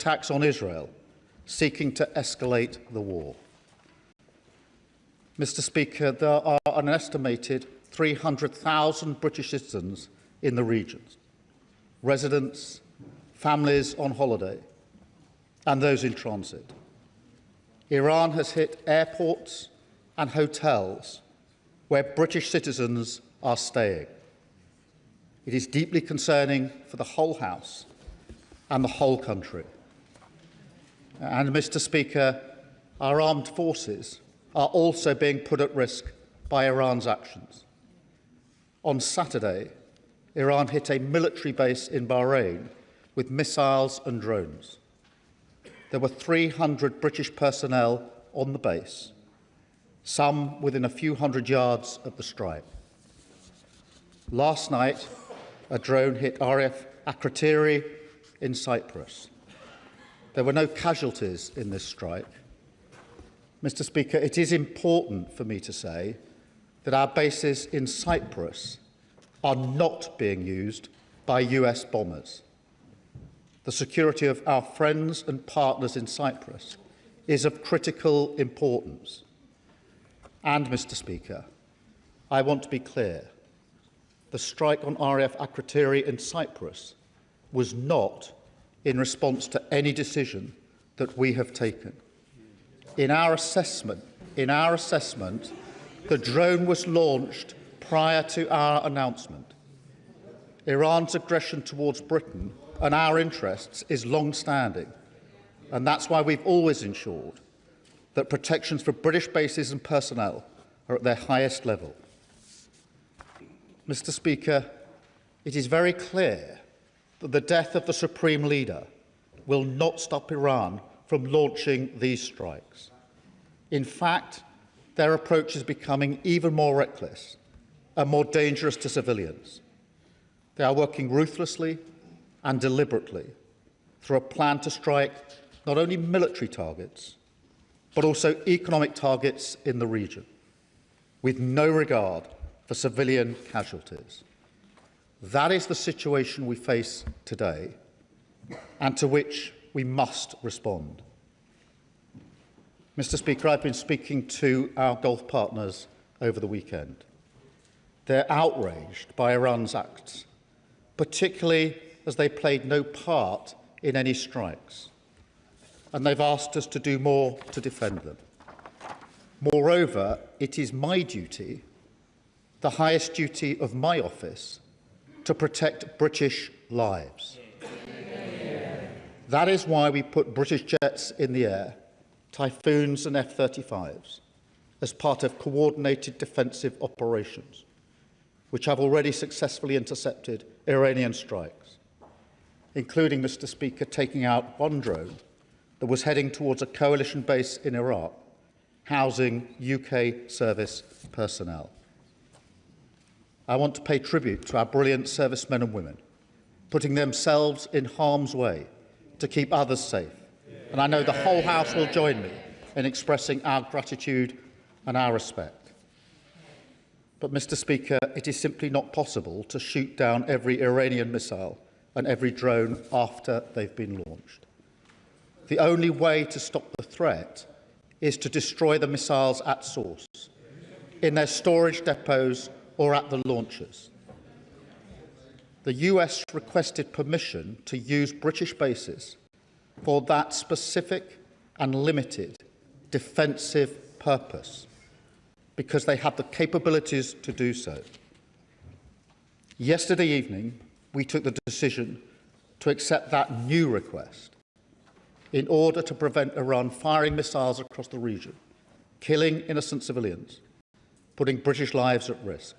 attacks on Israel, seeking to escalate the war. Mr. Speaker, there are an estimated 300,000 British citizens in the regions, residents, families on holiday, and those in transit. Iran has hit airports and hotels where British citizens are staying. It is deeply concerning for the whole House and the whole country. And, Mr. Speaker, our armed forces are also being put at risk by Iran's actions. On Saturday, Iran hit a military base in Bahrain with missiles and drones. There were 300 British personnel on the base, some within a few hundred yards of the strike. Last night, a drone hit RAF Akrotiri in Cyprus. There were no casualties in this strike. Mr. Speaker, it is important for me to say that our bases in Cyprus are not being used by US bombers. The security of our friends and partners in Cyprus is of critical importance. And, Mr. Speaker, I want to be clear. The strike on RAF Akrotiri in Cyprus was not in response to any decision that we have taken. In our assessment, the drone was launched prior to our announcement. Iran's aggression towards Britain and our interests is long-standing, and that's why we've always ensured that protections for British bases and personnel are at their highest level. Mr. Speaker, it is very clear that the death of the Supreme Leader will not stop Iran from launching these strikes. In fact, their approach is becoming even more reckless and more dangerous to civilians. They are working ruthlessly and deliberately through a plan to strike not only military targets, but also economic targets in the region, with no regard for civilian casualties. That is the situation we face today, and to which we must respond. Mr. Speaker, I've been speaking to our Gulf partners over the weekend. They're outraged by Iran's acts, particularly as they played no part in any strikes, and they've asked us to do more to defend them. Moreover, it is my duty, the highest duty of my office, to protect British lives. That is why we put British jets in the air, Typhoons and F-35s, as part of coordinated defensive operations, which have already successfully intercepted Iranian strikes, including, Mr. Speaker, taking out one drone that was heading towards a coalition base in Iraq, housing UK service personnel. I want to pay tribute to our brilliant servicemen and women, putting themselves in harm's way to keep others safe. And I know the whole House will join me in expressing our gratitude and our respect. But, Mr. Speaker, it is simply not possible to shoot down every Iranian missile and every drone after they've been launched. The only way to stop the threat is to destroy the missiles at source, in their storage depots or at the launchers. The US requested permission to use British bases for that specific and limited defensive purpose, because they have the capabilities to do so. Yesterday evening, we took the decision to accept that new request in order to prevent Iran firing missiles across the region, killing innocent civilians, putting British lives at risk,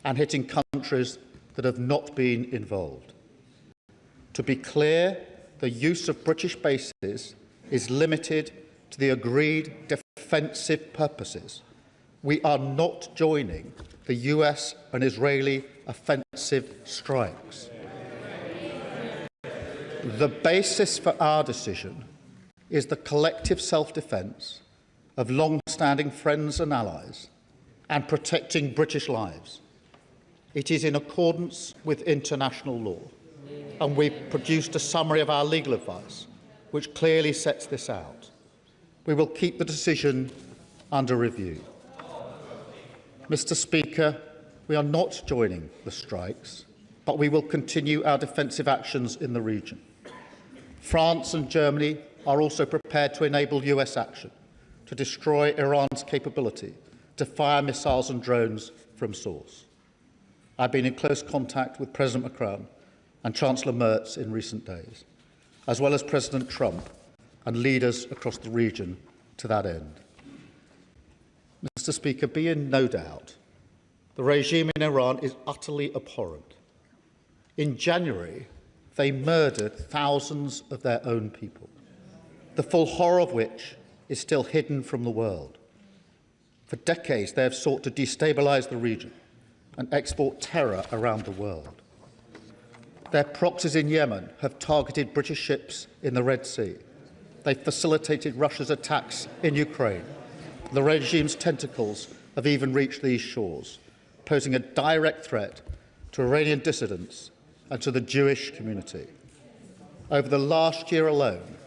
and hitting countries that have not been involved. To be clear, the use of British bases is limited to the agreed defensive purposes. We are not joining the US and Israeli offensive strikes. The basis for our decision is the collective self-defence of long-standing friends and allies and protecting British lives. It is in accordance with international law, and we've produced a summary of our legal advice which clearly sets this out. We will keep the decision under review. Mr. Speaker, we are not joining the strikes, but we will continue our defensive actions in the region. France and Germany are also prepared to enable US action to destroy Iran's capability to fire missiles and drones from source. I've been in close contact with President Macron and Chancellor Merz in recent days, as well as President Trump and leaders across the region to that end. Mr. Speaker, be in no doubt, the regime in Iran is utterly abhorrent. In January, they murdered thousands of their own people, the full horror of which is still hidden from the world. For decades, they have sought to destabilise the region and export terror around the world. Their proxies in Yemen have targeted British ships in the Red Sea. They facilitated Russia's attacks in Ukraine. The regime's tentacles have even reached these shores, posing a direct threat to Iranian dissidents and to the Jewish community. Over the last year alone,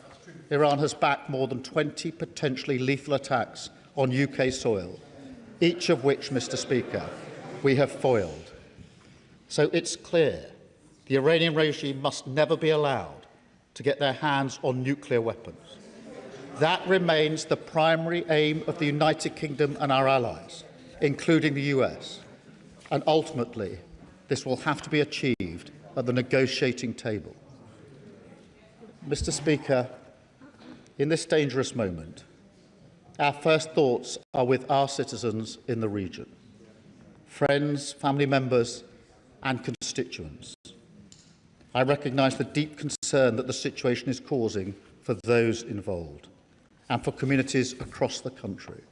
Iran has backed more than 20 potentially lethal attacks on UK soil, each of which, Mr. Speaker, we have foiled. So it's clear the Iranian regime must never be allowed to get their hands on nuclear weapons. That remains the primary aim of the United Kingdom and our allies, including the US, and ultimately this will have to be achieved at the negotiating table. Mr. Speaker, in this dangerous moment, our first thoughts are with our citizens in the region, friends, family members and constituents. I recognise the deep concern that the situation is causing for those involved and for communities across the country.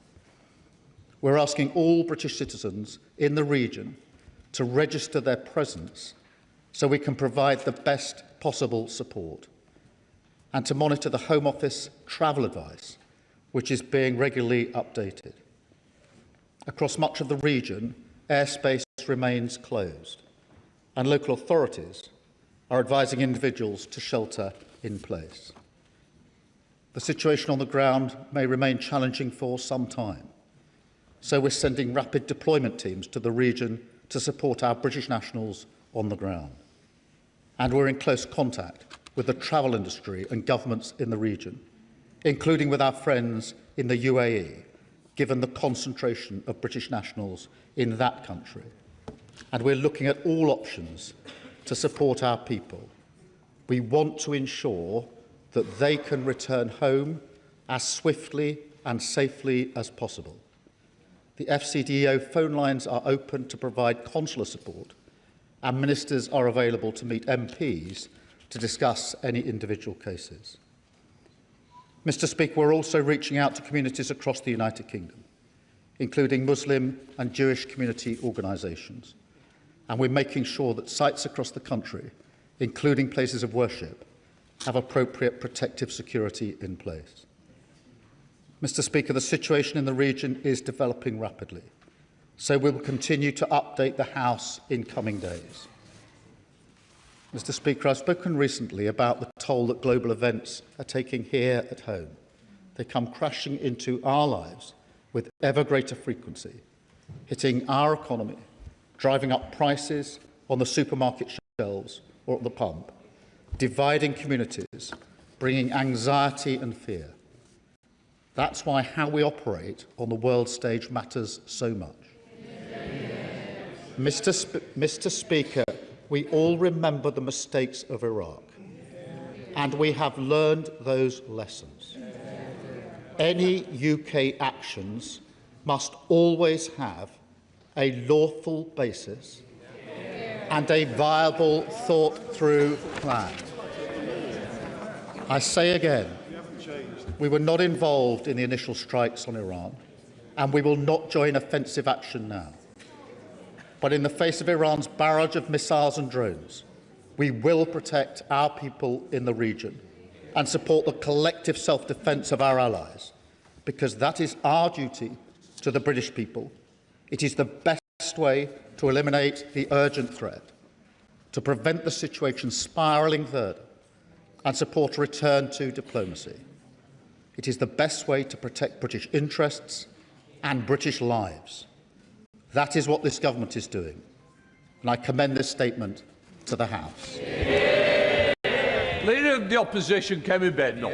We're asking all British citizens in the region to register their presence so we can provide the best possible support, and to monitor the Home Office travel advice, which is being regularly updated. Across much of the region, airspace remains closed, and local authorities are advising individuals to shelter in place. The situation on the ground may remain challenging for some time, so we're sending rapid deployment teams to the region to support our British nationals on the ground. And we're in close contact with the travel industry and governments in the region, including with our friends in the UAE, given the concentration of British nationals in that country. And we're looking at all options to support our people. We want to ensure that they can return home as swiftly and safely as possible. The FCDO phone lines are open to provide consular support, and ministers are available to meet MPs to discuss any individual cases. Mr. Speaker, we're also reaching out to communities across the United Kingdom, including Muslim and Jewish community organisations, and we're making sure that sites across the country, including places of worship, have appropriate protective security in place. Mr. Speaker, the situation in the region is developing rapidly, so we will continue to update the House in coming days. Mr. Speaker, I've spoken recently about the toll that global events are taking here at home. They come crashing into our lives with ever greater frequency, hitting our economy, driving up prices on the supermarket shelves or at the pump, dividing communities, bringing anxiety and fear. That's why how we operate on the world stage matters so much. Mr. Speaker, we all remember the mistakes of Iraq, and we have learned those lessons. Any UK actions must always have a lawful basis and a viable, thought-through plan. I say again, we were not involved in the initial strikes on Iran, and we will not join offensive action now. But in the face of Iran's barrage of missiles and drones, we will protect our people in the region and support the collective self-defence of our allies, because that is our duty to the British people. It is the best way to eliminate the urgent threat, to prevent the situation spiralling further, and support a return to diplomacy. It is the best way to protect British interests and British lives. That is what this government is doing, and I commend this statement to the House. Leader of the Opposition, Kemi Bednall.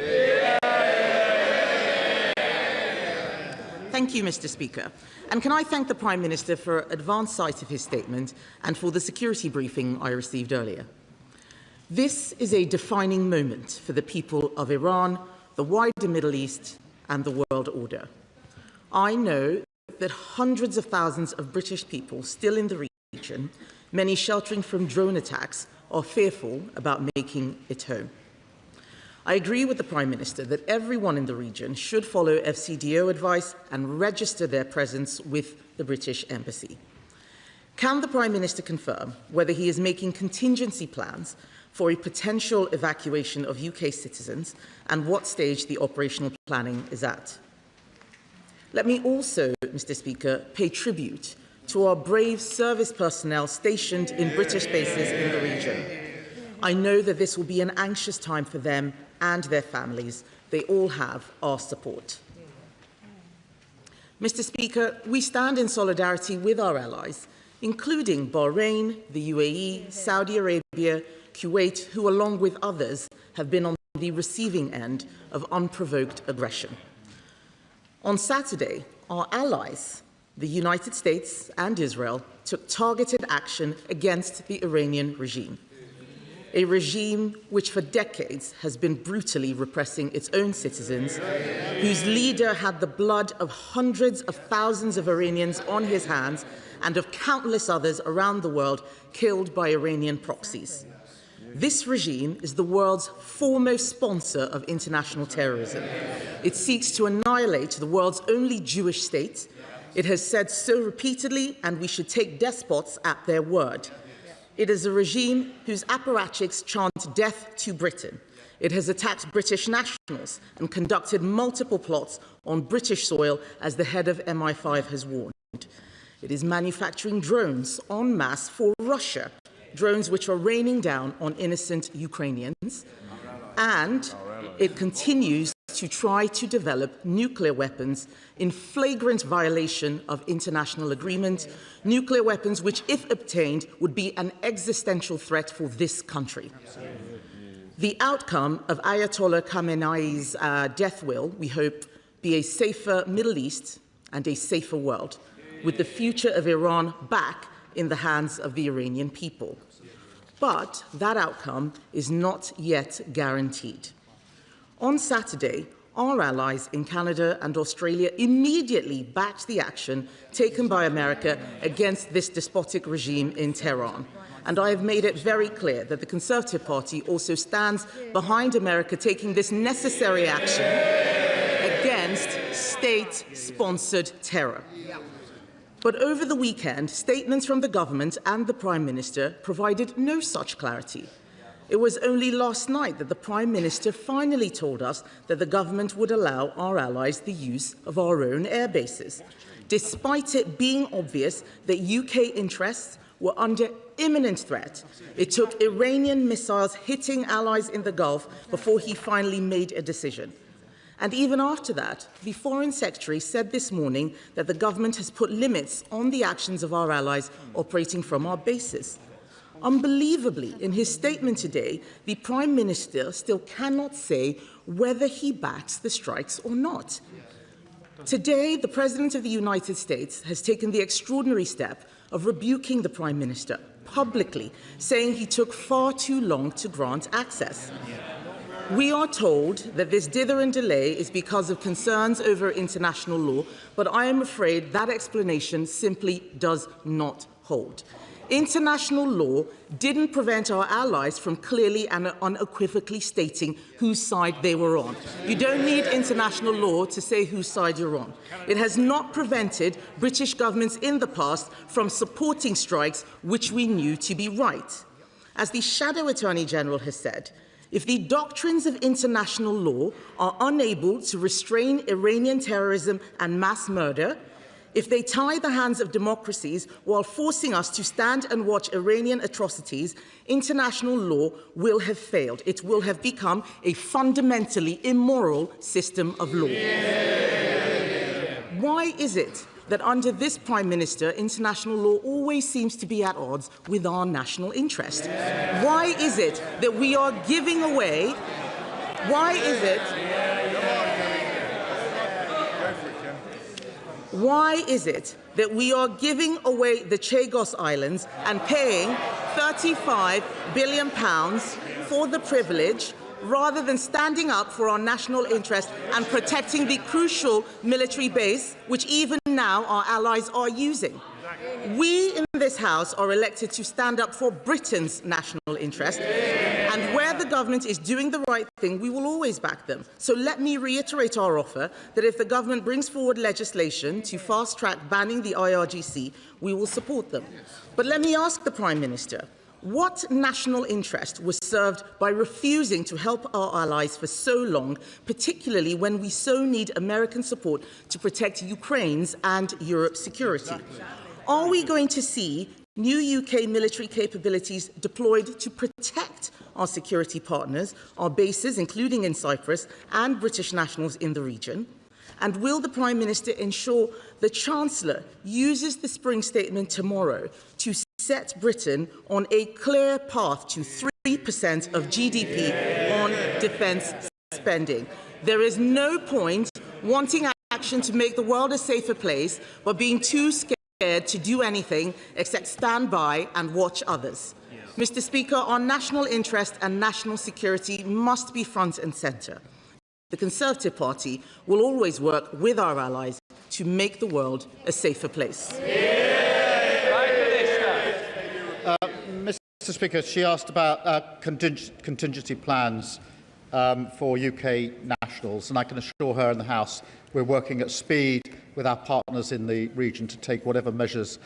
Thank you, Mr. Speaker. And can I thank the Prime Minister for advance sight of his statement and for the security briefing I received earlier. This is a defining moment for the people of Iran, the wider Middle East and the world order. I know that hundreds of thousands of British people still in the region, many sheltering from drone attacks, are fearful about making it home. I agree with the Prime Minister that everyone in the region should follow FCDO advice and register their presence with the British Embassy. Can the Prime Minister confirm whether he is making contingency plans for a potential evacuation of UK citizens and what stage the operational planning is at? Let me also, Mr. Speaker, pay tribute to our brave service personnel stationed in British bases in the region. I know that this will be an anxious time for them and their families. They all have our support. Mr. Speaker, we stand in solidarity with our allies, including Bahrain, the UAE, Saudi Arabia, Kuwait, who, along with others, have been on the receiving end of unprovoked aggression. On Saturday, our allies, the United States and Israel, took targeted action against the Iranian regime, a regime which for decades has been brutally repressing its own citizens, whose leader had the blood of hundreds of thousands of Iranians on his hands and of countless others around the world killed by Iranian proxies. This regime is the world's foremost sponsor of international terrorism. It seeks to annihilate the world's only Jewish state. It has said so repeatedly, and we should take despots at their word. It is a regime whose apparatchiks chant death to Britain. It has attacked British nationals and conducted multiple plots on British soil, as the head of MI5 has warned. It is manufacturing drones en masse for Russia, drones which are raining down on innocent Ukrainians, and it continues to try to develop nuclear weapons in flagrant violation of international agreement, nuclear weapons which, if obtained, would be an existential threat for this country. The outcome of Ayatollah Khamenei's death will, we hope, be a safer Middle East and a safer world, with the future of Iran back in the hands of the Iranian people. But that outcome is not yet guaranteed. On Saturday, our allies in Canada and Australia immediately backed the action taken by America against this despotic regime in Tehran. And I have made it very clear that the Conservative Party also stands behind America taking this necessary action against state-sponsored terror. But over the weekend, statements from the government and the Prime Minister provided no such clarity. It was only last night that the Prime Minister finally told us that the government would allow our allies the use of our own air bases, despite it being obvious that UK interests were under imminent threat. It took Iranian missiles hitting allies in the Gulf before he finally made a decision. And even after that, the Foreign Secretary said this morning that the government has put limits on the actions of our allies operating from our bases. Unbelievably, in his statement today, the Prime Minister still cannot say whether he backs the strikes or not. Today, the President of the United States has taken the extraordinary step of rebuking the Prime Minister publicly, saying he took far too long to grant access. We are told that this dither and delay is because of concerns over international law, but I am afraid that explanation simply does not hold. International law didn't prevent our allies from clearly and unequivocally stating whose side they were on. You don't need international law to say whose side you're on. It has not prevented British governments in the past from supporting strikes which we knew to be right. As the Shadow Attorney General has said, if the doctrines of international law are unable to restrain Iranian terrorism and mass murder, If they tie the hands of democracies while forcing us to stand and watch Iranian atrocities, international law will have failed. It will have become a fundamentally immoral system of law. Why is it that under this Prime Minister, international law always seems to be at odds with our national interest? Why is it that we are giving away... Why is it that we are giving away the Chagos Islands and paying £35 billion for the privilege rather than standing up for our national interest and protecting the crucial military base which even now our allies are using? We in this House are elected to stand up for Britain's national interest, and where the government is doing the right thing, we will always back them. So let me reiterate our offer that if the government brings forward legislation to fast-track banning the IRGC, we will support them. But let me ask the Prime Minister, what national interest was served by refusing to help our allies for so long, particularly when we so need American support to protect Ukraine's and Europe's security? Are we going to see new UK military capabilities deployed to protect our security partners, our bases, including in Cyprus, and British nationals in the region? And will the Prime Minister ensure the Chancellor uses the Spring Statement tomorrow to set Britain on a clear path to 3% of GDP on defence spending? There is no point wanting action to make the world a safer place, but being too scared to do anything except stand by and watch others. Mr. Speaker, our national interest and national security must be front and centre. The Conservative Party will always work with our allies to make the world a safer place. Mr. Speaker, she asked about contingency plans for UK nationals, and I can assure her and the House we're working at speed with our partners in the region to take whatever measures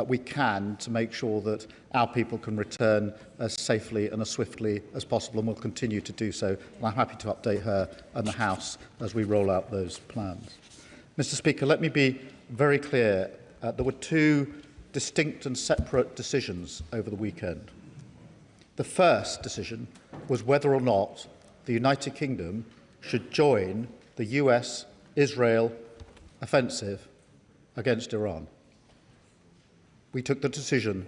we can to make sure that our people can return as safely and as swiftly as possible, and will continue to do so. And I'm happy to update her and the House as we roll out those plans. Mr. Speaker, let me be very clear. There were two distinct and separate decisions over the weekend. The first decision was whether or not the United Kingdom should join the US-Israel offensive against Iran. We took the decision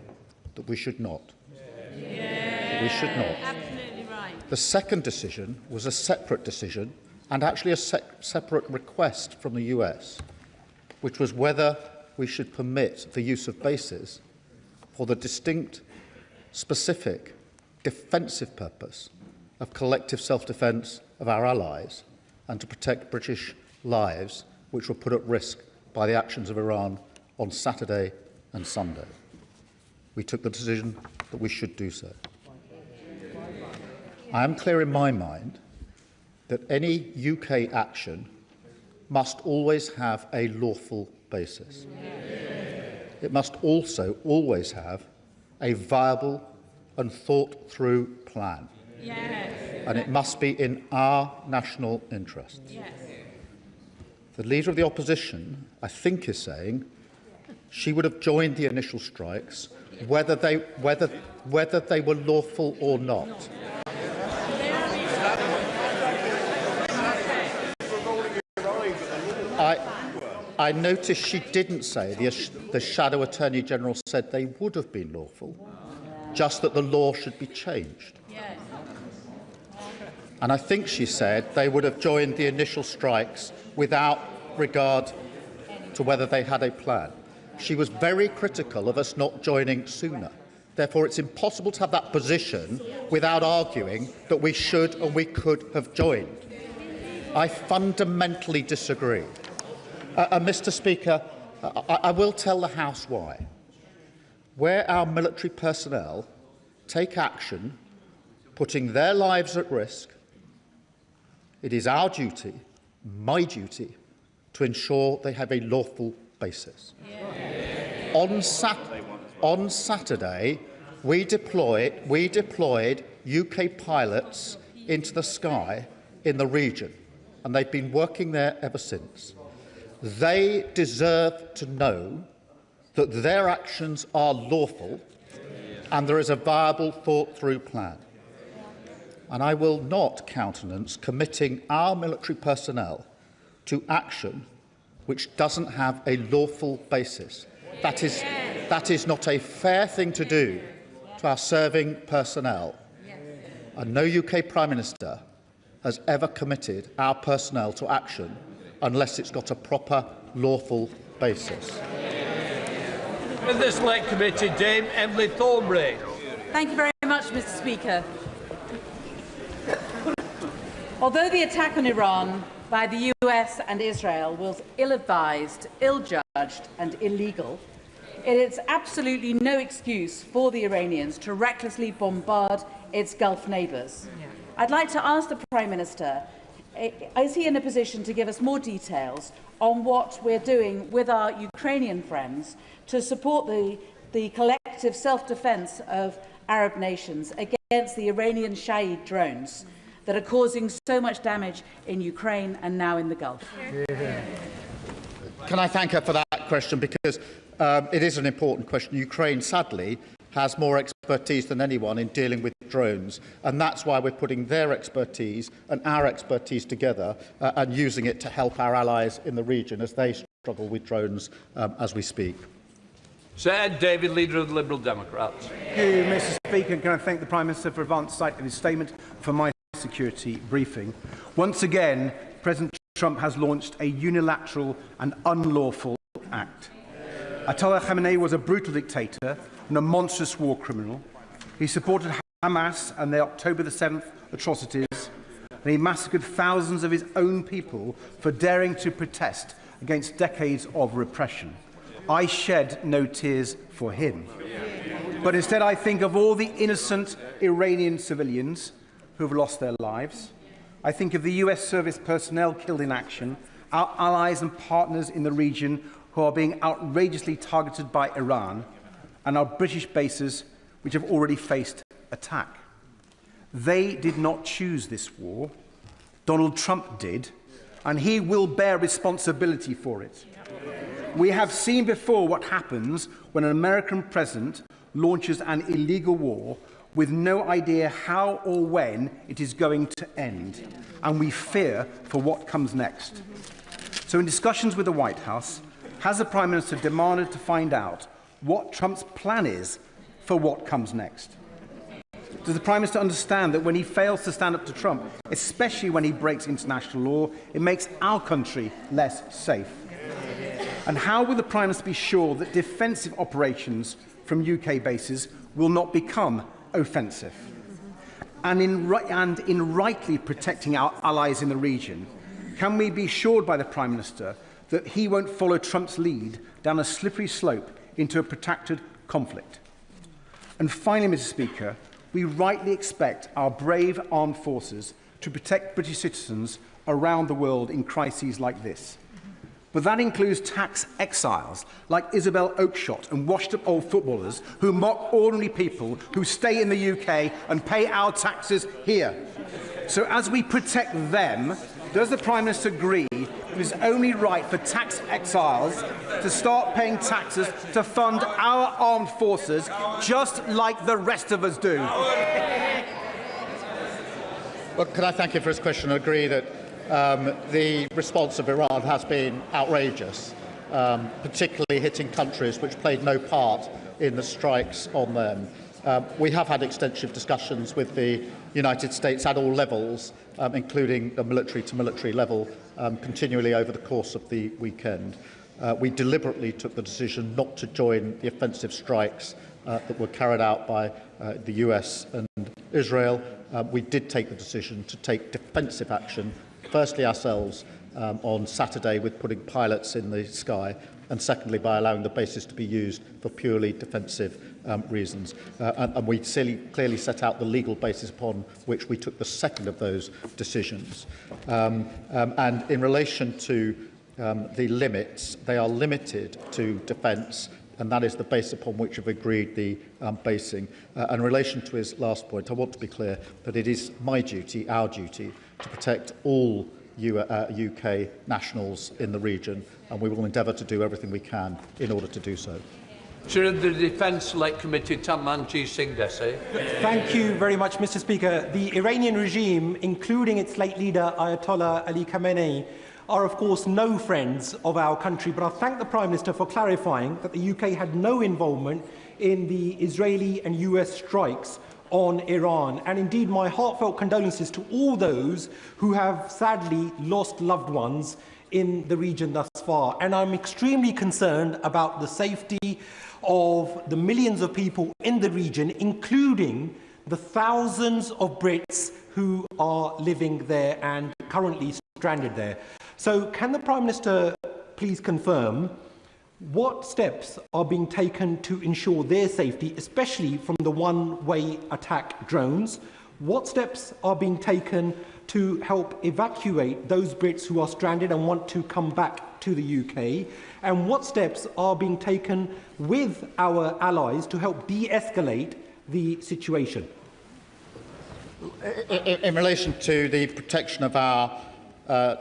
that we should not. That we should not. Absolutely right. The second decision was a separate decision, and actually a separate request from the US, which was whether we should permit the use of bases for the distinct, specific, defensive purpose of collective self-defence of our allies and to protect British lives, which were put at risk by the actions of Iran on Saturday and Sunday. We took the decision that we should do so. I am clear in my mind that any UK action must always have a lawful basis. It must also always have a viable and thought-through plan. Yes. And it must be in our national interest. Yes. The Leader of the Opposition, I think, is saying she would have joined the initial strikes whether they were lawful or not. I noticed she didn't say the Shadow Attorney General said they would have been lawful, just that the law should be changed. Yes. And I think she said they would have joined the initial strikes without regard to whether they had a plan. She was very critical of us not joining sooner. Therefore, it's impossible to have that position without arguing that we should and we could have joined. I fundamentally disagree. Mr. Speaker, I will tell the House why. Where our military personnel take action, putting their lives at risk, it is our duty, my duty, to ensure they have a lawful basis. On Saturday, we deployed UK pilots into the sky in the region, and they've been working there ever since. They deserve to know that their actions are lawful and there is a viable, thought-through plan. And I will not countenance committing our military personnel to action which doesn't have a lawful basis. That is not a fair thing to do to our serving personnel. And no UK Prime Minister has ever committed our personnel to action unless it's got a proper lawful basis. In this select committee, Dame Emily Thornbury. Thank you very much, Mr. Speaker. Although the attack on Iran by the US and Israel was ill-advised, ill-judged and illegal, it is absolutely no excuse for the Iranians to recklessly bombard its Gulf neighbours. I'd like to ask the Prime Minister, is he in a position to give us more details on what we're doing with our Ukrainian friends to support the collective self-defence of Arab nations against the Iranian Shahed drones that are causing so much damage in Ukraine and now in the Gulf? Can I thank her for that question, because it is an important question. Ukraine, sadly, has more expertise than anyone in dealing with drones, and that's why we're putting their expertise and our expertise together and using it to help our allies in the region as they struggle with drones as we speak. Sir Ed David, Leader of the Liberal Democrats. Thank you, Mr. Speaker. And can I thank the Prime Minister for advance sight of his statement for my security briefing. Once again, President Trump has launched a unilateral and unlawful act. Ayatollah Khamenei was a brutal dictator and a monstrous war criminal. He supported Hamas and their October the 7th atrocities, and he massacred thousands of his own people for daring to protest against decades of repression. I shed no tears for him. But instead I think of all the innocent Iranian civilians who have lost their lives. I think of the US service personnel killed in action, our allies and partners in the region who are being outrageously targeted by Iran, and our British bases which have already faced attack. They did not choose this war. Donald Trump did, and he will bear responsibility for it. We have seen before what happens when an American president launches an illegal war with no idea how or when it is going to end, and we fear for what comes next. So in discussions with the White House, has the Prime Minister demanded to find out what Trump's plan is for what comes next? Does the Prime Minister understand that when he fails to stand up to Trump, especially when he breaks international law, it makes our country less safe? And how will the Prime Minister be sure that defensive operations from UK bases will not become offensive? And in rightly protecting our allies in the region, can we be assured by the Prime Minister that he won't follow Trump's lead down a slippery slope into a protracted conflict? And finally, Mr. Speaker, we rightly expect our brave armed forces to protect British citizens around the world in crises like this. But that includes tax exiles like Isabel Oakeshott and washed-up old footballers who mock ordinary people who stay in the UK and pay our taxes here. So as we protect them, does the Prime Minister agree it is only right for tax exiles to start paying taxes to fund our armed forces just like the rest of us do? Well, can I thank you for his question and agree that the response of Iran has been outrageous, particularly hitting countries which played no part in the strikes on them. We have had extensive discussions with the United States at all levels, including the military-to-military level, continually over the course of the weekend. We deliberately took the decision not to join the offensive strikes that were carried out by the US and Israel. We did take the decision to take defensive action, firstly ourselves on Saturday with putting pilots in the sky, and secondly by allowing the bases to be used for purely defensive reasons. And we clearly set out the legal basis upon which we took the second of those decisions. And in relation to the limits, they are limited to defence, and that is the base upon which we've agreed the basing. In relation to his last point, I want to be clear that it is my duty, our duty, to protect all UK nationals in the region, and we will endeavour to do everything we can in order to do so. Chair of the Defence Select Committee, Tammanji Singh Desai. Thank you very much, Mr. Speaker. The Iranian regime, including its late leader Ayatollah Ali Khamenei, are of course no friends of our country, but I thank the Prime Minister for clarifying that the UK had no involvement in the Israeli and US strikes on Iran. And indeed, my heartfelt condolences to all those who have sadly lost loved ones in the region thus far. And I'm extremely concerned about the safety of the millions of people in the region, including the thousands of Brits who are living there and currently stranded there. So can the Prime Minister please confirm what steps are being taken to ensure their safety, especially from the one-way attack drones? What steps are being taken to help evacuate those Brits who are stranded and want to come back to the UK? And what steps are being taken with our allies to help de-escalate the situation? In relation to the protection of our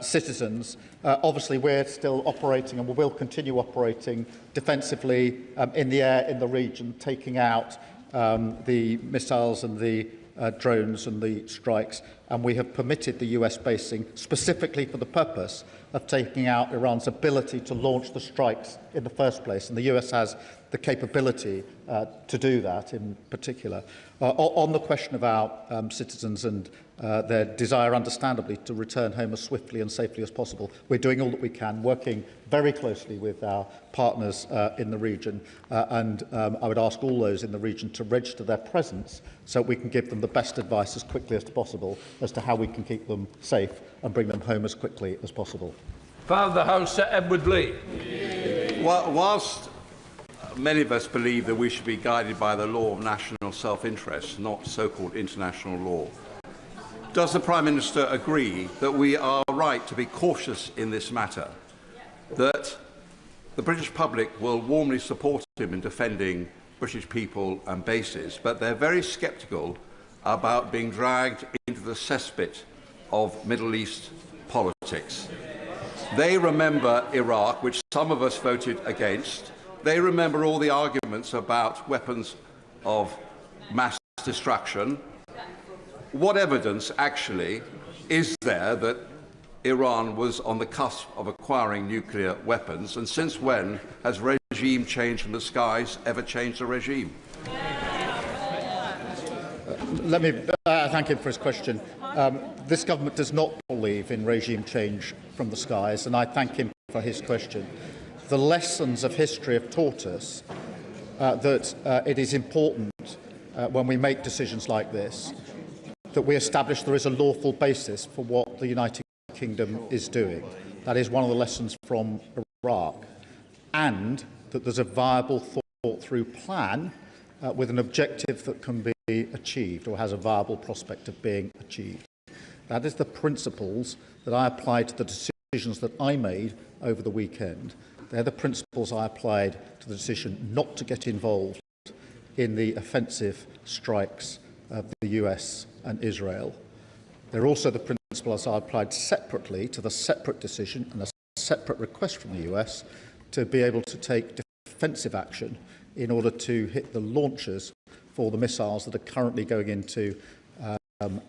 citizens, obviously we're still operating and we will continue operating defensively in the air in the region, taking out the missiles and the drones and the strikes, and we have permitted the US basing specifically for the purpose of taking out Iran's ability to launch the strikes in the first place, and the US has the capability to do that in particular. On the question of our citizens and their desire, understandably, to return home as swiftly and safely as possible, we're doing all that we can, working very closely with our partners in the region, and I would ask all those in the region to register their presence so we can give them the best advice as quickly as possible as to how we can keep them safe and bring them home as quickly as possible. Father of the House, Edward Lee. Well, whilst many of us believe that we should be guided by the law of national self-interest, not so-called international law, does the Prime Minister agree that we are right to be cautious in this matter, that the British public will warmly support him in defending British people and bases, but they're very sceptical about being dragged into the cesspit of Middle East politics? They remember Iraq, which some of us voted against. They remember all the arguments about weapons of mass destruction. What evidence, actually, is there that Iran was on the cusp of acquiring nuclear weapons? And since when has regime change from the skies ever changed the regime? Let me thank him for his question. This government does not believe in regime change from the skies, and I thank him for his question. The lessons of history have taught us that it is important when we make decisions like this that we establish there is a lawful basis for what the United Kingdom is doing. That is one of the lessons from Iraq, and that there's a viable, thought-through plan with an objective that can be achieved or has a viable prospect of being achieved. That is the principles that I applied to the decisions that I made over the weekend. They're the principles I applied to the decision not to get involved in the offensive strikes of the US and Israel. They're also the principles I applied separately to the separate decision and a separate request from the US to be able to take defensive action in order to hit the launchers for the missiles that are currently going into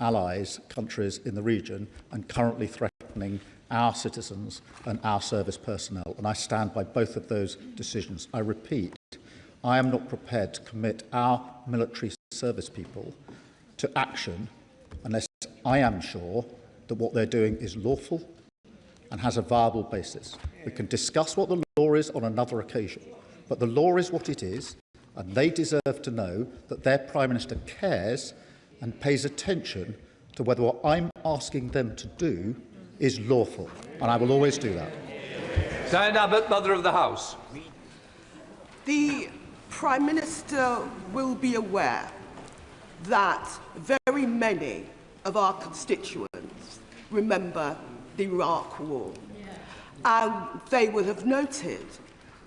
allies, countries in the region, and currently threatening our citizens and our service personnel. And I stand by both of those decisions. I repeat, I am not prepared to commit our military service people to action unless I am sure that what they're doing is lawful and has a viable basis. We can discuss what the law is on another occasion, but the law is what it is, and they deserve to know that their Prime Minister cares and pays attention to whether what I'm asking them to do is lawful, and I will always do that. Diane Abbott, Mother of the House. The Prime Minister will be aware that very many of our constituents remember the Iraq War, and they will have noted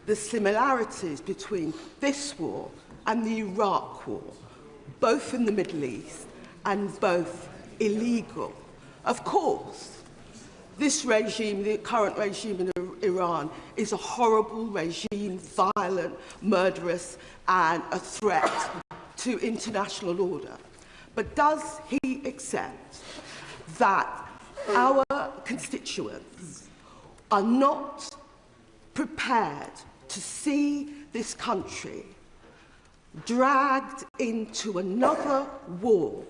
the similarities between this war and the Iraq War, both in the Middle East and both illegal. Of course, this regime, the current regime in Iran, is a horrible regime, violent, murderous, and a threat to international order. But does he accept that our constituents are not prepared to see this country dragged into another war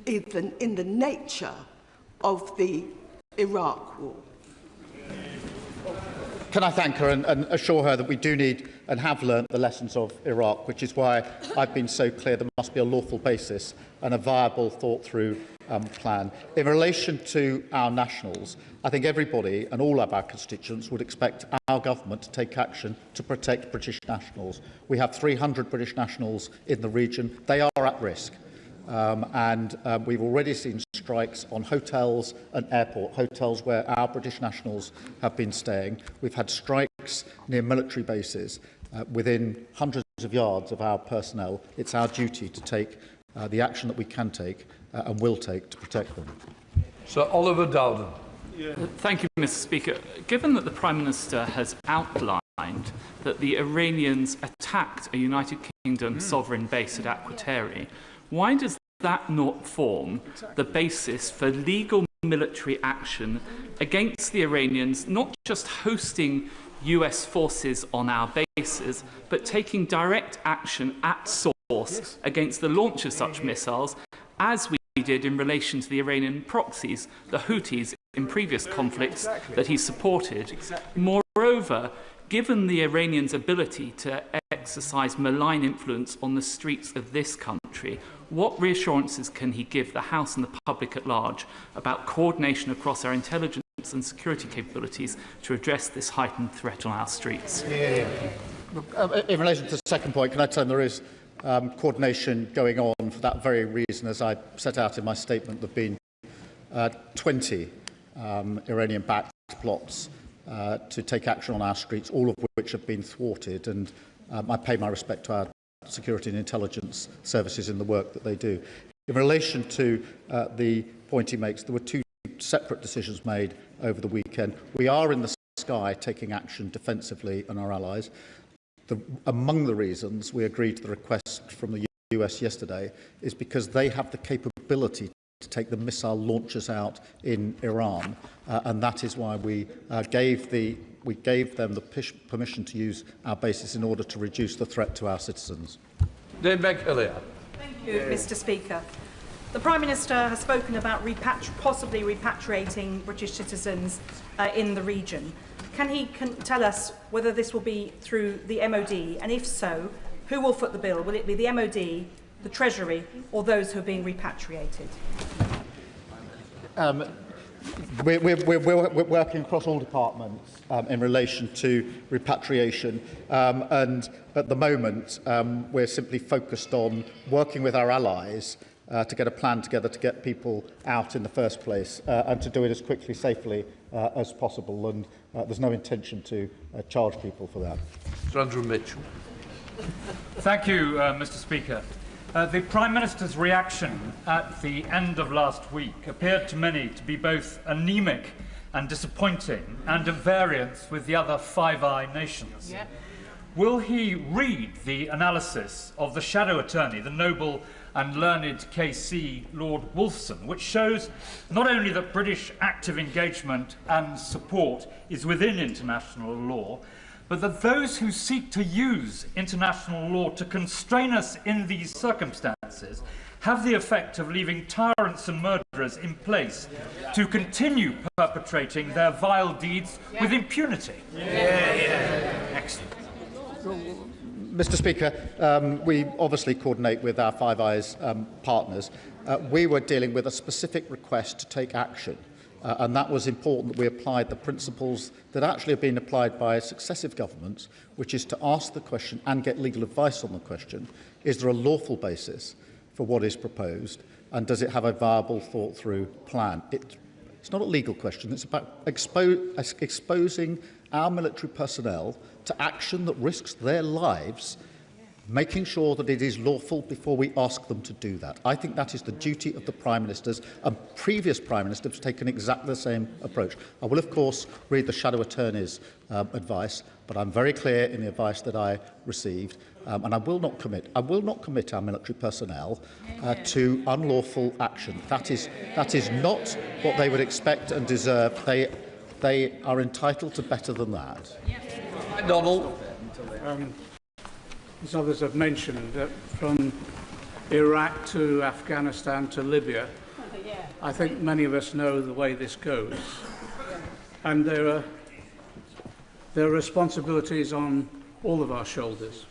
in the nature of the Iraq war? Can I thank her and assure her that we do need and have learnt the lessons of Iraq, which is why I've been so clear there must be a lawful basis and a viable, thought-through plan. In relation to our nationals, I think everybody and all of our constituents would expect our government to take action to protect British nationals. We have 300 British nationals in the region. They are at risk. We've already seen strikes on hotels and airport hotels where our British nationals have been staying. We've had strikes near military bases within hundreds of yards of our personnel. It's our duty to take the action that we can take and will take to protect them. Sir Oliver Dowden. Thank you, Mr. Speaker. Given that the Prime Minister has outlined that the Iranians attacked a United Kingdom sovereign base at Akrotiri, why does that not form the basis for legal military action against the Iranians, not just hosting US forces on our bases, but taking direct action at source against the launch of such missiles, as we did in relation to the Iranian proxies, the Houthis, in previous conflicts that he supported? Moreover, given the Iranians' ability to exercise malign influence on the streets of this country, what reassurances can he give the House and the public at large about coordination across our intelligence and security capabilities to address this heightened threat on our streets? In relation to the second point, can I tell them there is coordination going on for that very reason? As I set out in my statement, there have been 20 Iranian-backed plots to take action on our streets, all of which have been thwarted, and I pay my respect to our security and intelligence services in the work that they do. In relation to the point he makes, there were two separate decisions made over the weekend. We are in the sky taking action defensively on our allies. Among the reasons we agreed to the request from the US yesterday is because they have the capability to take the missile launchers out in Iran, and that is why we gave them the permission to use our bases in order to reduce the threat to our citizens. Thank you, Mr. Speaker. The Prime Minister has spoken about possibly repatriating British citizens in the region. Can he tell us whether this will be through the MOD, and if so, who will foot the bill? Will it be the MOD, the Treasury, or those who are being repatriated? We're working across all departments in relation to repatriation, and at the moment we're simply focused on working with our allies to get a plan together to get people out in the first place and to do it as quickly, safely as possible, and there's no intention to charge people for that. Sir Andrew Mitchell. Thank you, Mr. Speaker. The Prime Minister's reaction at the end of last week appeared to many to be both anemic and disappointing, and at variance with the other Five Eye nations. Yeah. Will he read the analysis of the shadow attorney, the noble and learned KC Lord Wolfson, which shows not only that British active engagement and support is within international law, but that those who seek to use international law to constrain us in these circumstances have the effect of leaving tyrants and murderers in place to continue perpetrating their vile deeds with impunity? Excellent. Mr. Speaker, we obviously coordinate with our Five Eyes partners. We were dealing with a specific request to take action. And that was important that we applied the principles that actually have been applied by successive governments, which is to ask the question and get legal advice on the question, is there a lawful basis for what is proposed, and does it have a viable, thought-through plan? It's not a legal question, it's about exposing our military personnel to action that risks their lives making sure that it is lawful before we ask them to do that. I think that is the duty of the Prime Ministers, and previous Prime Ministers have taken exactly the same approach. I will, of course, read the Shadow Attorney's advice, but I'm very clear in the advice that I received, and I will not commit our military personnel to unlawful action. That is not what they would expect and deserve. They are entitled to better than that. Donald. As others have mentioned, from Iraq to Afghanistan to Libya, I think many of us know the way this goes. And there are responsibilities on all of our shoulders.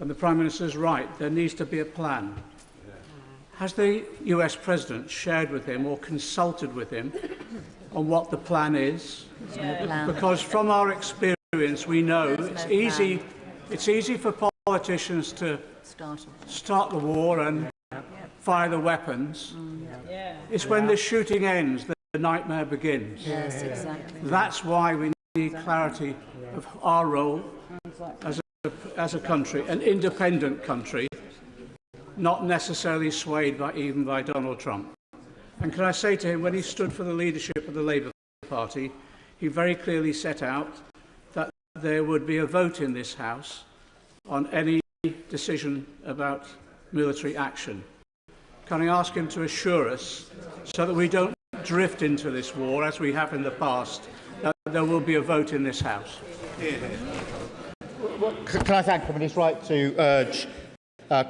And the Prime Minister is right, there needs to be a plan. Has the US President shared with him or consulted with him on what the plan is? Because from our experience we know it's easy for politicians to start the war and fire the weapons. It's when the shooting ends that the nightmare begins. Yes, exactly. That's why we need clarity of our role as a country, an independent country, not necessarily swayed even by Donald Trump. And can I say to him, when he stood for the leadership of the Labour Party, he very clearly set out that there would be a vote in this House on any decision about military action. Can I ask him to assure us, so that we don't drift into this war as we have in the past, that there will be a vote in this House? Well, can I thank him? And he's right to urge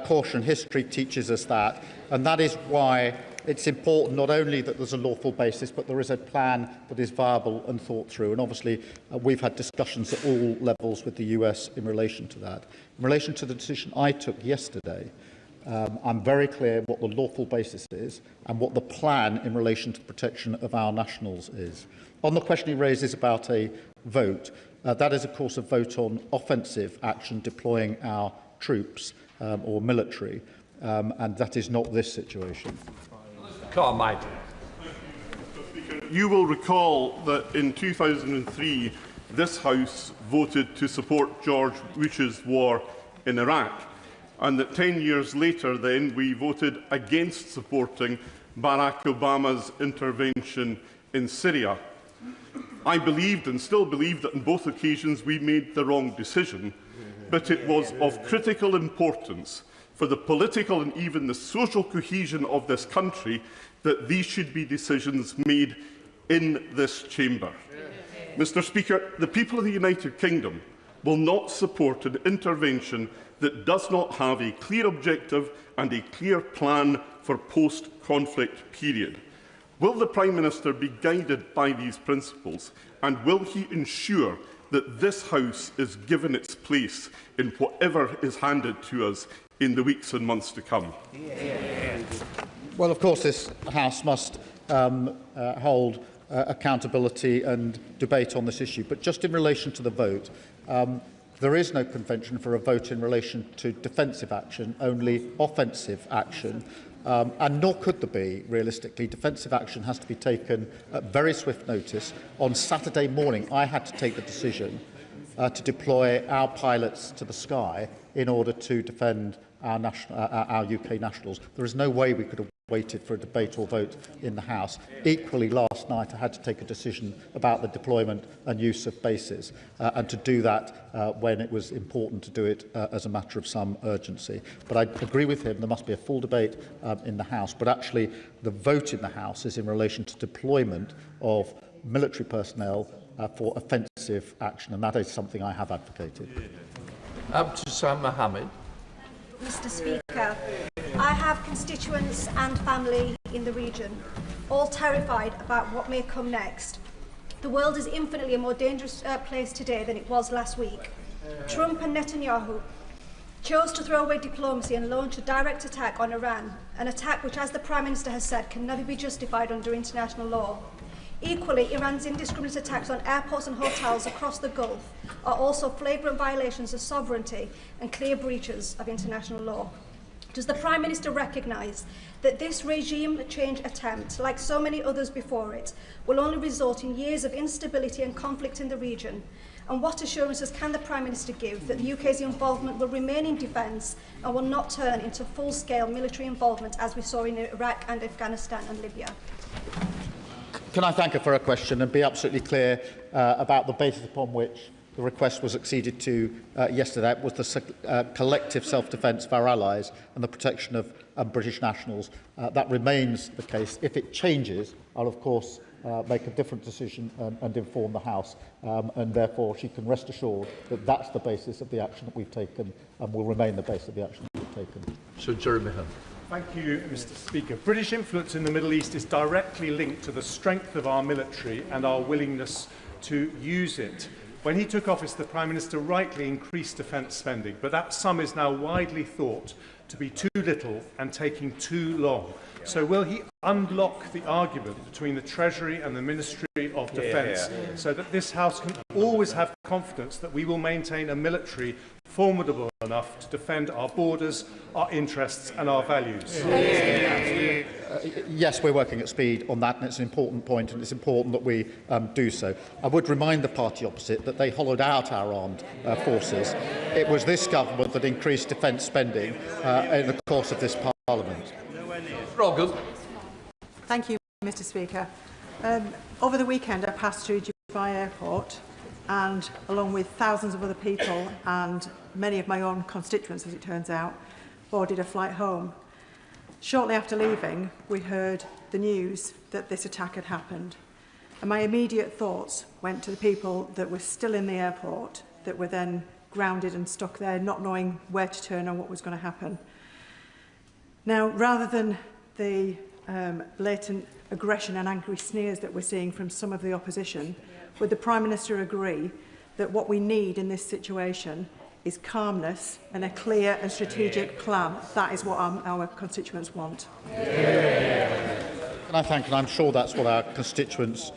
caution. History teaches us that, and that is why it's important not only that there's a lawful basis, but there is a plan that is viable and thought through. And obviously, we've had discussions at all levels with the US in relation to that. In relation to the decision I took yesterday, I'm very clear what the lawful basis is and what the plan in relation to the protection of our nationals is. On the question he raises about a vote, that is, of course, a vote on offensive action deploying our troops or military, and that is not this situation. Carmichael. You will recall that in 2003, this House voted to support George Bush's war in Iraq, and that 10 years later then we voted against supporting Barack Obama's intervention in Syria. I believed and still believe that on both occasions we made the wrong decision, but it was of critical importance for the political and even the social cohesion of this country that these should be decisions made in this chamber. Mr. Speaker, the people of the United Kingdom will not support an intervention that does not have a clear objective and a clear plan for post-conflict period. Will the Prime Minister be guided by these principles, and will he ensure that this House is given its place in whatever is handed to us in the weeks and months to come? Well, of course, this House must hold accountability and debate on this issue. But just in relation to the vote, there is no convention for a vote in relation to defensive action, only offensive action. And nor could there be, realistically. Defensive action has to be taken at very swift notice. On Saturday morning, I had to take the decision to deploy our pilots to the sky in order to defend our UK nationals. There is no way we could have waited for a debate or vote in the House. Equally, last night I had to take a decision about the deployment and use of bases, and to do that when it was important to do it as a matter of some urgency. But I agree with him, there must be a full debate in the House, but actually the vote in the House is in relation to deployment of military personnel for offensive action, and that is something I have advocated. Abdusam Mohammed. Mr. Speaker, I have constituents and family in the region, all terrified about what may come next. The world is infinitely a more dangerous place today than it was last week. Trump and Netanyahu chose to throw away diplomacy and launch a direct attack on Iran, an attack which, as the Prime Minister has said, can never be justified under international law. Equally, Iran's indiscriminate attacks on airports and hotels across the Gulf are also flagrant violations of sovereignty and clear breaches of international law. Does the Prime Minister recognise that this regime change attempt, like so many others before it, will only result in years of instability and conflict in the region? And what assurances can the Prime Minister give that the UK's involvement will remain in defence and will not turn into full-scale military involvement as we saw in Iraq and Afghanistan and Libya? Can I thank her for her question and be absolutely clear about the basis upon which the request was acceded to yesterday? It was the collective self-defence of our allies and the protection of British nationals. That remains the case. If it changes, I'll of course make a different decision and inform the House, and therefore she can rest assured that that's the basis of the action that we've taken and will remain the basis of the action that we've taken. Sir Jeremy Hunt. Thank you, Mr. Speaker. British influence in the Middle East is directly linked to the strength of our military and our willingness to use it. When he took office, the Prime Minister rightly increased defence spending, but that sum is now widely thought to be too little and taking too long. So will he unlock the argument between the Treasury and the Ministry of Defence so that this House can always have confidence that we will maintain a military formidable enough to defend our borders, our interests and our values? Yes, we're working at speed on that, and it's an important point, and it's important that we do so. I would remind the party opposite that they hollowed out our armed forces. It was this government that increased defence spending in the course of this Parliament. Rogan. Thank you, Mr. Speaker. Over the weekend, I passed through Dubai Airport, and along with thousands of other people and many of my own constituents, as it turns out, boarded a flight home. Shortly after leaving, we heard the news that this attack had happened. And my immediate thoughts went to the people that were still in the airport, that were then grounded and stuck there, not knowing where to turn or what was going to happen. Now, rather than the blatant aggression and angry sneers that we're seeing from some of the opposition, would the Prime Minister agree that what we need in this situation is calmness and a clear and strategic plan? That is what our constituents want. Can I thank, and I'm sure that's what our constituents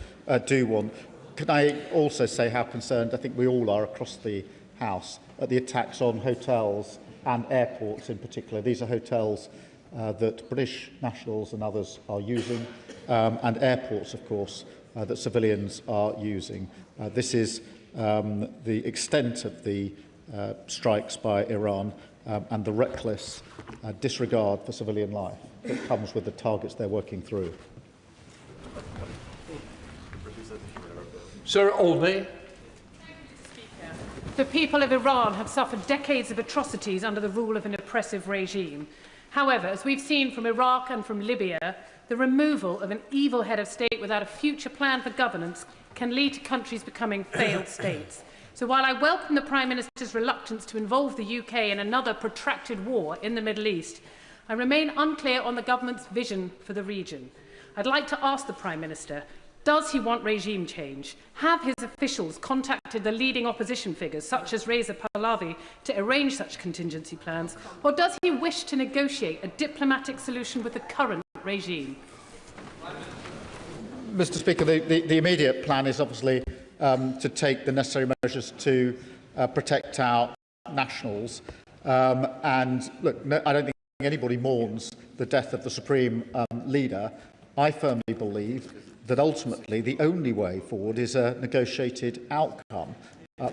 do want. Can I also say how concerned I think we all are across the House at the attacks on hotels and airports in particular. These are hotels that British nationals and others are using, and airports, of course, that civilians are using. This is the extent of the strikes by Iran and the reckless disregard for civilian life that comes with the targets they're working through. Sir Olney. The people of Iran have suffered decades of atrocities under the rule of an oppressive regime. However, as we've seen from Iraq and from Libya, the removal of an evil head of state without a future plan for governance can lead to countries becoming failed states. So while I welcome the Prime Minister's reluctance to involve the UK in another protracted war in the Middle East, I remain unclear on the government's vision for the region. I'd like to ask the Prime Minister, does he want regime change? Have his officials contacted the leading opposition figures, such as Reza Pahlavi, to arrange such contingency plans? Or does he wish to negotiate a diplomatic solution with the current regime? Mr. Speaker, the immediate plan is obviously to take the necessary measures to protect our nationals. And look, no, I don't think anybody mourns the death of the Supreme Leader. I firmly believe that ultimately the only way forward is a negotiated outcome.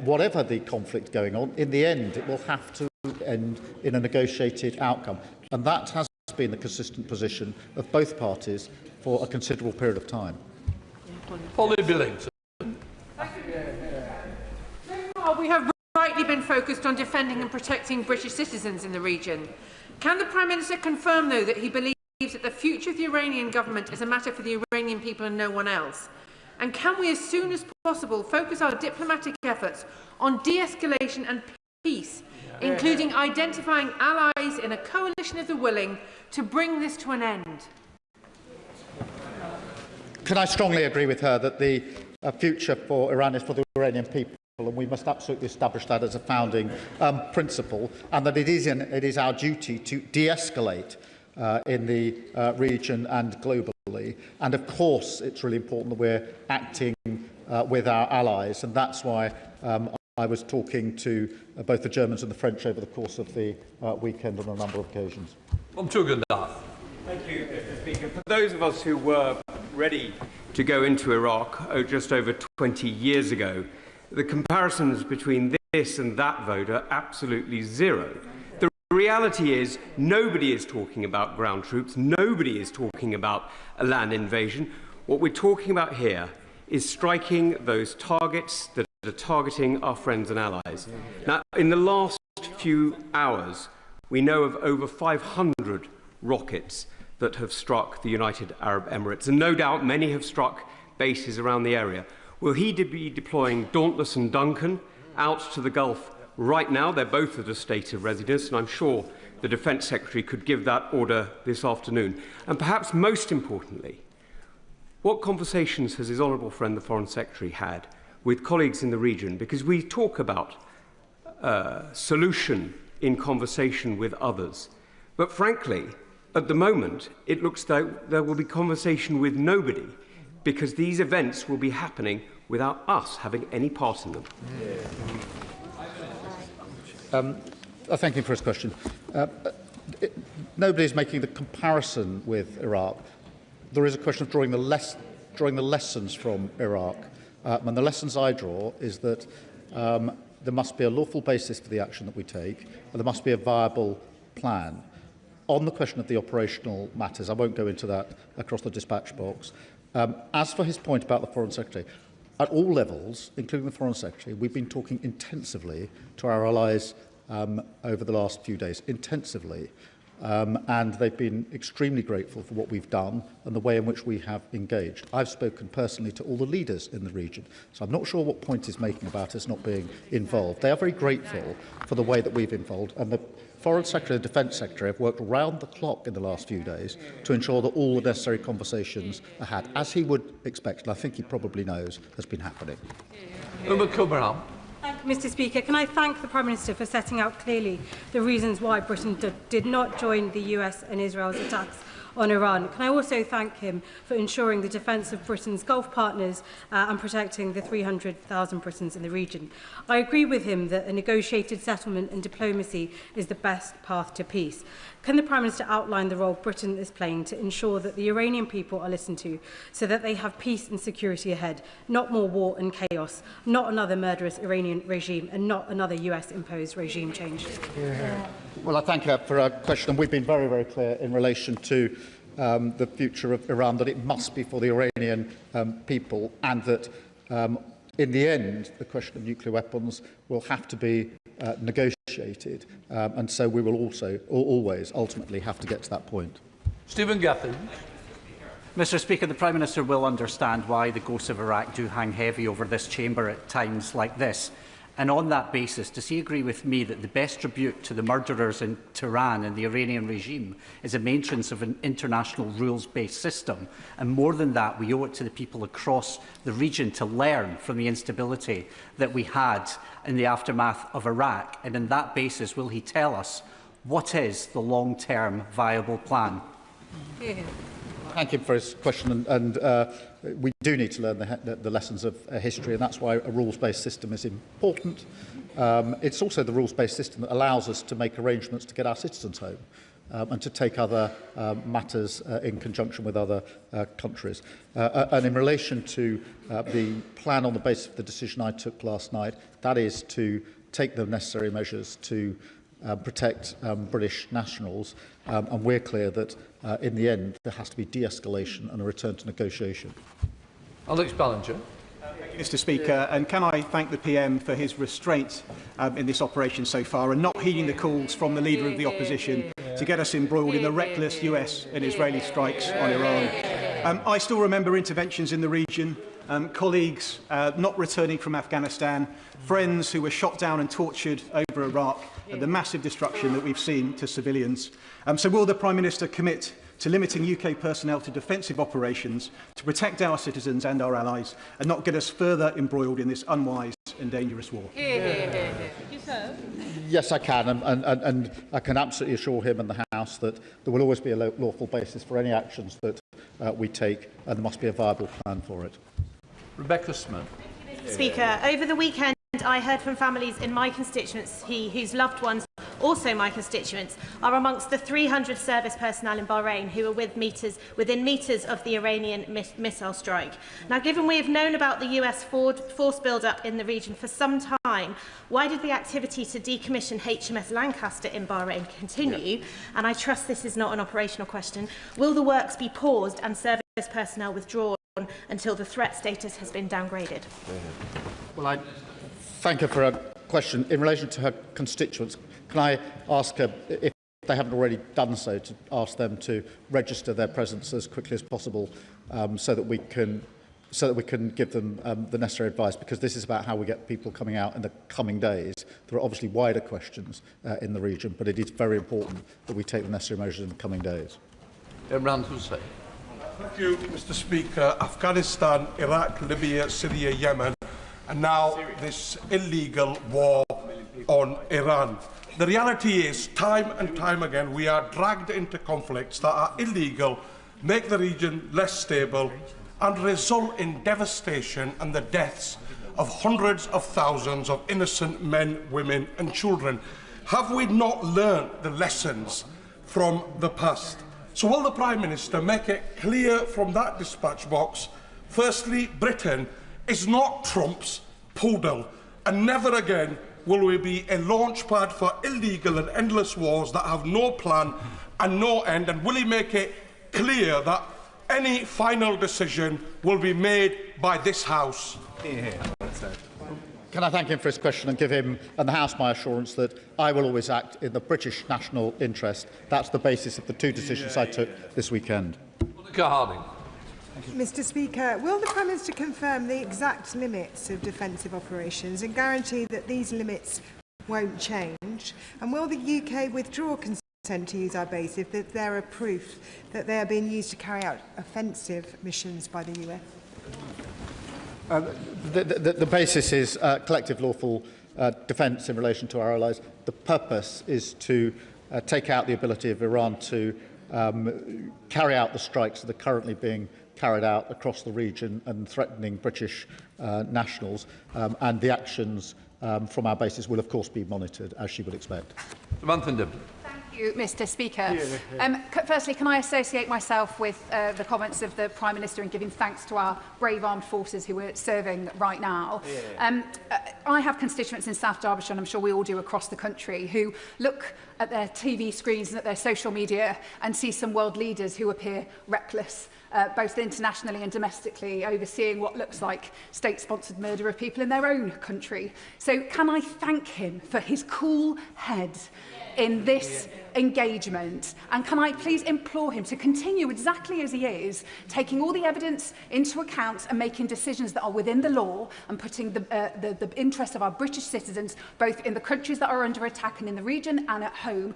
Whatever the conflict going on, in the end it will have to end in a negotiated outcome. And that has been the consistent position of both parties for a considerable period of time. Polly Billington. We have rightly been focused on defending and protecting British citizens in the region. Can the Prime Minister confirm, though, that he believes that the future of the Iranian government is a matter for the Iranian people and no one else? And can we, as soon as possible, focus our diplomatic efforts on de-escalation and peace, including identifying allies in a coalition of the willing to bring this to an end? Can I strongly agree with her that the future for Iran is for the Iranian people, and we must absolutely establish that as a founding principle, and that it is our duty to de-escalate in the region and globally. And of course, it's really important that we're acting with our allies, and that's why I was talking to both the Germans and the French over the course of the weekend on a number of occasions. Thank you, Mr. Speaker. For those of us who were ready to go into Iraq just over 20 years ago, the comparisons between this and that vote are absolutely zero. The reality is nobody is talking about ground troops, nobody is talking about a land invasion. What we're talking about here is striking those targets that are targeting our friends and allies. Now, in the last few hours, we know of over 500 rockets that have struck the United Arab Emirates, and no doubt many have struck bases around the area. Will he be deploying Dauntless and Duncan out to the Gulf right now? They're both at a state of readiness, and I'm sure the Defence Secretary could give that order this afternoon. And perhaps most importantly, what conversations has his honourable friend, the Foreign Secretary, had with colleagues in the region? Because we talk about solution in conversation with others. But frankly, at the moment, it looks like there will be conversation with nobody, because these events will be happening without us having any part in them. Thank you for his question. Nobody is making the comparison with Iraq. There is a question of drawing the lessons from Iraq. And the lessons I draw is that there must be a lawful basis for the action that we take, and there must be a viable plan. On the question of the operational matters, I won't go into that across the dispatch box. As for his point about the Foreign Secretary, at all levels, including the Foreign Secretary, we've been talking intensively to our allies over the last few days, intensively. And they've been extremely grateful for what we've done and the way in which we have engaged. I've spoken personally to all the leaders in the region, so I'm not sure what point he's making about us not being involved. They are very grateful for the way that we've involved, and the Foreign Secretary and the Defence Secretary have worked round the clock in the last few days to ensure that all the necessary conversations are had, as he would expect, and I think he probably knows has been happening. Thank you, Mr. Speaker. Can I thank the Prime Minister for setting out clearly the reasons why Britain did not join the US and Israel's attacks on Iran? Can I also thank him for ensuring the defence of Britain's Gulf partners and protecting the 300,000 Britons in the region? I agree with him that a negotiated settlement and diplomacy is the best path to peace. Can the Prime Minister outline the role Britain is playing to ensure that the Iranian people are listened to so that they have peace and security ahead, not more war and chaos, not another murderous Iranian regime, and not another US-imposed regime change? Well, I thank her for her question, and we've been very, very clear in relation to the future of Iran, that it must be for the Iranian people, and that in the end, the question of nuclear weapons will have to be negotiated, and so we will also always ultimately have to get to that point. Stephen Gaffin. Mr. Speaker, the Prime Minister will understand why the ghosts of Iraq do hang heavy over this chamber at times like this. And on that basis, does he agree with me that the best tribute to the murderers in Tehran and the Iranian regime is a maintenance of an international rules-based system? And more than that, we owe it to the people across the region to learn from the instability that we had in the aftermath of Iraq. And on that basis, will he tell us what is the long-term viable plan? Thank him for his question, and we do need to learn the lessons of history, and that's why a rules-based system is important. It's also the rules-based system that allows us to make arrangements to get our citizens home and to take other matters in conjunction with other countries. And in relation to the plan on the basis of the decision I took last night, that is to take the necessary measures to protect British nationals, and we're clear that in the end there has to be de-escalation and a return to negotiation. Alex Ballinger. Mr. Speaker, and can I thank the PM for his restraint in this operation so far, and not heeding the calls from the Leader of the Opposition to get us embroiled in the reckless US and Israeli strikes on Iran. I still remember interventions in the region, colleagues not returning from Afghanistan, friends who were shot down and tortured over Iraq, and the massive destruction that we've seen to civilians. So will the Prime Minister commit to limiting UK personnel to defensive operations to protect our citizens and our allies, and not get us further embroiled in this unwise and dangerous war? Yes, I can, and I can absolutely assure him and the House that there will always be a lawful basis for any actions that we take, and there must be a viable plan for it. Rebecca Smith. Speaker, over the weekend weekend, I heard from families in my constituency whose loved ones, also my constituents, are amongst the 300 service personnel in Bahrain who are within metres of the Iranian missile strike. Now, given we have known about the US force build-up in the region for some time, why did the activity to decommission HMS Lancaster in Bahrain continue? And I trust this is not an operational question. Will the works be paused and service personnel withdrawn until the threat status has been downgraded? Well, I thank her for her question. In relation to her constituents, can I ask her, if they haven't already done so, to ask them to register their presence as quickly as possible, so that we can give them the necessary advice, because this is about how we get people coming out in the coming days. There are obviously wider questions in the region, but it is very important that we take the necessary measures in the coming days. Imran Hussain. Thank you, Mr. Speaker. Afghanistan, Iraq, Libya, Syria, Yemen, and now this illegal war on Iran. The reality is, time and time again, we are dragged into conflicts that are illegal, make the region less stable, and result in devastation and the deaths of hundreds of thousands of innocent men, women and children. Have we not learned the lessons from the past? So will the Prime Minister make it clear from that dispatch box, firstly, Britain is not Trump's poodle, and never again will we be a launchpad for illegal and endless wars that have no plan and no end? And will he make it clear that any final decision will be made by this House? Can I thank him for his question and give him and the House my assurance that I will always act in the British national interest. That's the basis of the two decisions I took this weekend. Mr. Speaker, will the Prime Minister confirm the exact limits of defensive operations and guarantee that these limits won't change? And will the UK withdraw consent to use our base if there are proof that they are being used to carry out offensive missions by the US? The basis is collective lawful defence in relation to our allies. The purpose is to take out the ability of Iran to carry out the strikes that are currently being carried out across the region and threatening British nationals, and the actions from our bases will of course be monitored, as she would expect. Thank you, Mr. Speaker. Firstly, can I associate myself with the comments of the Prime Minister in giving thanks to our brave armed forces who are serving right now. I have constituents in South Derbyshire, and I'm sure we all do across the country, who look at their TV screens and at their social media and see some world leaders who appear reckless, both internationally and domestically, overseeing what looks like state-sponsored murder of people in their own country. So can I thank him for his cool head in this engagement, and can I please implore him to continue exactly as he is, taking all the evidence into account and making decisions that are within the law and putting the interests of our British citizens, both in the countries that are under attack and in the region and at home,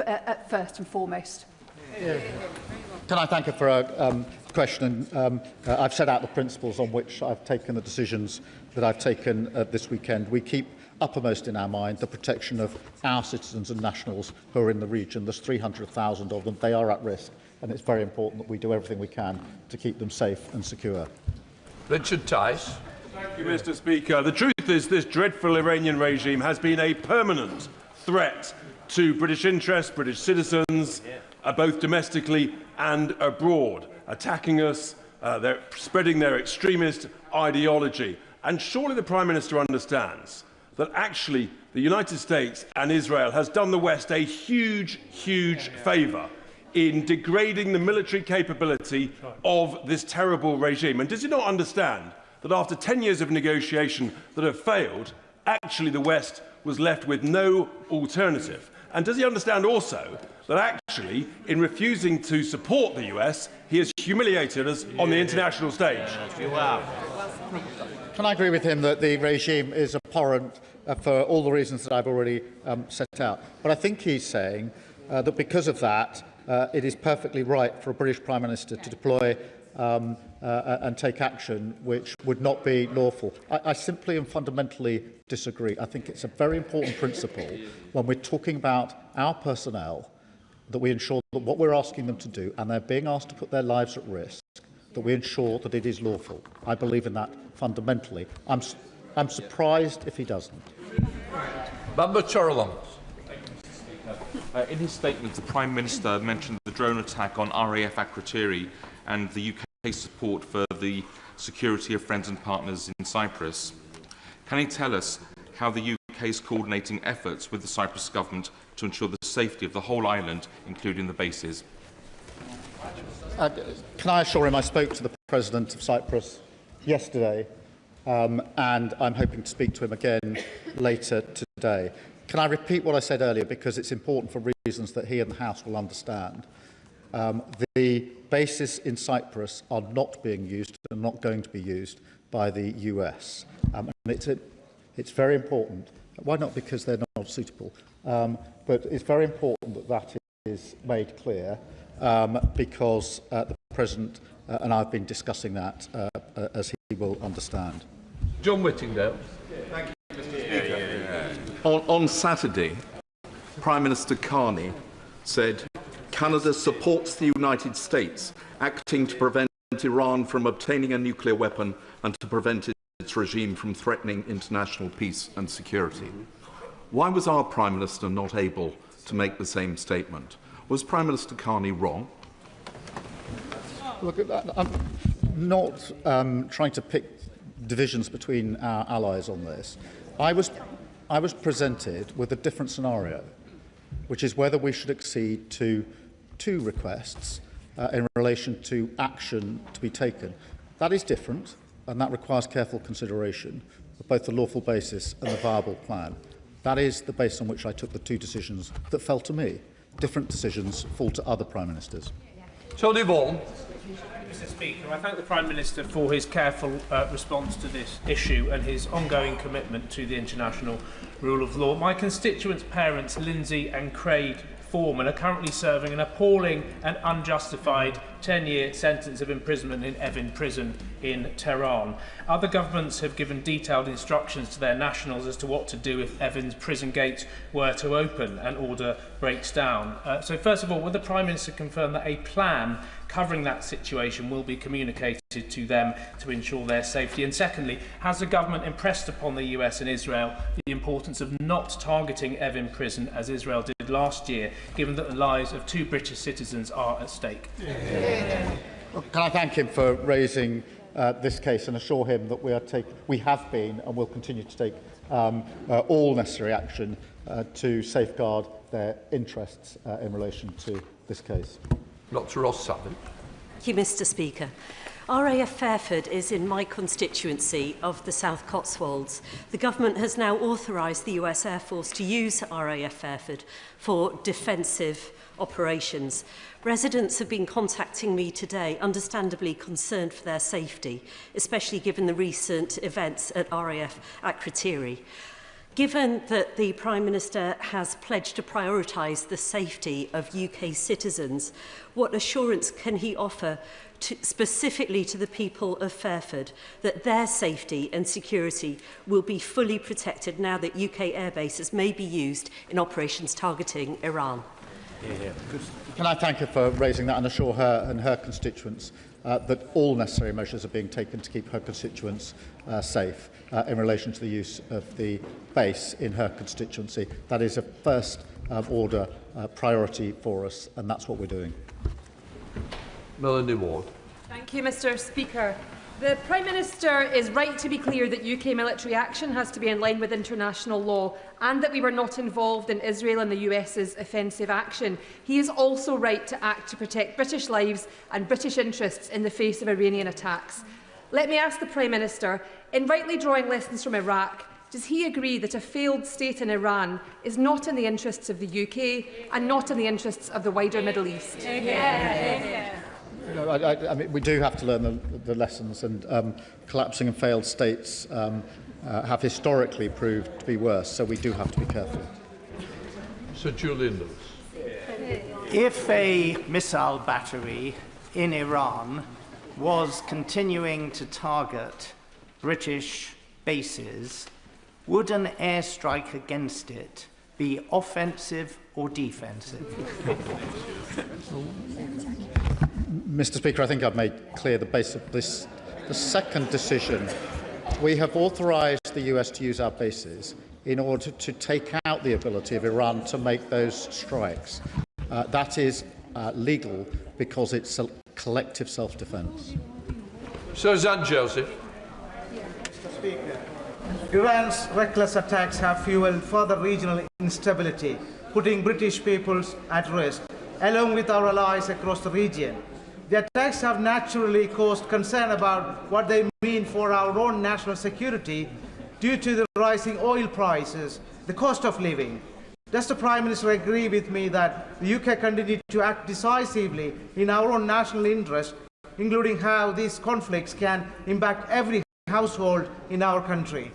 at first and foremost. Can I thank her for her question? I've set out the principles on which I've taken the decisions that I've taken this weekend. We keep uppermost in our mind the protection of our citizens and nationals who are in the region. There's 300,000 of them. They are at risk, and it's very important that we do everything we can to keep them safe and secure. Richard Tice. Thank you, Mr. Speaker. The truth is this dreadful Iranian regime has been a permanent threat to British interests, British citizens, both domestically and abroad, attacking us, they're spreading their extremist ideology. And surely the Prime Minister understands that actually the United States and Israel has done the West a huge, huge favour in degrading the military capability of this terrible regime. And does he not understand that after 10 years of negotiation that have failed, actually the West was left with no alternative? And does he understand also that actually, in refusing to support the US, he has humiliated us on the international stage? Can I agree with him that the regime is abhorrent for all the reasons that I've already set out? But I think he's saying that because of that, it is perfectly right for a British Prime Minister to deploy and take action which would not be lawful. I simply and fundamentally disagree. I think it's a very important principle when we're talking about our personnel that we ensure that what we're asking them to do, and they're being asked to put their lives at risk, that we ensure that it is lawful. I believe in that fundamentally. I'm I'm surprised if he doesn't. Member Chorley. In his statement, the Prime Minister mentioned the drone attack on RAF Akrotiri and the UK support for the security of friends and partners in Cyprus. Can he tell us how the UK is coordinating efforts with the Cyprus government to ensure the safety of the whole island, including the bases? Can I assure him I spoke to the President of Cyprus yesterday, and I'm hoping to speak to him again later today. Can I repeat what I said earlier, because it's important for reasons that he and the House will understand. The bases in Cyprus are not being used and not going to be used by the US. And it's very important. Why not? Because they're not suitable. But it's very important that that is made clear, because the President and I have been discussing that, as he will understand. John Whittingdale. Thank you, Mr. Speaker. On Saturday, Prime Minister Carney said, Canada supports the United States acting to prevent Iran from obtaining a nuclear weapon and to prevent its regime from threatening international peace and security. Why was our Prime Minister not able to make the same statement? Was Prime Minister Carney wrong? Look, I'm not trying to pick divisions between our allies on this. I was presented with a different scenario, which is whether we should accede to two requests in relation to action to be taken. That is different, and that requires careful consideration of both the lawful basis and the viable plan. That is the basis on which I took the two decisions that fell to me. Different decisions fall to other Prime Ministers. Tony Vaughan. Mr. Speaker, I thank the Prime Minister for his careful response to this issue and his ongoing commitment to the international rule of law. My constituents' parents, Lindsay and Craig Foreman, are currently serving an appalling and unjustified 10-year sentence of imprisonment in Evin prison in Tehran. Other governments have given detailed instructions to their nationals as to what to do if Evin's prison gates were to open and order breaks down. So first of all, will the Prime Minister confirm that a plan covering that situation will be communicated to them to ensure their safety? And secondly, has the government impressed upon the US and Israel the importance of not targeting Evin prison as Israel did last year, given that the lives of 2 British citizens are at stake? Well, can I thank him for raising this case and assure him that we have been and will continue to take all necessary action to safeguard their interests in relation to this case. Dr. Ross Savin. Thank you, Mr. Speaker. RAF Fairford is in my constituency of the South Cotswolds. The government has now authorised the US Air Force to use RAF Fairford for defensive operations. Residents have been contacting me today, understandably concerned for their safety, especially given the recent events at RAF Akrotiri. Given that the Prime Minister has pledged to prioritise the safety of UK citizens, what assurance can he offer specifically to the people of Fairford that their safety and security will be fully protected now that UK airbases may be used in operations targeting Iran? Can I thank her for raising that and assure her and her constituents that all necessary measures are being taken to keep her constituents safe in relation to the use of the base in her constituency. That is a first order priority for us, and that's what we're doing. Melanie Ward. Thank you, Mr. Speaker. The Prime Minister is right to be clear that UK military action has to be in line with international law and that we were not involved in Israel and the US's offensive action. He is also right to act to protect British lives and British interests in the face of Iranian attacks. Let me ask the Prime Minister, in rightly drawing lessons from Iraq, does he agree that a failed state in Iran is not in the interests of the UK and not in the interests of the wider Middle East? No, I mean, we do have to learn the lessons, and collapsing and failed states have historically proved to be worse, so we do have to be careful. Sir Julian Lewis. If a missile battery in Iran was continuing to target British bases, would an airstrike against it be offensive or defensive? Mr. Speaker, I think I've made clear the base of this. The second decision, we have authorised the the US to use our bases in order to take out the ability of Iran to make those strikes. That is legal because it's a collective self-defense. Sir Zan Joseph. Mr. Speaker, Iran's reckless attacks have fueled further regional instability, putting British peoples at risk, along with our allies across the region. The attacks have naturally caused concern about what they mean for our own national security due to the rising oil prices, the cost of living. Does the Prime Minister agree with me that the UK continue to act decisively in our own national interest, including how these conflicts can impact every household in our country?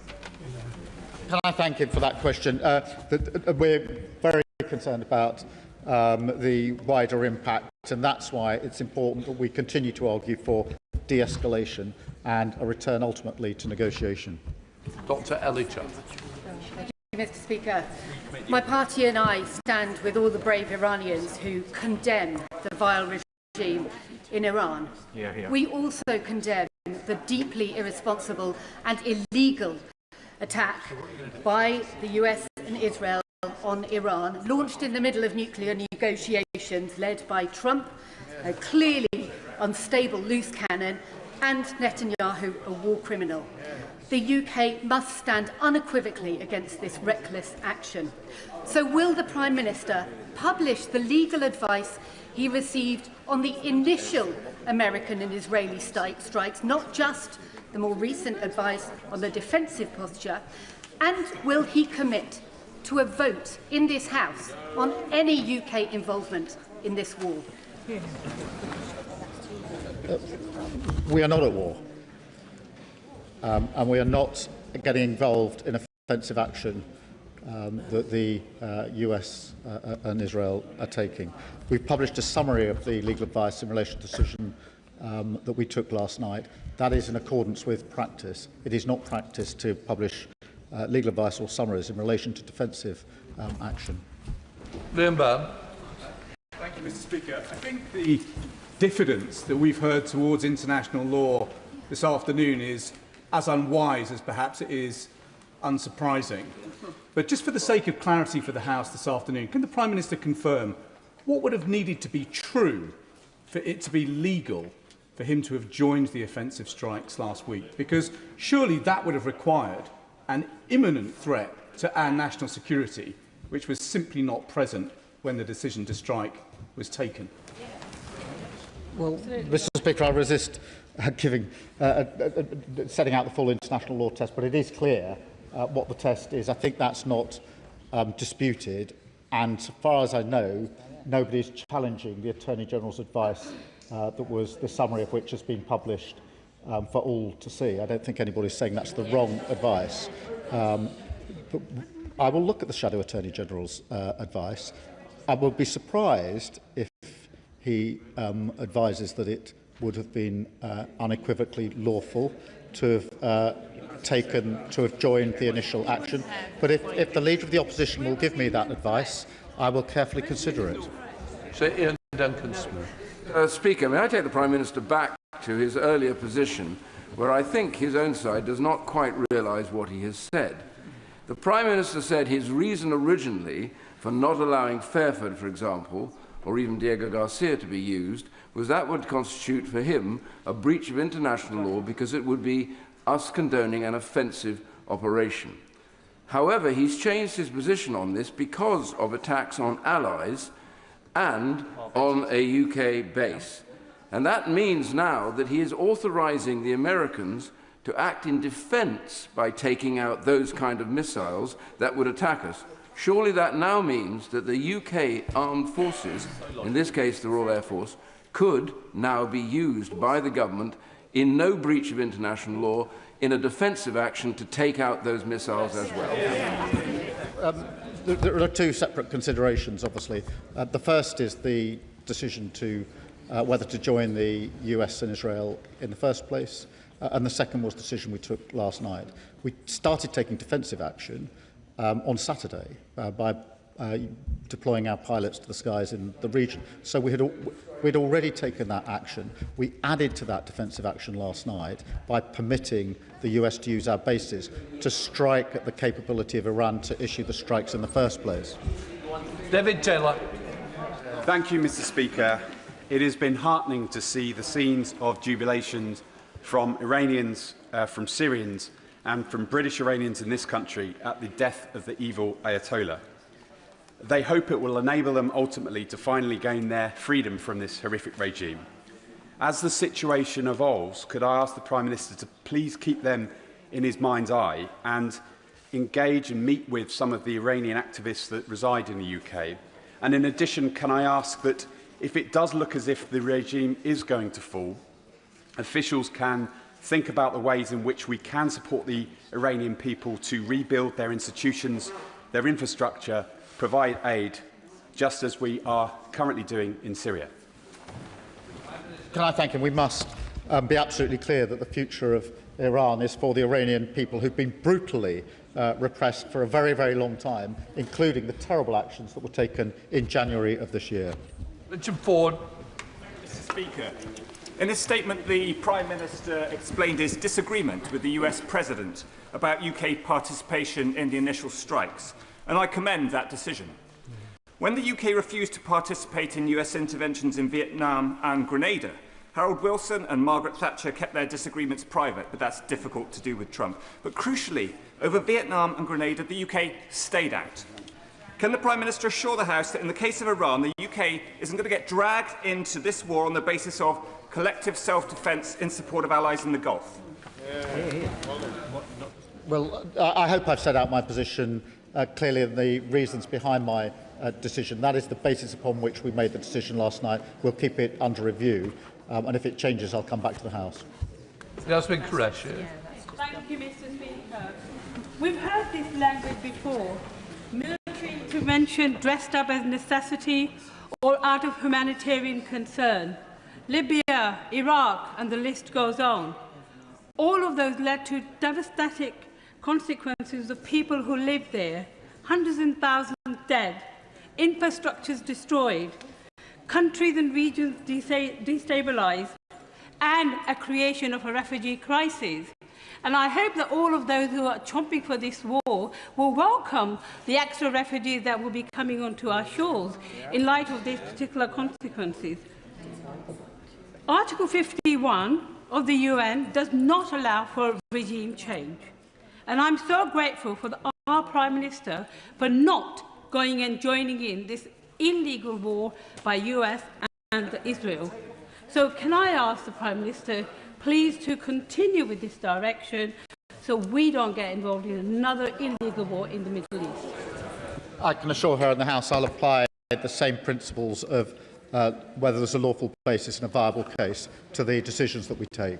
Can I thank him for that question? We're very concerned about the wider impact, and that's why it's important that we continue to argue for de-escalation and a return ultimately to negotiation. Dr. Elijah. Thank you, Mr. Speaker. My party and I stand with all the brave Iranians who condemn the vile regime in Iran. We also condemn the deeply irresponsible and illegal attack by the US and Israel on Iran, launched in the middle of nuclear negotiations led by Trump, a clearly unstable loose cannon, and Netanyahu, a war criminal. The UK must stand unequivocally against this reckless action. So will the Prime Minister publish the legal advice he received on the initial American and Israeli strikes, not just the more recent advice on the defensive posture, and will he commit to a vote in this House on any UK involvement in this war? We are not at war, and we are not getting involved in offensive action that the US and Israel are taking. We've published a summary of the legal advice in relation to the decision that we took last night. That is in accordance with practice. It is not practice to publish legal advice or summaries in relation to defensive action. Liam Bann. Thank you, Mr. Speaker. I think the diffidence that we've heard towards international law this afternoon is as unwise as perhaps it is unsurprising. But just for the sake of clarity for the House this afternoon, can the Prime Minister confirm what would have needed to be true for it to be legal for him to have joined the offensive strikes last week? Because surely that would have required an imminent threat to our national security, which was simply not present when the decision to strike was taken. Well, Mr. Speaker, I resist setting out the full international law test, but it is clear what the test is. I think that's not disputed, and as far as I know, nobody is challenging the Attorney General's advice that was the summary of which has been published for all to see. I don't think anybody's saying that's the wrong advice. But I will look at the Shadow Attorney General's advice. I will be surprised if he advises that it would have been unequivocally lawful to have joined the initial action. But if the Leader of the Opposition will give me that advice, I will carefully consider it. Sir Ian Duncan-Smith. Speaker, may I take the Prime Minister back to his earlier position, where I think his own side does not quite realise what he has said. The Prime Minister said his reason originally for not allowing Fairford, for example, or even Diego Garcia to be used, was that would constitute for him a breach of international law because it would be us condoning an offensive operation. However, he's changed his position on this because of attacks on allies and on a UK base. And that means now that he is authorising the Americans to act in defence by taking out those kind of missiles that would attack us. Surely that now means that the UK armed forces, in this case the Royal Air Force, could now be used by the government in no breach of international law in a defensive action to take out those missiles as well. There are two separate considerations, obviously. The first is the decision to whether to join the US and Israel in the first place, and the second was the decision we took last night. We started taking defensive action on Saturday by deploying our pilots to the skies in the region. So we'd already taken that action. We added to that defensive action last night by permitting the US to use our bases to strike at the capability of Iran to issue the strikes in the first place. David Taylor. Thank you, Mr. Speaker. It has been heartening to see the scenes of jubilations from Iranians, from Syrians and from British Iranians in this country at the death of the evil Ayatollah. They hope it will enable them ultimately to finally gain their freedom from this horrific regime. As the situation evolves, could I ask the Prime Minister to please keep them in his mind's eye and engage and meet with some of the Iranian activists that reside in the UK? And in addition, can I ask that if it does look as if the regime is going to fall, officials can think about the ways in which we can support the Iranian people to rebuild their institutions, their infrastructure, provide aid, just as we are currently doing in Syria. Can I thank him? We must be absolutely clear that the future of Iran is for the Iranian people who've been brutally repressed for a very, very long time, including the terrible actions that were taken in January of this year. Richard Ford. Mr. Speaker, in his statement, the Prime Minister explained his disagreement with the US President about UK participation in the initial strikes, and I commend that decision. When the UK refused to participate in US interventions in Vietnam and Grenada, Harold Wilson and Margaret Thatcher kept their disagreements private, but that's difficult to do with Trump. But crucially, over Vietnam and Grenada, the UK stayed out. Can the Prime Minister assure the House that in the case of Iran, the UK isn't going to get dragged into this war on the basis of collective self-defence in support of allies in the Gulf? Well, I hope I've set out my position clearly and the reasons behind my decision. That is the basis upon which we made the decision last night. We'll keep it under review, and if it changes, I'll come back to the House. Jasmine Qureshi. Thank you, Mr. Speaker. We've heard this language before. Military intervention dressed up as necessity or out of humanitarian concern. Libya, Iraq, and the list goes on. All of those led to devastating consequences of people who lived there, hundreds and thousands dead, infrastructures destroyed, countries and regions destabilized, and a creation of a refugee crisis. And I hope that all of those who are chomping for this war will welcome the extra refugees that will be coming onto our shores in light of these particular consequences. Article 51 of the UN does not allow for regime change. And I'm so grateful for our Prime Minister for not going and joining in this illegal war by US and Israel. So can I ask the Prime Minister please to continue with this direction so we don't get involved in another illegal war in the Middle East? I can assure her and the House I'll apply the same principles of whether there's a lawful basis and a viable case to the decisions that we take.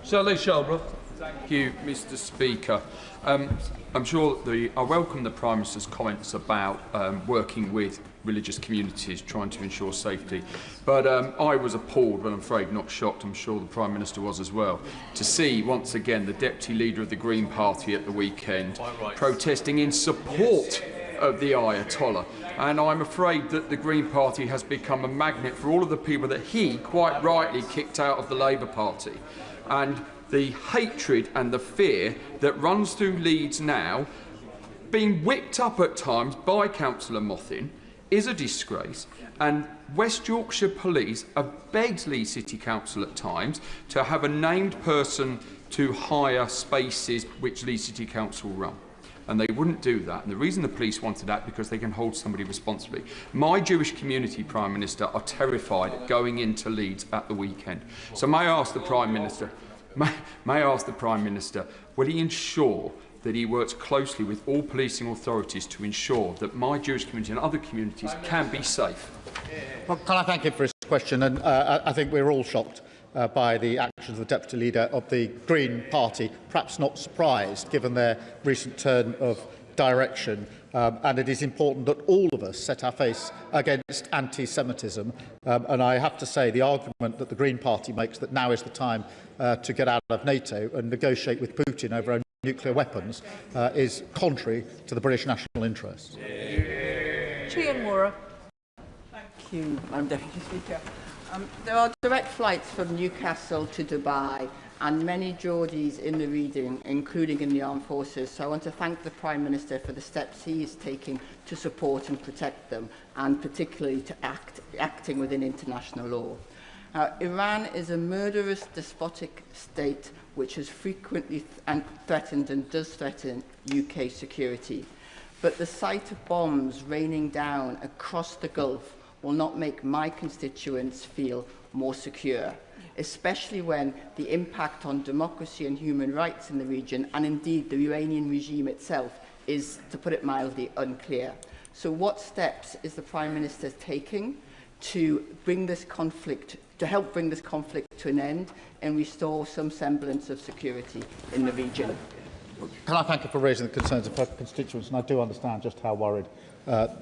Shelley Shelbrook. Thank you, Mr. Speaker. I'm sure I welcome the Prime Minister's comments about working with religious communities, trying to ensure safety. But I was appalled, but I'm afraid not shocked, I'm sure the Prime Minister was as well, to see once again the Deputy Leader of the Green Party at the weekend protesting in support of the Ayatollah. And I'm afraid that the Green Party has become a magnet for all of the people that he, quite rightly, kicked out of the Labour Party. And the hatred and the fear that runs through Leeds now, being whipped up at times by Councillor Mothin, is a disgrace. And West Yorkshire Police have begged Leeds City Council at times to have a named person to hire spaces which Leeds City Council run. And they wouldn't do that. And the reason the police wanted that because they can hold somebody responsibly. My Jewish community, Prime Minister, are terrified going into Leeds at the weekend. So may I ask the Prime Minister, will he ensure that he works closely with all policing authorities to ensure that my Jewish community and other communities can be safe? Well, can I thank him for his question? And I think we're all shocked by the actions of the Deputy Leader of the Green Party, perhaps not surprised given their recent turn of direction. And it is important that all of us set our face against anti-Semitism. And I have to say the argument that the Green Party makes that now is the time to get out of NATO and negotiate with Putin over our nuclear weapons is contrary to the British national interest. Chian-Mura. Thank you, Madam Deputy Speaker. There are direct flights from Newcastle to Dubai and many Geordies in the region, including in the armed forces. So I want to thank the Prime Minister for the steps he is taking to support and protect them, and particularly to acting within international law. Iran is a murderous, despotic state which has frequently threatened and does threaten UK security. But the sight of bombs raining down across the Gulf will not make my constituents feel more secure, especially when the impact on democracy and human rights in the region, and indeed the Iranian regime itself, is, to put it mildly, unclear. So what steps is the Prime Minister taking to bring this conflict, to help bring this conflict to an end and restore some semblance of security in the region? Can I thank her for raising the concerns of her constituents, and I do understand just how worried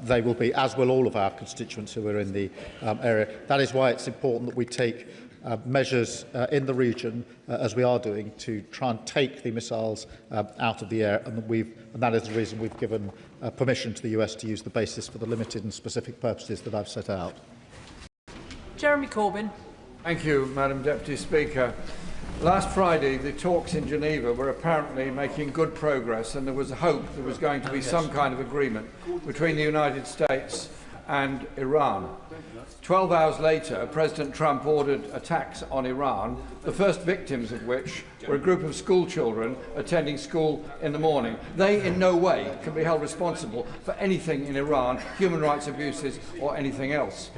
they will be, as will all of our constituents who are in the area. That is why it's important that we take measures in the region, as we are doing, to try and take the missiles out of the air, and that is the reason we've given permission to the US to use the basis for the limited and specific purposes that I've set out. Jeremy Corbyn. Thank you, Madam Deputy Speaker. Last Friday, the talks in Geneva were apparently making good progress, and there was hope there was going to be some kind of agreement between the United States and Iran. 12 hours later, President Trump ordered attacks on Iran, the first victims of which were a group of school children attending school in the morning. They in no way can be held responsible for anything in Iran, human rights abuses or anything else.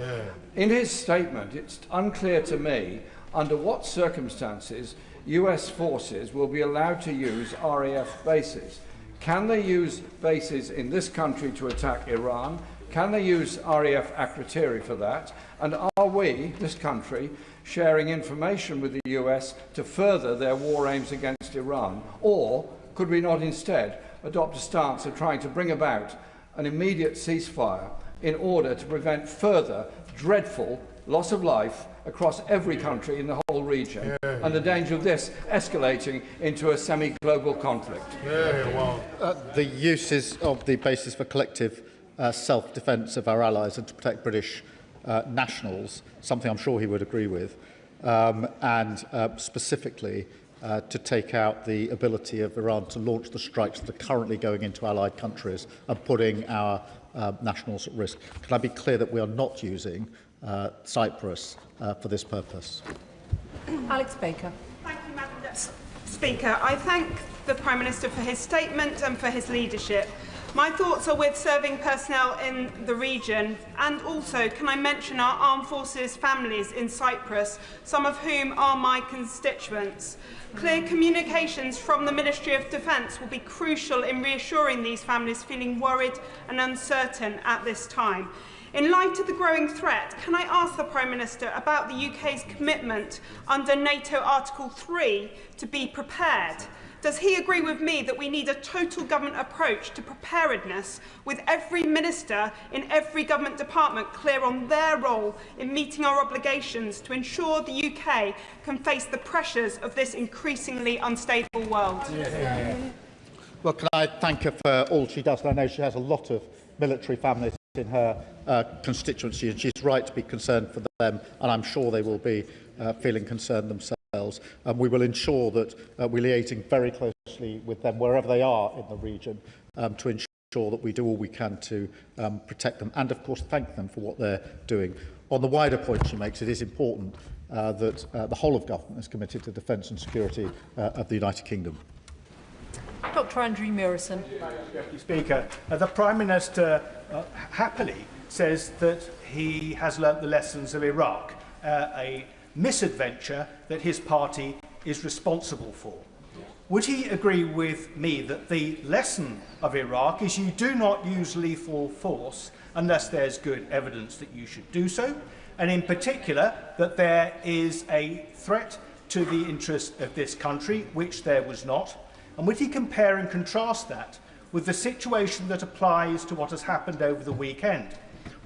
In his statement, it's unclear to me under what circumstances US forces will be allowed to use RAF bases. Can they use bases in this country to attack Iran? Can they use RAF Akrotiri for that? And are we, this country, sharing information with the US to further their war aims against Iran? Or could we not instead adopt a stance of trying to bring about an immediate ceasefire in order to prevent further dreadful loss of life across every country in the whole region, and the danger of this escalating into a semi-global conflict? The uses of the basis for collective self-defence of our allies and to protect British nationals, something I'm sure he would agree with, and specifically to take out the ability of Iran to launch the strikes that are currently going into allied countries and putting our nationals at risk. Can I be clear that we are not using Cyprus for this purpose? Alex Baker. Thank you, Madam Speaker. I thank the Prime Minister for his statement and for his leadership. My thoughts are with serving personnel in the region, and also can I mention our armed forces families in Cyprus, some of whom are my constituents. Clear communications from the Ministry of Defence will be crucial in reassuring these families feeling worried and uncertain at this time. In light of the growing threat, can I ask the Prime Minister about the UK's commitment under NATO Article 3 to be prepared? Does he agree with me that we need a total government approach to preparedness, with every minister in every government department clear on their role in meeting our obligations to ensure the UK can face the pressures of this increasingly unstable world? Well, can I thank her for all she does? I know she has a lot of military families in her constituency, and she's right to be concerned for them, and I'm sure they will be feeling concerned themselves. We will ensure that we're liaising very closely with them wherever they are in the region to ensure that we do all we can to protect them and, of course, thank them for what they're doing. On the wider point she makes, it is important that the whole of government is committed to defence and security of the United Kingdom. Dr. Andrew Murison. Deputy Speaker, the Prime Minister happily says that he has learnt the lessons of Iraq, a misadventure that his party is responsible for. Would he agree with me that the lesson of Iraq is you do not use lethal force unless there's good evidence that you should do so, and in particular that there is a threat to the interests of this country, which there was not? And would he compare and contrast that with the situation that applies to what has happened over the weekend,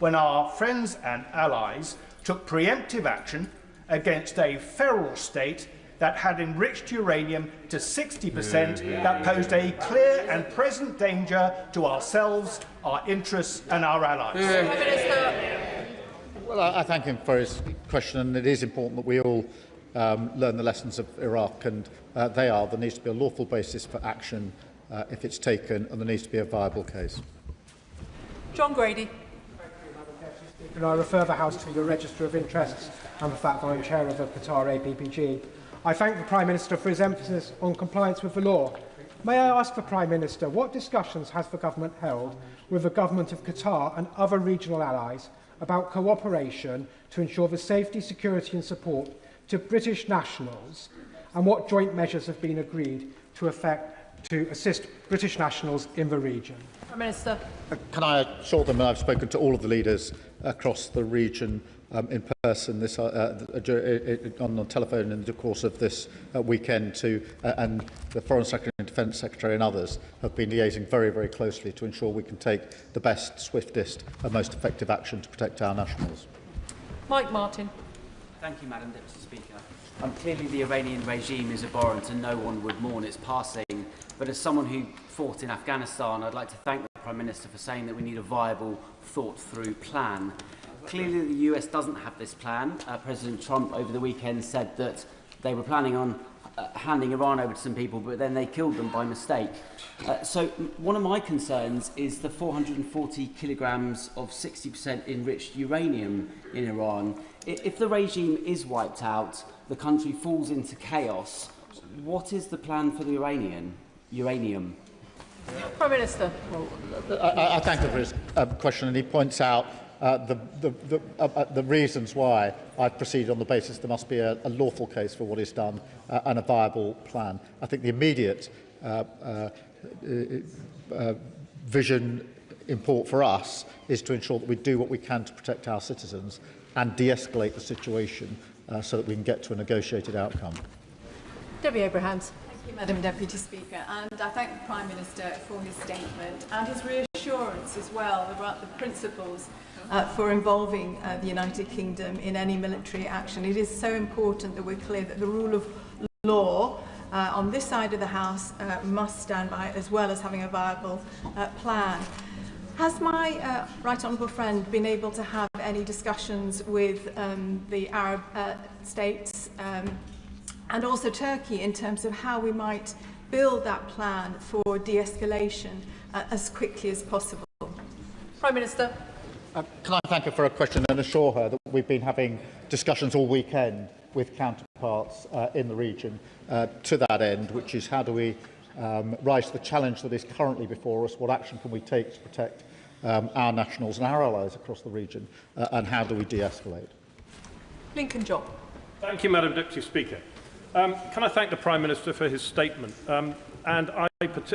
when our friends and allies took preemptive action against a feral state that had enriched uranium to 60% that posed a clear and present danger to ourselves, our interests and our allies? Well, I thank him for his question, and it is important that we all learn the lessons of Iraq, and there needs to be a lawful basis for action if it's taken, and there needs to be a viable case. John Grady. And I refer the House to the Register of Interests and the fact that I'm chair of the Qatar APPG. I thank the Prime Minister for his emphasis on compliance with the law. May I ask the Prime Minister, what discussions has the government held with the government of Qatar and other regional allies about cooperation to ensure the safety, security and support to British nationals, and what joint measures have been agreed to assist British nationals in the region? Prime Minister. Can I assure them that I've spoken to all of the leaders across the region in person on the telephone in the course of this weekend and the Foreign Secretary and Defence Secretary and others have been liaising very, very closely to ensure we can take the best, swiftest and most effective action to protect our nationals. Mike Martin. Thank you, Madam Deputy Speaker. Clearly the Iranian regime is abhorrent and no one would mourn its passing. But as someone who fought in Afghanistan, I'd like to thank the Prime Minister for saying that we need a viable, thought-through plan. Clearly the US doesn't have this plan. President Trump over the weekend said that they were planning on handing Iran over to some people, but then they killed them by mistake. So one of my concerns is the 440 kilograms of 60% enriched uranium in Iran. If the regime is wiped out, the country falls into chaos. What is the plan for the uranium? Prime Minister. I thank him for his question, and he points out the reasons why I've proceeded on the basis there must be a lawful case for what is done and a viable plan. I think the immediate vision import for us is to ensure that we do what we can to protect our citizens and de-escalate the situation so that we can get to a negotiated outcome. Debbie Abrahams. Thank you, Madam Deputy Speaker, and I thank the Prime Minister for his statement and his reassurance as well about the principles for involving the United Kingdom in any military action. It is so important that we're clear that the rule of law on this side of the House must stand by, as well as having a viable plan. Has my right honourable friend been able to have any discussions with the Arab states and also Turkey in terms of how we might build that plan for de-escalation as quickly as possible? Prime Minister. Can I thank her for a question and assure her that we've been having discussions all weekend with counterparts in the region to that end, which is how do we rise to the challenge that is currently before us, what action can we take to protect our nationals and our allies across the region, and how do we de-escalate? Lincoln Job. Thank you, Madam Deputy Speaker. Can I thank the Prime Minister for his statement? And I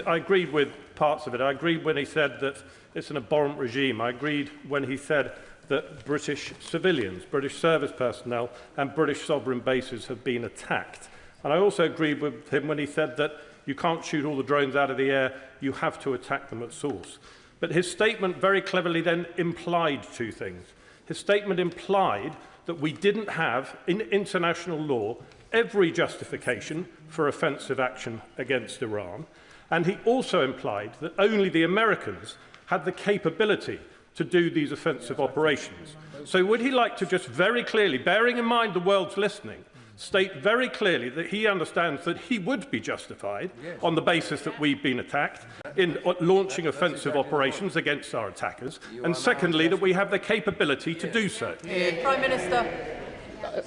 agreed with parts of it. I agreed when he said that it's an abhorrent regime. I agreed when he said that British civilians, British service personnel and British sovereign bases have been attacked. And I also agreed with him when he said that you can't shoot all the drones out of the air, you have to attack them at source. But his statement very cleverly then implied two things. His statement implied that we didn't have, in international law, every justification for offensive action against Iran, and he also implied that only the Americans had the capability to do these offensive operations. So would he like to just very clearly, bearing in mind the world's listening, state very clearly that he understands that he would be justified on the basis that we've been attacked in launching offensive operations against our attackers, and secondly, that we have the capability to do so? Prime Minister.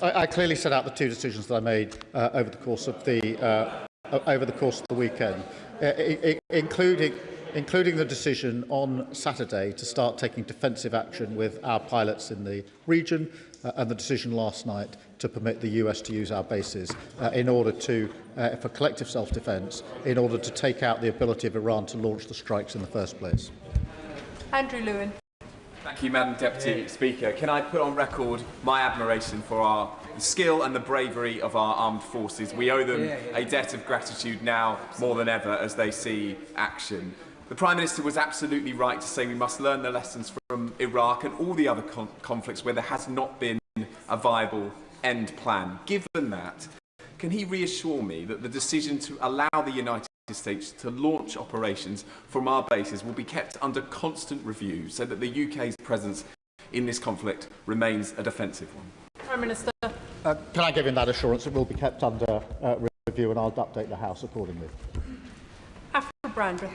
I clearly set out the two decisions that I made over the course of the weekend, including the decision on Saturday to start taking defensive action with our pilots in the region, and the decision last night to permit the US to use our bases in order to, for collective self-defence, in order to take out the ability of Iran to launch the strikes in the first place. Andrew Lewin. Thank you, Madam Deputy Speaker. Can I put on record my admiration for the skill and the bravery of our armed forces? We owe them a debt of gratitude now more than ever as they see action. The Prime Minister was absolutely right to say we must learn the lessons from Iraq and all the other conflicts where there has not been a viable end plan. Given that, can he reassure me that the decision to allow the United States to launch operations from our bases will be kept under constant review so that the UK's presence in this conflict remains a defensive one? Prime Minister. Can I give him that assurance? It will be kept under review, and I'll update the House accordingly. Afro Brandreth.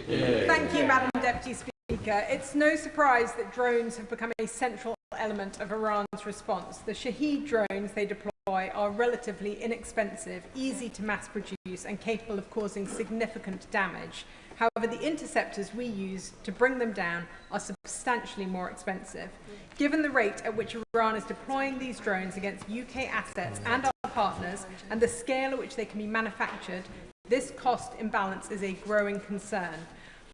Thank you, Madam Deputy Speaker. It's no surprise that drones have become a central element of Iran's response. The Shahed drones they deploy are relatively inexpensive, easy to mass produce and capable of causing significant damage. However, the interceptors we use to bring them down are substantially more expensive. Given the rate at which Iran is deploying these drones against UK assets and our partners, and the scale at which they can be manufactured, this cost imbalance is a growing concern.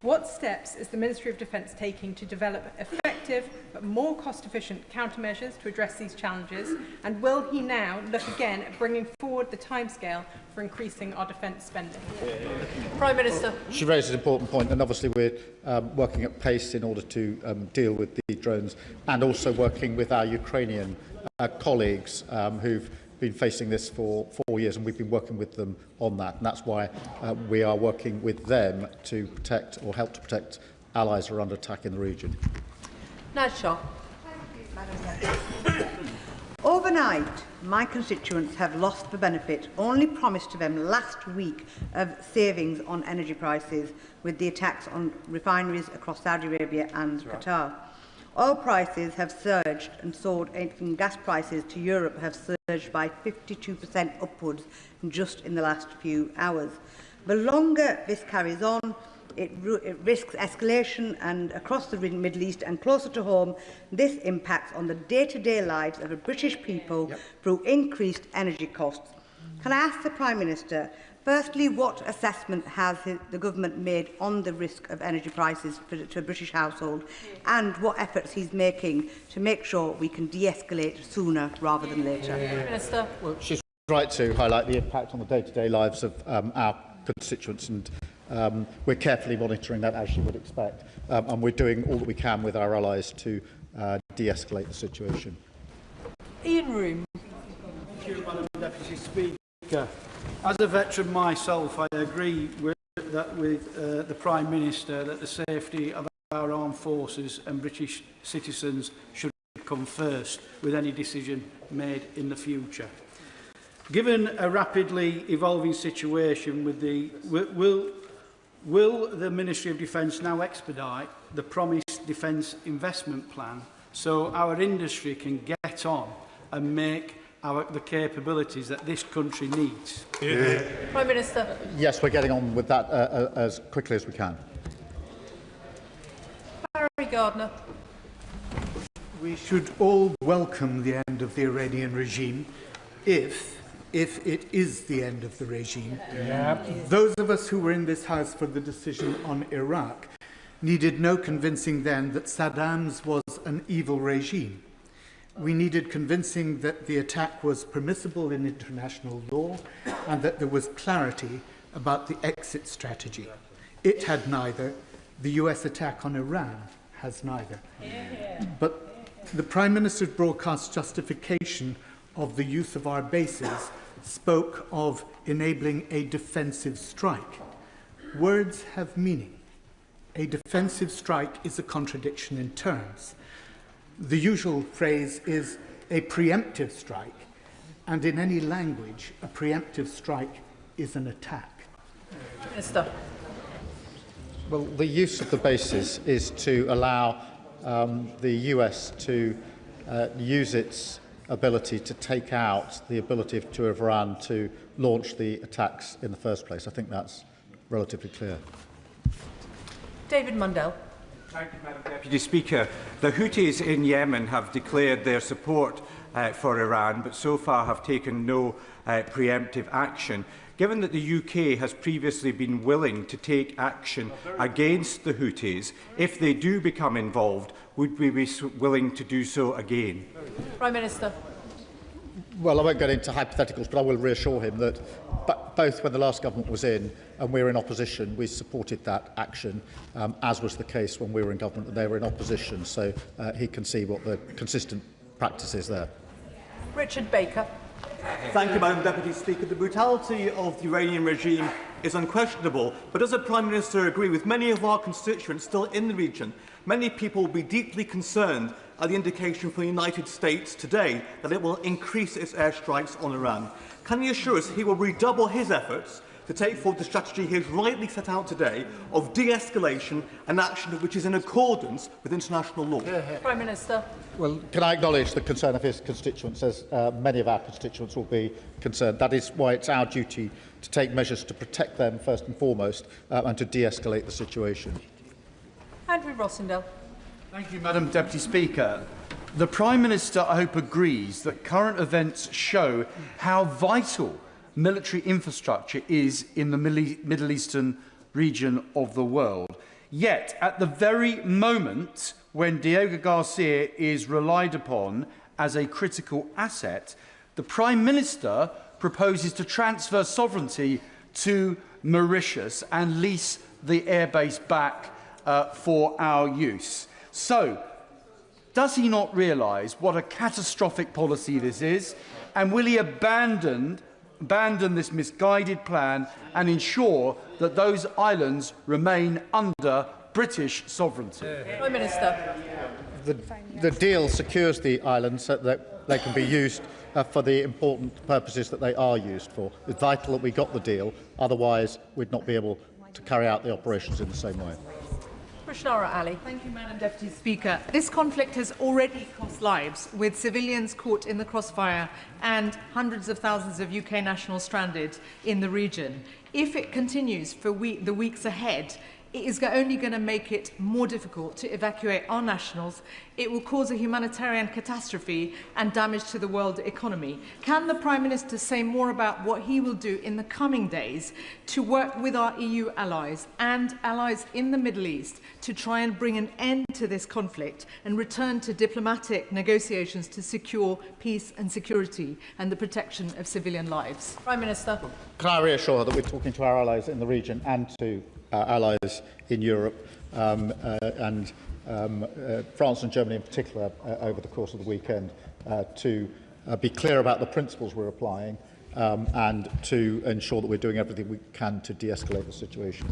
What steps is the Ministry of Defence taking to develop effective but more cost-efficient countermeasures to address these challenges? And will he now look again at bringing forward the timescale for increasing our defence spending? Prime Minister. She raised an important point, and obviously we're working at pace in order to deal with the drones, and also working with our Ukrainian colleagues who've been facing this for 4 years, and we've been working with them on that. And that's why we are working with them to protect or help to protect allies who are under attack in the region. Nadshaw. Overnight, my constituents have lost the benefit only promised to them last week of savings on energy prices with the attacks on refineries across Saudi Arabia and Qatar. Oil prices have surged, and and gas prices to Europe have surged by 52% upwards just in the last few hours. The longer this carries on, it risks escalation, and across the Middle East and closer to home, this impacts on the day-to-day lives of the British people through increased energy costs. Can I ask the Prime Minister, firstly, what assessment has the government made on the risk of energy prices to a British household, and what efforts he's making to make sure we can de-escalate sooner rather than later? Minister. Well, she's right to highlight the impact on the day-to-day lives of our constituents, and we're carefully monitoring that, as you would expect, and we're doing all that we can with our allies to de-escalate the situation. Ian Room. Thank you, Madam Deputy Speaker. As a veteran myself, I agree with the Prime Minister that the safety of our armed forces and British citizens should come first with any decision made in the future. Given a rapidly evolving situation, with will the Ministry of Defence now expedite the promised defence investment plan so our industry can get on and make the capabilities that this country needs? Prime Minister. Yes, we're getting on with that as quickly as we can. Barry Gardner. We should all welcome the end of the Iranian regime if it is the end of the regime. Those of us who were in this House for the decision on Iraq needed no convincing then that Saddam's was an evil regime. We needed convincing that the attack was permissible in international law and that there was clarity about the exit strategy. It had neither. The US attack on Iran has neither. But the Prime Minister's broadcast justification of the use of our bases spoke of enabling a defensive strike. Words have meaning. A defensive strike is a contradiction in terms. The usual phrase is a preemptive strike, and in any language, a preemptive strike is an attack. Minister. Well, the use of the bases is to allow the US to use its ability to take out the ability to Iran to launch the attacks in the first place. I think that's relatively clear. David Mundell. Thank you, Madam Deputy Speaker. The Houthis in Yemen have declared their support for Iran, but so far have taken no preemptive action. Given that the UK has previously been willing to take action against the Houthis, if they do become involved, would we be willing to do so again? Prime Minister. Well, I won't get into hypotheticals, but I will reassure him that both when the last government was in and we were in opposition, we supported that action, as was the case when we were in government and they were in opposition. So he can see what the consistent practice is there. Richard Baker. Thank you, Madam Deputy Speaker. The brutality of the Iranian regime is unquestionable, but does the Prime Minister agree with many of our constituents still in the region? Many people will be deeply concerned at the indication from the United States today that it will increase its airstrikes on Iran. Can he assure us he will redouble his efforts to take forward the strategy he has rightly set out today of de-escalation and action which is in accordance with international law? Prime Minister. Well, can I acknowledge the concern of his constituents, as many of our constituents will be concerned. That is why it's our duty to take measures to protect them first and foremost and to de-escalate the situation. Andrew Rossendale. Thank you, Madam Deputy Speaker. The Prime Minister, I hope, agrees that current events show how vital military infrastructure is in the Middle Eastern region of the world. Yet, at the very moment when Diego Garcia is relied upon as a critical asset, the Prime Minister proposes to transfer sovereignty to Mauritius and lease the airbase back for our use. So, does he not realise what a catastrophic policy this is? And will he abandon this misguided plan and ensure that those islands remain under British sovereignty? Prime Minister. The deal secures the islands so that they can be used for the important purposes that they are used for. It's vital that we got the deal, otherwise we'd not be able to carry out the operations in the same way. Krishnara Ali. Thank you, Madam Deputy Speaker. This conflict has already cost lives, with civilians caught in the crossfire and hundreds of thousands of UK nationals stranded in the region. If it continues for the weeks ahead, it is only going to make it more difficult to evacuate our nationals. It will cause a humanitarian catastrophe and damage to the world economy. Can the Prime Minister say more about what he will do in the coming days to work with our EU allies and allies in the Middle East to try and bring an end to this conflict and return to diplomatic negotiations to secure peace and security and the protection of civilian lives? Prime Minister. Can I reassure her that we're talking to our allies in the region and to allies in Europe and France and Germany in particular over the course of the weekend to be clear about the principles we're applying and to ensure that we're doing everything we can to de-escalate the situation.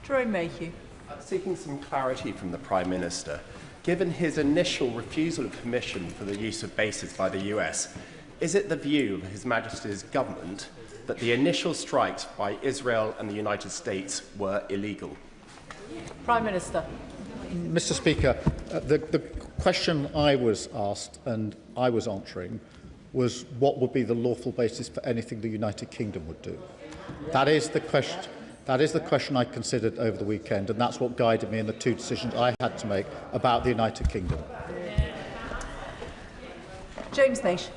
Jerome Mayhew. Seeking some clarity from the Prime Minister. Given his initial refusal of permission for the use of bases by the US, is it the view of His Majesty's government that the initial strikes by Israel and the United States were illegal? Prime Minister. Mr. Speaker, the question I was asked and I was answering was what would be the lawful basis for anything the United Kingdom would do. That is the question. That is the question I considered over the weekend, and that's what guided me in the two decisions I had to make about the United Kingdom. James Nation.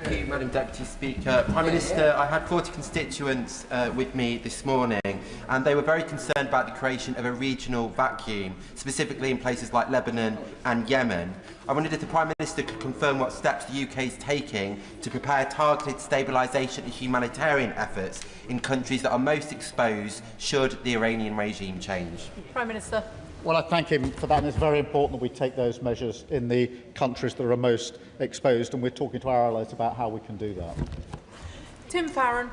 Thank you, Madam Deputy Speaker. Prime Minister, I had 40 constituents with me this morning, and they were very concerned about the creation of a regional vacuum, specifically in places like Lebanon and Yemen. I wondered if the Prime Minister could confirm what steps the UK is taking to prepare targeted stabilisation and humanitarian efforts in countries that are most exposed should the Iranian regime change. Prime Minister. Well, I thank him for that, and it's very important that we take those measures in the countries that are most exposed, and we're talking to our allies about how we can do that. Tim Farron.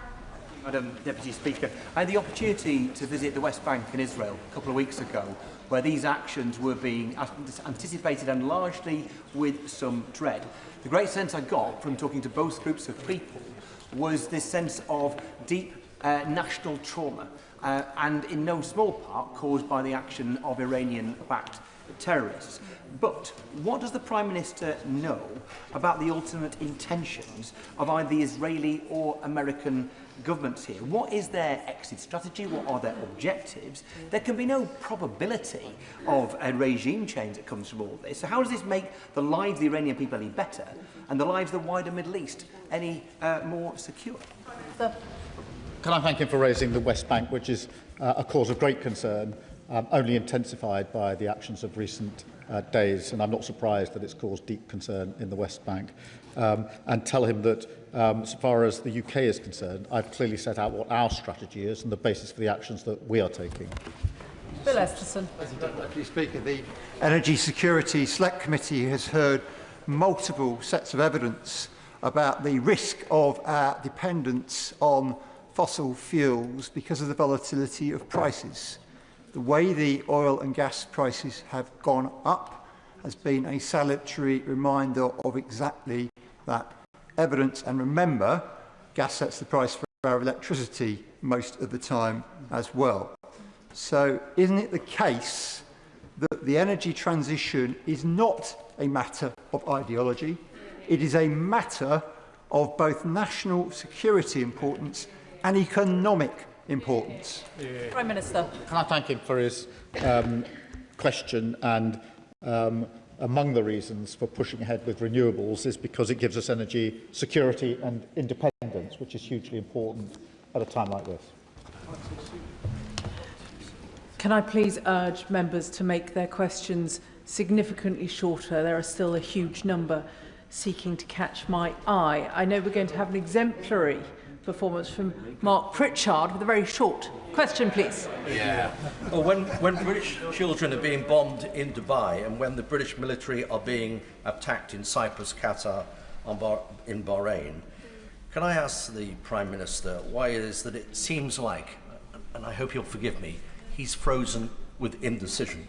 Madam Deputy Speaker, I had the opportunity to visit the West Bank and Israel a couple of weeks ago, where these actions were being anticipated and largely with some dread. The great sense I got from talking to both groups of people was this sense of deep national trauma, and in no small part caused by the action of Iranian-backed terrorists. But what does the Prime Minister know about the ultimate intentions of either the Israeli or American governments here? What is their exit strategy? What are their objectives? There can be no probability of a regime change that comes from all this. So how does this make the lives of the Iranian people any better and the lives of the wider Middle East any more secure? Can I thank him for raising the West Bank, which is a cause of great concern, only intensified by the actions of recent days, and I'm not surprised that it's caused deep concern in the West Bank, and tell him that so far as the UK is concerned, I've clearly set out what our strategy is and the basis for the actions that we are taking. Bill Esterson. Deputy Speaker, the Energy Security Select Committee has heard multiple sets of evidence about the risk of our dependence on fossil fuels because of the volatility of prices. The way the oil and gas prices have gone up has been a salutary reminder of exactly that evidence. And remember, gas sets the price for our electricity most of the time as well. So isn't it the case that the energy transition is not a matter of ideology? It is a matter of both national security importance and economic importance. Prime Minister. Can I thank him for his question? And among the reasons for pushing ahead with renewables is because it gives us energy security and independence, which is hugely important at a time like this. Can I please urge members to make their questions significantly shorter? There are still a huge number seeking to catch my eye. I know we're going to have an exemplary performance from Mark Pritchard with a very short question, please. Yeah. Well, when British children are being bombed in Dubai and when the British military are being attacked in Cyprus, Qatar, in Bahrain, can I ask the Prime Minister why it is that it seems like, and I hope you'll forgive me, he's frozen with indecision,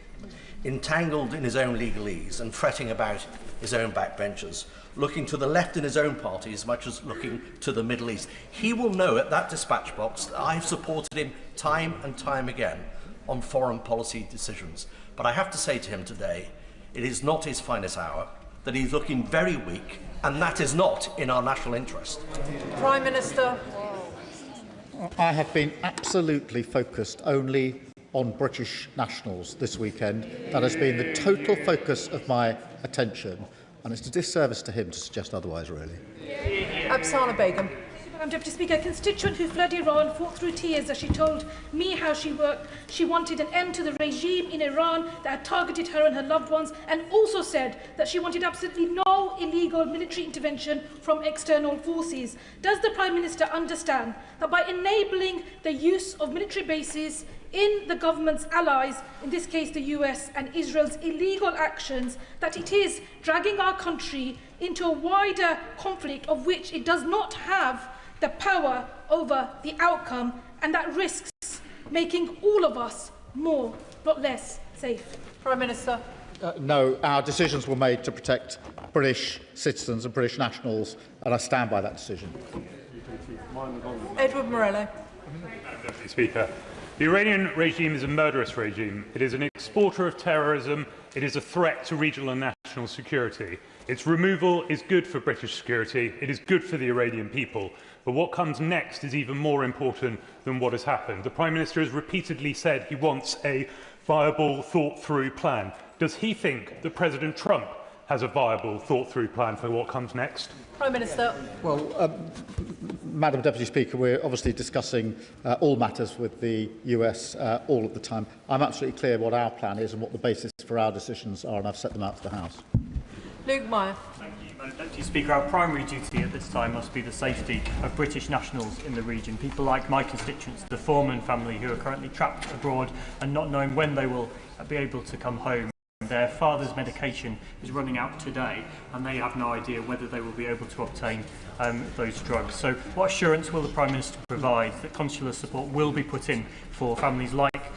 entangled in his own legalese and fretting about his own backbenchers, looking to the left in his own party as much as looking to the Middle East. He will know at that dispatch box that I've supported him time and time again on foreign policy decisions. But I have to say to him today, it is not his finest hour, that he's looking very weak, and that is not in our national interest. Prime Minister. I have been absolutely focused only on British nationals this weekend. That has been the total focus of my attention, and it's a disservice to him to suggest otherwise, really. Absana Begum. Madam Deputy Speaker, a constituent who fled Iran fought through tears as she told me how she worked. She wanted an end to the regime in Iran that had targeted her and her loved ones, and also said that she wanted absolutely no illegal military intervention from external forces. Does the Prime Minister understand that by enabling the use of military bases in the government's allies, in this case the US and Israel's illegal actions, that it is dragging our country into a wider conflict of which it does not have the power over the outcome, and that risks making all of us more, not less, safe? Prime Minister. No, our decisions were made to protect British citizens and British nationals, and I stand by that decision. Edward Morello. Deputy Speaker, the Iranian regime is a murderous regime. It is an exporter of terrorism. It is a threat to regional and national security. Its removal is good for British security. It is good for the Iranian people. But what comes next is even more important than what has happened. The Prime Minister has repeatedly said he wants a viable, thought-through plan. Does he think that President Trump has a viable, thought-through plan for what comes next? Prime Minister. Well, Madam Deputy Speaker, we're obviously discussing all matters with the US all of the time. I'm absolutely clear what our plan is and what the basis for our decisions are, and I've set them out to the House. Luke Meyer. Thank you, Madam Deputy Speaker. Our primary duty at this time must be the safety of British nationals in the region. People like my constituents, the Foreman family, who are currently trapped abroad and not knowing when they will be able to come home. Their father's medication is running out today, and they have no idea whether they will be able to obtain those drugs. So what assurance will the Prime Minister provide that consular support will be put in for families like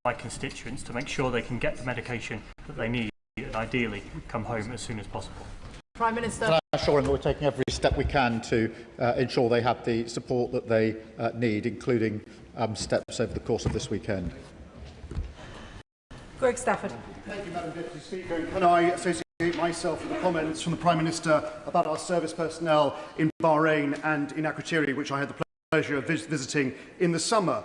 my constituents to make sure they can get the medication that they need and ideally come home as soon as possible? Prime Minister. Can I assure him that we're taking every step we can to ensure they have the support that they need, including steps over the course of this weekend? Greg Stafford. Thank you, Madam Deputy Speaker. Can I associate myself with the comments from the Prime Minister about our service personnel in Bahrain and in Akrotiri, which I had the pleasure of visiting in the summer?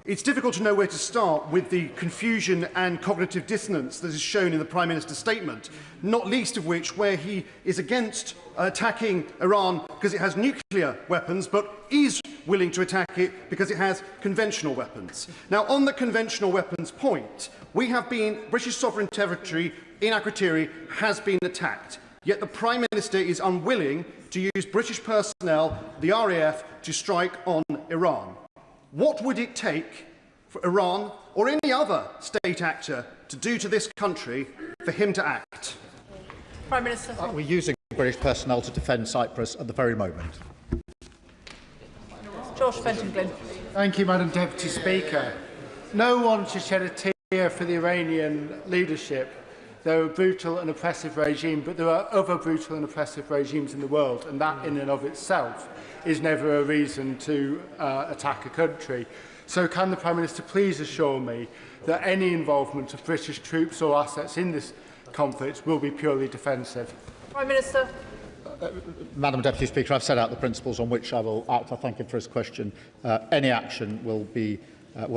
It's difficult to know where to start with the confusion and cognitive dissonance that is shown in the Prime Minister's statement, not least of which where he is against attacking Iran because it has nuclear weapons, but is willing to attack it because it has conventional weapons. Now, on the conventional weapons point, British sovereign territory in Akrotiri has been attacked, yet the Prime Minister is unwilling to use British personnel, the RAF, to strike on Iran. What would it take for Iran or any other state actor to do to this country for him to act? Prime Minister. We're using British personnel to defend Cyprus at the very moment. Josh Fenton-Glynn. Thank you, Madam Deputy Speaker. No one should shed a tear for the Iranian leadership. They're a brutal and oppressive regime, but there are other brutal and oppressive regimes in the world, and that in and of itself is never a reason to attack a country. So can the Prime Minister please assure me that any involvement of British troops or assets in this conflict will be purely defensive? Prime Minister. Madam Deputy Speaker, I've set out the principles on which I will act. I thank him for his question. Any action will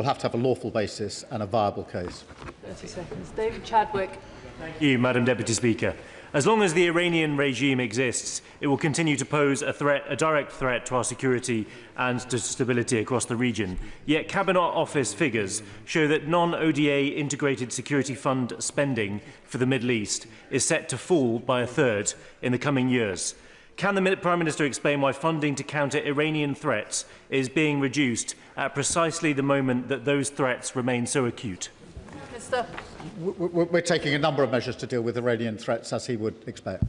have to have a lawful basis and a viable case. 30 seconds. David Chadwick. Thank you, Madam Deputy Speaker. As long as the Iranian regime exists, it will continue to pose a direct threat to our security and to stability across the region. Yet Cabinet Office figures show that non-ODA integrated security fund spending for the Middle East is set to fall by a third in the coming years. Can the Prime Minister explain why funding to counter Iranian threats is being reduced at precisely the moment that those threats remain so acute? Minister. We're taking a number of measures to deal with Iranian threats, as he would expect.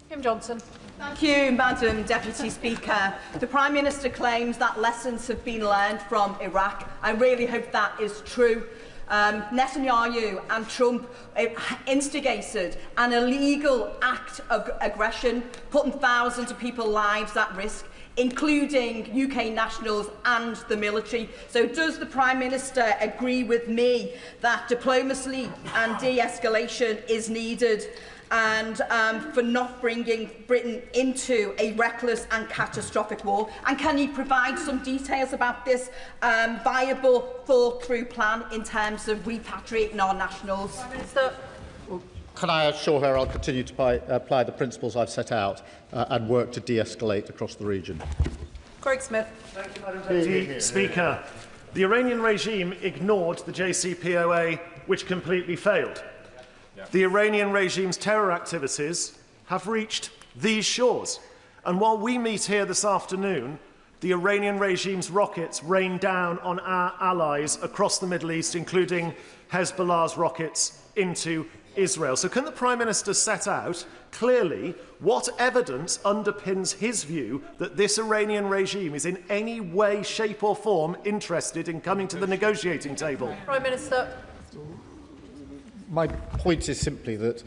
Kim Johnson. Thank you, Madam Deputy Speaker. The Prime Minister claims that lessons have been learned from Iraq. I really hope that is true. Netanyahu and Trump instigated an illegal act of aggression, putting thousands of people's lives at risk, including UK nationals and the military. So does the Prime Minister agree with me that diplomacy and de-escalation is needed and for not bringing Britain into a reckless and catastrophic war? And can he provide some details about this viable, thought-through plan in terms of repatriating our nationals? Prime Minister. Can I assure her I'll continue to apply the principles I've set out and work to de-escalate across the region? Craig Smith. Thank you, Madam Deputy Speaker. The Iranian regime ignored the JCPOA, which completely failed. The Iranian regime's terror activities have reached these shores. And while we meet here this afternoon, the Iranian regime's rockets rain down on our allies across the Middle East, including Hezbollah's rockets into Israel. So can the Prime Minister set out clearly what evidence underpins his view that this Iranian regime is in any way, shape or form interested in coming to the negotiating table? Prime Minister. My point is simply that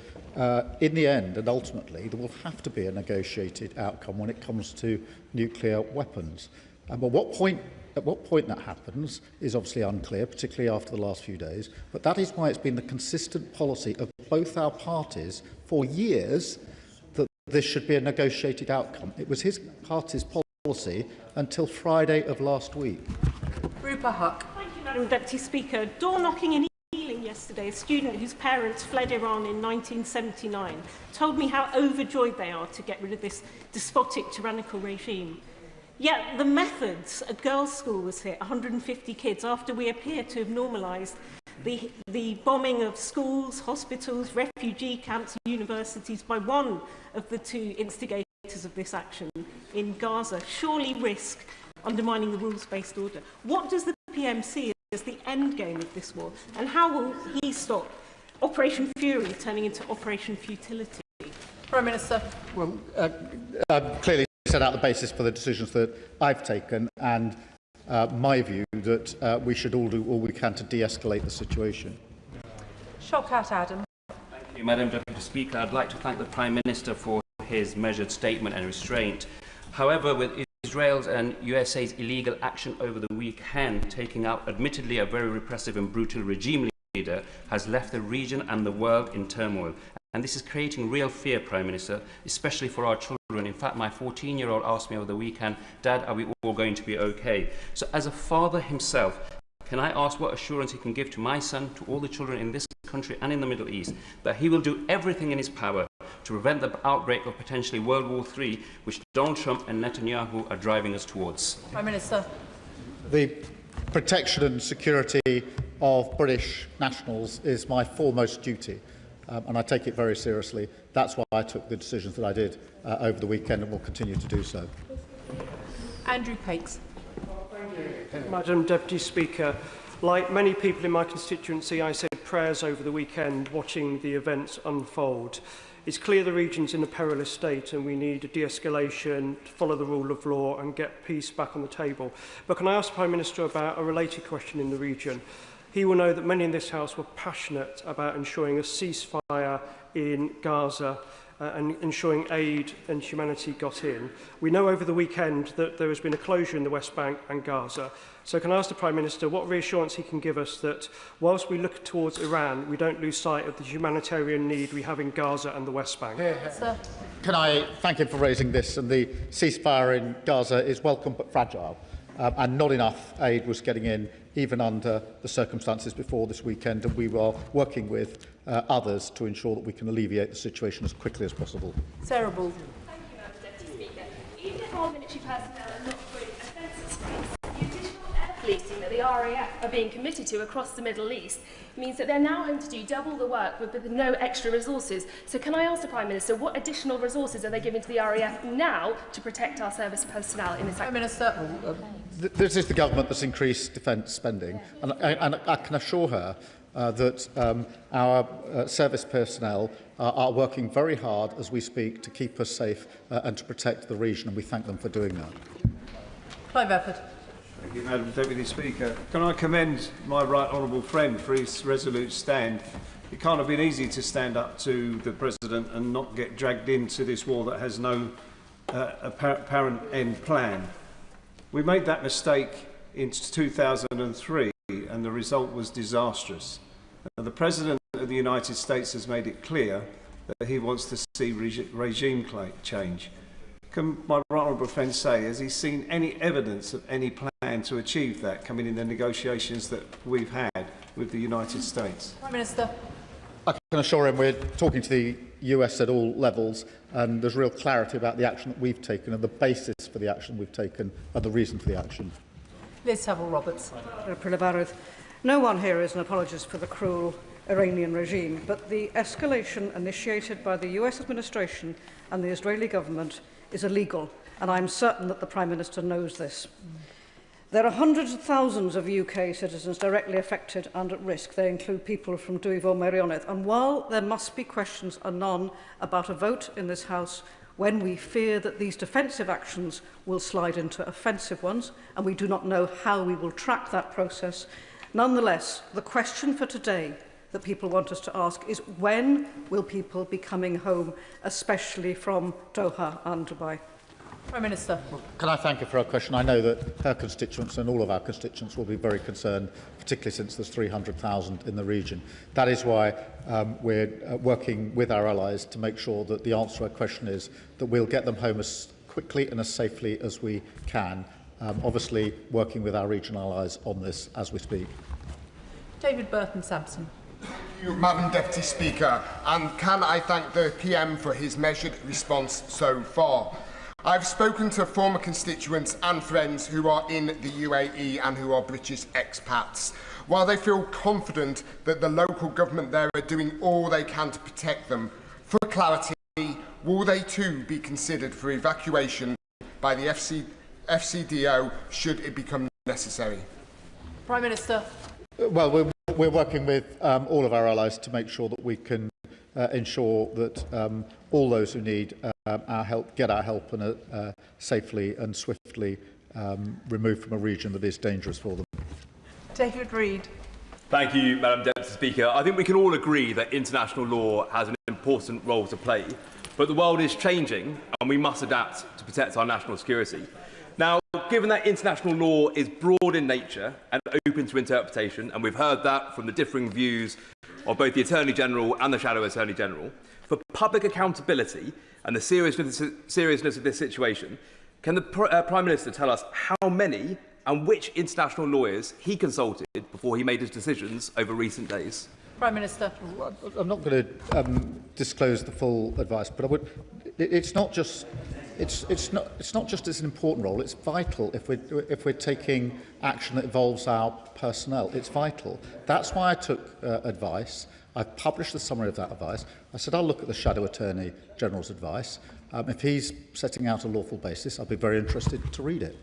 in the end and ultimately there will have to be a negotiated outcome when it comes to nuclear weapons. But at what point that happens is obviously unclear, particularly after the last few days, but that is why it's been the consistent policy of both our parties for years that this should be a negotiated outcome. It was his party's policy until Friday of last week. Rupa Huck. Thank you, Madam Deputy Speaker. Door knocking in Ealing yesterday, a student whose parents fled Iran in 1979 told me how overjoyed they are to get rid of this despotic, tyrannical regime. Yet the methods, a girls' school was hit, 150 kids, after we appear to have normalised the bombing of schools, hospitals, refugee camps, universities by one of the two instigators of this action in Gaza, surely risk undermining the rules-based order. What does the PM see as the end game of this war, and how will he stop Operation Fury turning into Operation Futility? Prime Minister. Well, clearly set out the basis for the decisions that I've taken and my view that we should all do all we can to de-escalate the situation. Shawkat Adam. Thank you, Madam Deputy Speaker. I'd like to thank the Prime Minister for his measured statement and restraint. However, with Israel's and USA's illegal action over the weekend, taking out admittedly a very repressive and brutal regime leader, has left the region and the world in turmoil. And this is creating real fear, Prime Minister, especially for our children. In fact, my 14-year-old asked me over the weekend, Dad, are we all going to be okay? So as a father himself, can I ask what assurance he can give to my son, to all the children in this country and in the Middle East, that he will do everything in his power to prevent the outbreak of potentially World War III, which Donald Trump and Netanyahu are driving us towards? Prime Minister. The protection and security of British nationals is my foremost duty. And I take it very seriously. That's why I took the decisions that I did over the weekend and will continue to do so. Andrew Pakes. Madam Deputy Speaker, like many people in my constituency, I said prayers over the weekend watching the events unfold. It's clear the region's in a perilous state and we need a de-escalation, follow the rule of law and get peace back on the table. But can I ask the Prime Minister about a related question in the region? He will know that many in this House were passionate about ensuring a ceasefire in Gaza and ensuring aid and humanity got in. We know over the weekend that there has been a closure in the West Bank and Gaza. So can I ask the Prime Minister what reassurance he can give us that whilst we look towards Iran, we don't lose sight of the humanitarian need we have in Gaza and the West Bank? Sir. Can I thank him for raising this? And the ceasefire in Gaza is welcome but fragile. And not enough aid was getting in, even under the circumstances before this weekend, and we were working with others to ensure that we can alleviate the situation as quickly as possible. Sarah Ball. Thank you, Madam Deputy Speaker. Even if our military personnel are not fully offensive space, the additional air policing that the RAF are being committed to across the Middle East means that they're now having to do double the work with no extra resources. So can I ask the Prime Minister, what additional resources are they giving to the RAF now to protect our service personnel in this? Prime Minister. This is the government that's increased defence spending, and I can assure her that our service personnel are working very hard as we speak to keep us safe and to protect the region, and we thank them for doing that. Clive Efford. Thank you, Madam Deputy Speaker. Can I commend my right honourable friend for his resolute stand? It can't have been easy to stand up to the President and not get dragged into this war that has no apparent end plan. We made that mistake in 2003 and the result was disastrous. The President of the United States has made it clear that he wants to see regime change. Can my right honourable friend say, has he seen any evidence of any plan to achieve that coming in the negotiations that we've had with the United States? Prime Minister. I can assure him we're talking to the US at all levels, and there's real clarity about the action that we've taken and the basis for the action we've taken and the reason for the action. Liz Saville-Roberts. No one here is an apologist for the cruel Iranian regime, but the escalation initiated by the US administration and the Israeli government is illegal, and I'm certain that the Prime Minister knows this. There are hundreds of thousands of UK citizens directly affected and at risk. They include people from Dwyfor Meirionnydd. And while there must be questions anon about a vote in this House when we fear that these defensive actions will slide into offensive ones, and we do not know how we will track that process, nonetheless, the question for today that people want us to ask is when will people be coming home, especially from Doha and Dubai? Prime Minister. Can I thank her for her question? I know that her constituents and all of our constituents will be very concerned, particularly since there's 300,000 in the region. That is why we're working with our allies to make sure that the answer to her question is that we'll get them home as quickly and as safely as we can, obviously working with our regional allies on this as we speak. David Burton-Sampson. Thank you, Madam Deputy Speaker, and can I thank the PM for his measured response so far. I've spoken to former constituents and friends who are in the UAE and who are British expats. While they feel confident that the local government there are doing all they can to protect them, for clarity, will they too be considered for evacuation by the FCDO should it become necessary? Prime Minister. Well, we're working with all of our allies to make sure that we can ensure that all those who need our help get our help and safely and swiftly removed from a region that is dangerous for them. David Reid. Thank you, Madam Deputy Speaker. I think we can all agree that international law has an important role to play, but the world is changing and we must adapt to protect our national security. Now, given that international law is broad in nature and open to interpretation, and we've heard that from the differing views of both the Attorney General and the Shadow Attorney General, for public accountability and the seriousness of this situation, can the Prime Minister tell us how many and which international lawyers he consulted before he made his decisions over recent days? Prime Minister. I'm not going to disclose the full advice, but I would. It's not just it's an important role. It's vital if we're taking action that involves our personnel. It's vital. That's why I took advice. I've published the summary of that advice. I said I'll look at the Shadow Attorney General's advice. If he's setting out a lawful basis, I'll be very interested to read it.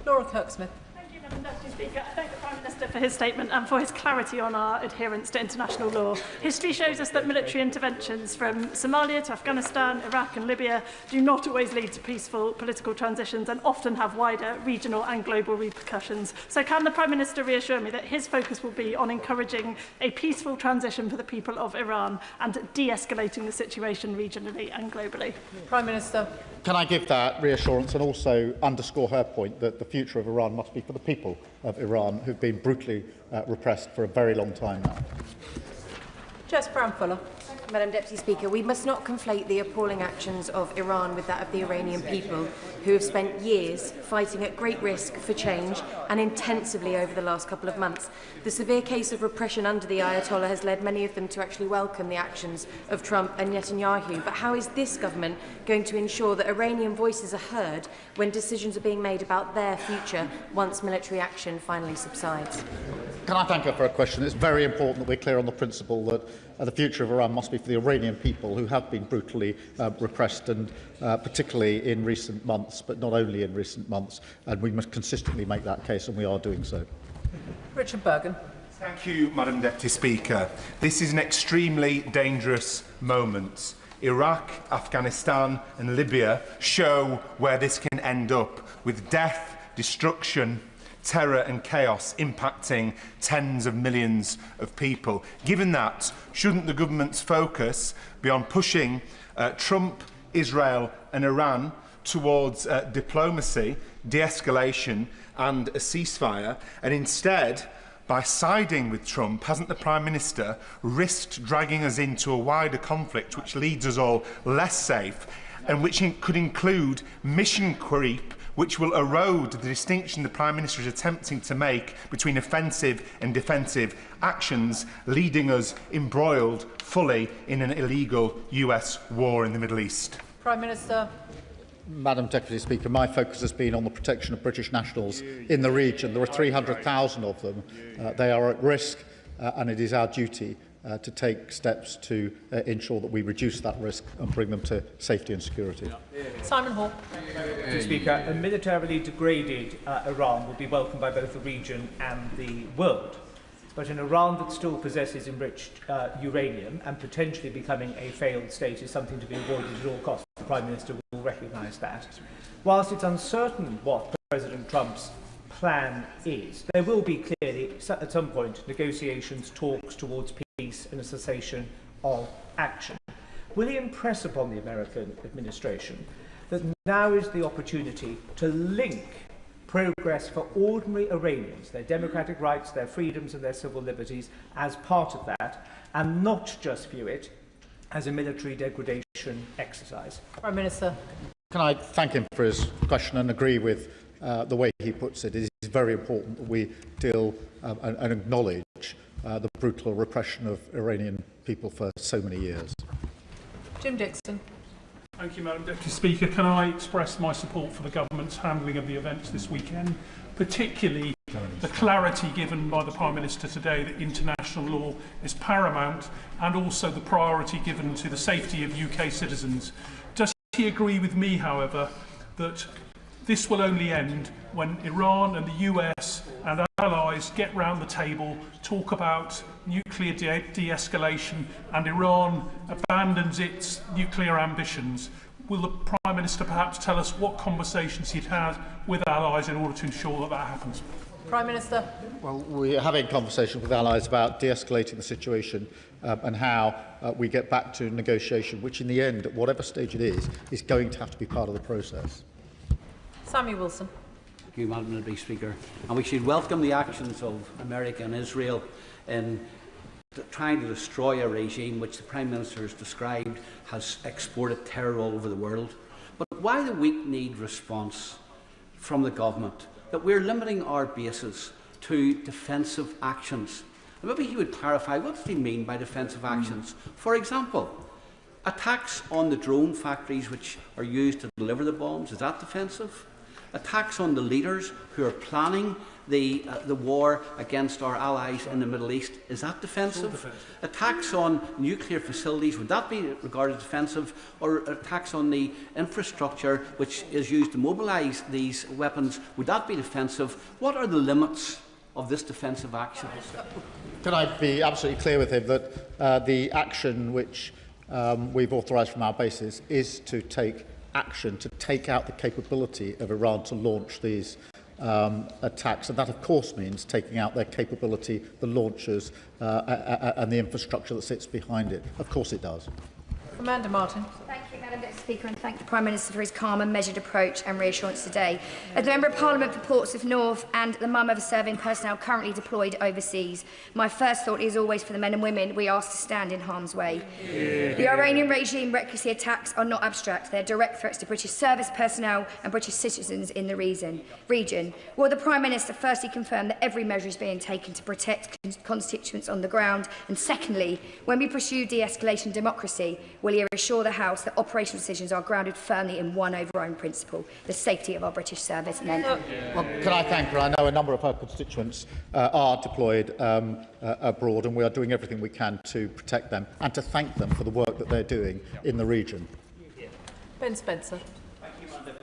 Laura Kirksmith. Thank you, Madam Deputy Speaker. I thank the Prime Minister for his statement and for his clarity on our adherence to international law. History shows us that military interventions from Somalia to Afghanistan, Iraq and Libya do not always lead to peaceful political transitions and often have wider regional and global repercussions. So can the Prime Minister reassure me that his focus will be on encouraging a peaceful transition for the people of Iran and de-escalating the situation regionally and globally? Prime Minister. Can I give that reassurance and also underscore her point that the future of Iran must be for the people of Iran who've been brutally repressed for a very long time now? Jess Brown-Fuller. Madam Deputy Speaker, we must not conflate the appalling actions of Iran with that of the Iranian people, who have spent years fighting at great risk for change and intensively over the last couple of months. The severe case of repression under the Ayatollah has led many of them to actually welcome the actions of Trump and Netanyahu. But how is this government going to ensure that Iranian voices are heard when decisions are being made about their future once military action finally subsides? Can I thank her for a question? It's very important that we're clear on the principle that the future of Iran must be for the Iranian people who have been brutally repressed, and particularly in recent months, but not only in recent months, and we must consistently make that case, and we are doing so. Richard Bergen. Thank you, Madam Deputy Speaker. This is an extremely dangerous moment. Iraq, Afghanistan and Libya show where this can end up, with death, destruction, terror and chaos impacting tens of millions of people. Given that, shouldn't the government's focus be on pushing Trump, Israel and Iran towards diplomacy, de-escalation and a ceasefire, and instead, by siding with Trump, hasn't the Prime Minister risked dragging us into a wider conflict which leaves us all less safe and which could include mission creep, which will erode the distinction the Prime Minister is attempting to make between offensive and defensive actions, leading us embroiled fully in an illegal US war in the Middle East? Prime Minister. Madam Deputy Speaker, my focus has been on the protection of British nationals in the region. There are 300,000 of them. They are at risk, and it is our duty to take steps to ensure that we reduce that risk and bring them to safety and security. Simon Hall. Mr. Speaker, a militarily degraded Iran will be welcomed by both the region and the world. But an Iran that still possesses enriched uranium and potentially becoming a failed state is something to be avoided at all costs. The Prime Minister will recognise that. Whilst it's uncertain what President Trump's plan is, there will be clearly, at some point, negotiations, talks towards peace and a cessation of action. Will he impress upon the American administration that now is the opportunity to link progress for ordinary Iranians, their democratic rights, their freedoms and their civil liberties as part of that, and not just view it as a military degradation exercise? Prime Minister. Can I thank him for his question and agree with the way he puts it? It is very important that we deal and acknowledge the brutal repression of Iranian people for so many years. Jim Dixon. Thank you, Madam Deputy Speaker. Can I express my support for the government's handling of the events this weekend, particularly the clarity given by the Prime Minister today that international law is paramount, and also the priority given to the safety of UK citizens. Does he agree with me, however, that this will only end when Iran and the US and allies get round the table, talk about nuclear de-escalation, and Iran abandons its nuclear ambitions? Will the Prime Minister perhaps tell us what conversations he'd had with allies in order to ensure that that happens? Prime Minister. Well, we're having conversations with allies about de-escalating the situation and how we get back to negotiation, which in the end, at whatever stage it is going to have to be part of the process. Sammy Wilson. Thank you, Madam Deputy Speaker. And we should welcome the actions of America and Israel in trying to destroy a regime which the Prime Minister has described has exported terror all over the world. But why the weak-kneed response from the government that we're limiting our bases to defensive actions? And maybe he would clarify, what does he mean by defensive actions? For example, attacks on the drone factories which are used to deliver the bombs, is that defensive? Attacks on the leaders who are planning the war against our allies in the Middle East, is that defensive? Attacks on nuclear facilities, would that be regarded defensive? Or attacks on the infrastructure which is used to mobilise these weapons, would that be defensive? What are the limits of this defensive action? Can I be absolutely clear with him that the action which we've authorised from our bases is to take action to take out the capability of Iran to launch these attacks, and that of course means taking out their capability, the launchers and the infrastructure that sits behind it. Of course it does. Amanda Martin. Thank you, Madam Deputy Speaker, and thank the Prime Minister for his calm and measured approach and reassurance today. As the Member of Parliament for Portsmouth North and the mum of a serving personnel currently deployed overseas, my first thought is always for the men and women we ask to stand in harm's way. The Iranian regime recklessly attacks are not abstract. They are direct threats to British service personnel and British citizens in the region. Will the Prime Minister firstly confirm that every measure is being taken to protect constituents on the ground? And secondly, when we pursue de-escalation democracy, will he assure the House that operational decisions are grounded firmly in one overriding principle, the safety of our British servicemen? Well, can I thank her? I know a number of her constituents are deployed abroad, and we are doing everything we can to protect them and to thank them for the work that they're doing in the region. Ben Spencer.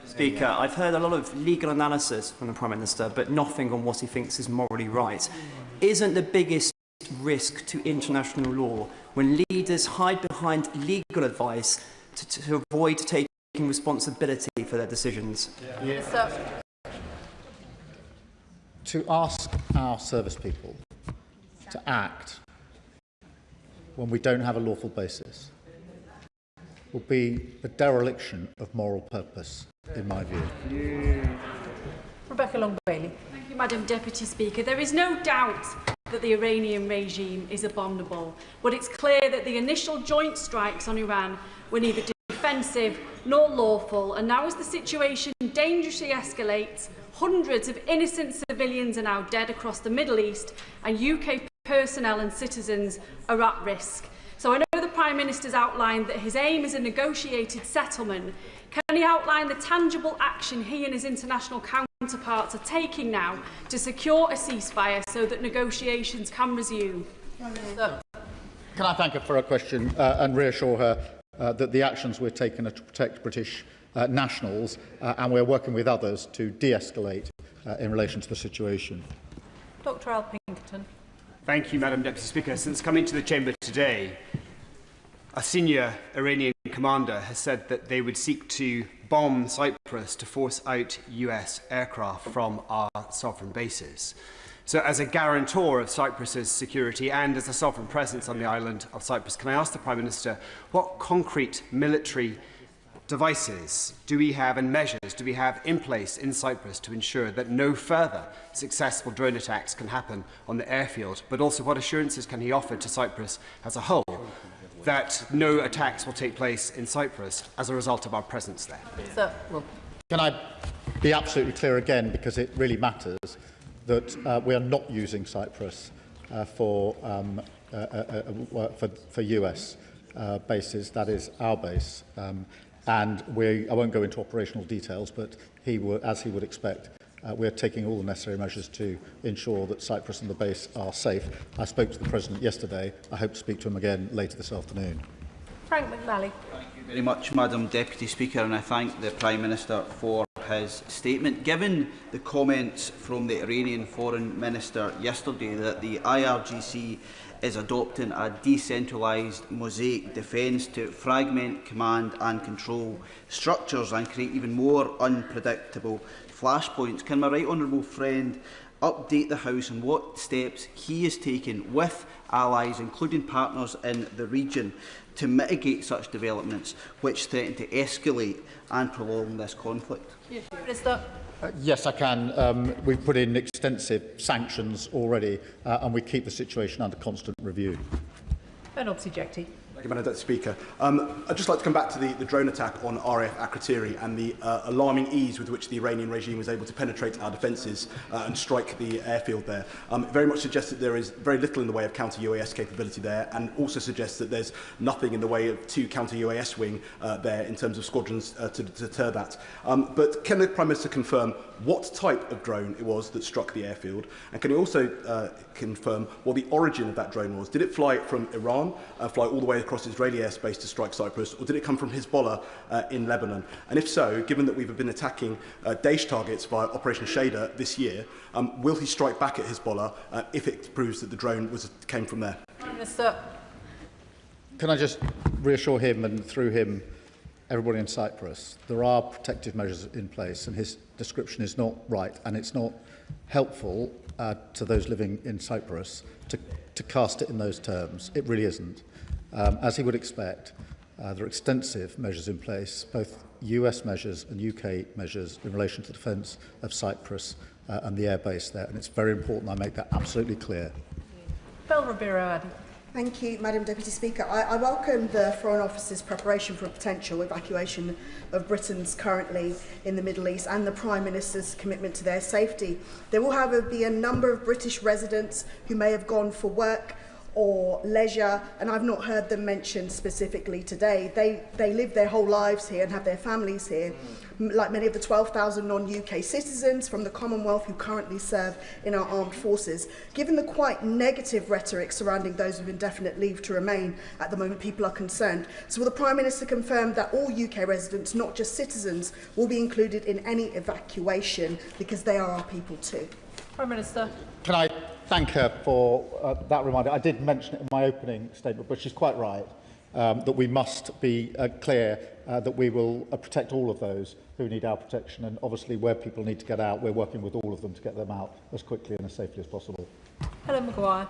Speaker, I've heard a lot of legal analysis from the Prime Minister, but nothing on what he thinks is morally right. Isn't the biggest risk to international law when leaders hide behind legal advice to avoid taking responsibility for their decisions? To ask our service people to act when we don't have a lawful basis will be a dereliction of moral purpose, in my view. Rebecca Long-Bailey. Thank you, Madam Deputy Speaker. There is no doubt that the Iranian regime is abominable, but it's clear that the initial joint strikes on Iran were neither defensive nor lawful, and now as the situation dangerously escalates, hundreds of innocent civilians are now dead across the Middle East, and UK personnel and citizens are at risk. So I know the Prime Minister's outlined that his aim is a negotiated settlement. Can he outline the tangible action he and his international counterparts are taking now to secure a ceasefire so that negotiations can resume? Can I thank her for her question and reassure her that the actions we're taking are to protect British nationals and we're working with others to de-escalate in relation to the situation. Dr Al Pinkerton. Thank you, Madam Deputy Speaker. Since coming to the Chamber today, a senior Iranian commander has said that they would seek to bomb Cyprus to force out US aircraft from our sovereign bases. So as a guarantor of Cyprus's security and as a sovereign presence on the island of Cyprus, can I ask the Prime Minister what concrete military devices do we have and measures do we have in place in Cyprus to ensure that no further successful drone attacks can happen on the airfield, but also what assurances can he offer to Cyprus as a whole that no attacks will take place in Cyprus as a result of our presence there? Can I be absolutely clear again, because it really matters, that we are not using Cyprus for US bases. That is our base. And I won't go into operational details, but as he would expect, we are taking all the necessary measures to ensure that Cyprus and the base are safe. I spoke to the President yesterday. I hope to speak to him again later this afternoon. Frank McNally. Thank you very much, Madam Deputy Speaker, and I thank the Prime Minister for his statement. Given the comments from the Iranian Foreign Minister yesterday that the IRGC is adopting a decentralised mosaic defence to fragment command and control structures and create even more unpredictable flashpoints, can my right honourable friend update the House on what steps he is taking with allies, including partners in the region, to mitigate such developments which threaten to escalate and prolong this conflict? Yes, I can. We've put in extensive sanctions already, and we keep the situation under constant review. Bernard Sijekti. Thank you, Madam Deputy Speaker. I'd just like to come back to the drone attack on RAF Akrotiri and the alarming ease with which the Iranian regime was able to penetrate our defences and strike the airfield there. It very much suggests that there is very little in the way of counter-UAS capability there, and also suggests that there's nothing in the way of two counter-UAS wing there in terms of squadrons to deter that. But can the Prime Minister confirm what type of drone it was that struck the airfield? And can he also confirm what the origin of that drone was? Did it fly from Iran, fly all the way across Israeli airspace to strike Cyprus, or did it come from Hezbollah in Lebanon? And if so, given that we've been attacking Daesh targets via Operation Shader this year, will he strike back at Hezbollah if it proves that the drone came from there? Prime Minister. Can I just reassure him and through him everybody in Cyprus, there are protective measures in place and his description is not right and it's not helpful to those living in Cyprus to cast it in those terms. It really isn't. As he would expect, there are extensive measures in place, both US measures and UK measures in relation to the defence of Cyprus and the airbase there, and it's very important I make that absolutely clear. Bel Ribeiro. Thank you, Madam Deputy Speaker. I welcome the Foreign Office's preparation for a potential evacuation of Britons currently in the Middle East and the Prime Minister's commitment to their safety. There will, however, be a number of British residents who may have gone for work or leisure, and I've not heard them mentioned specifically today. They live their whole lives here and have their families here, like many of the 12,000 non-UK citizens from the Commonwealth who currently serve in our armed forces. Given the quite negative rhetoric surrounding those with indefinite leave to remain at the moment, people are concerned. So will the Prime Minister confirm that all UK residents, not just citizens, will be included in any evacuation because they are our people too? Prime Minister. Can I thank her for that reminder? I did mention it in my opening statement, but she's quite right that we must be clear that we will protect all of those who need our protection, and obviously where people need to get out, we're working with all of them to get them out as quickly and as safely as possible. Helen Maguire.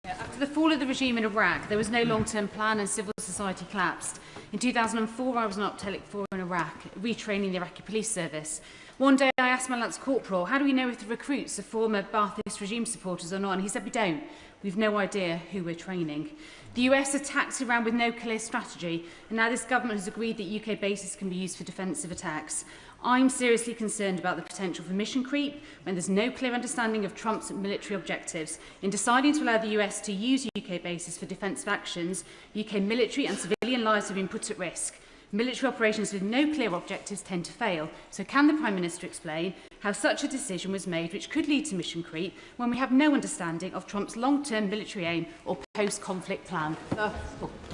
After the fall of the regime in Iraq, there was no long-term plan and civil society collapsed. In 2004, I was an Optelic 4 in Iraq, retraining the Iraqi police service. One day I asked my Lance Corporal, how do we know if the recruits are former Ba'athist regime supporters or not? And he said, we don't. We've no idea who we're training. The US attacked Iran with no clear strategy, and now this government has agreed that UK bases can be used for defensive attacks. I'm seriously concerned about the potential for mission creep when there's no clear understanding of Trump's military objectives. In deciding to allow the US to use UK bases for defensive actions, UK military and civilian lives have been put at risk. Military operations with no clear objectives tend to fail. So can the Prime Minister explain how such a decision was made which could lead to mission creep when we have no understanding of Trump's long-term military aim or post-conflict plan? Can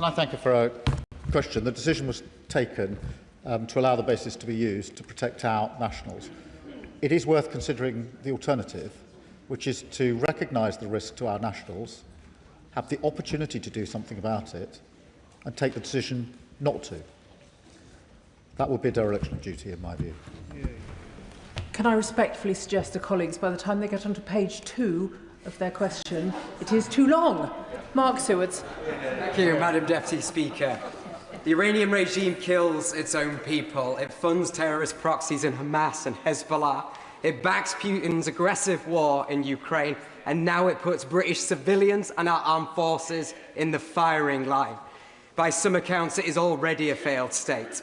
I thank her for a question? The decision was taken to allow the bases to be used to protect our nationals. It is worth considering the alternative, which is to recognise the risk to our nationals, have the opportunity to do something about it, and take the decision not to. That would be a dereliction of duty, in my view. Can I respectfully suggest to colleagues, by the time they get onto page 2 of their question, it is too long. Mark Sewards. Thank you, Madam Deputy Speaker. The Iranian regime kills its own people. It funds terrorist proxies in Hamas and Hezbollah. It backs Putin's aggressive war in Ukraine. And now it puts British civilians and our armed forces in the firing line. By some accounts, it is already a failed state.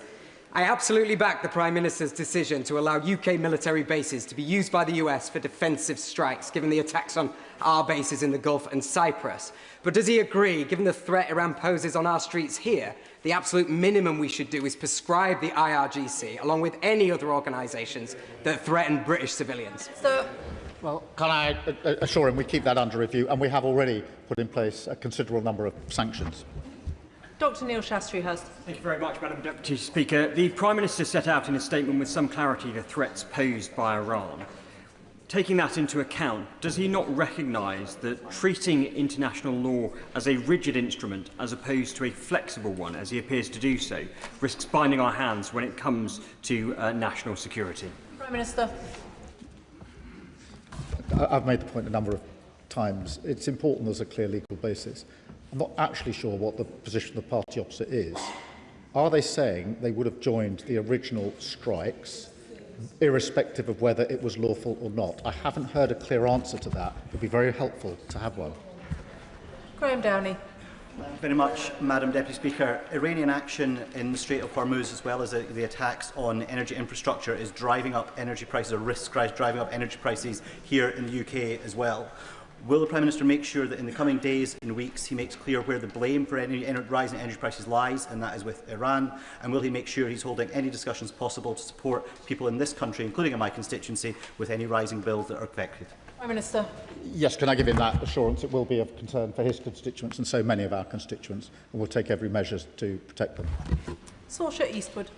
I absolutely back the Prime Minister's decision to allow UK military bases to be used by the US for defensive strikes, given the attacks on our bases in the Gulf and Cyprus. But does he agree, given the threat Iran poses on our streets here, the absolute minimum we should do is prescribe the IRGC, along with any other organisations that threaten British civilians? Well, can I assure him we keep that under review, and we have already put in place a considerable number of sanctions. Dr Neil Shastri-Hurst. Thank you very much, Madam Deputy Speaker. The Prime Minister set out in his statement with some clarity the threats posed by Iran. Taking that into account, does he not recognise that treating international law as a rigid instrument as opposed to a flexible one, as he appears to do so, risks binding our hands when it comes to national security? Prime Minister. I've made the point a number of times. It's important there's a clear legal basis. I'm not actually sure what the position of the party opposite is. Are they saying they would have joined the original strikes, irrespective of whether it was lawful or not? I haven't heard a clear answer to that. It would be very helpful to have one. Graham Downey. Thank you very much, Madam Deputy Speaker. Iranian action in the Strait of Hormuz, as well as the attacks on energy infrastructure, is driving up energy prices, or risks driving up energy prices here in the UK as well. Will the Prime Minister make sure that in the coming days and weeks he makes clear where the blame for any rising energy prices lies, and that is with Iran? And will he make sure he's holding any discussions possible to support people in this country, including in my constituency, with any rising bills that are affected? Prime Minister. Yes, can I give him that assurance? It will be of concern for his constituents and so many of our constituents, and we'll take every measure to protect them. Saoirse Eastwood.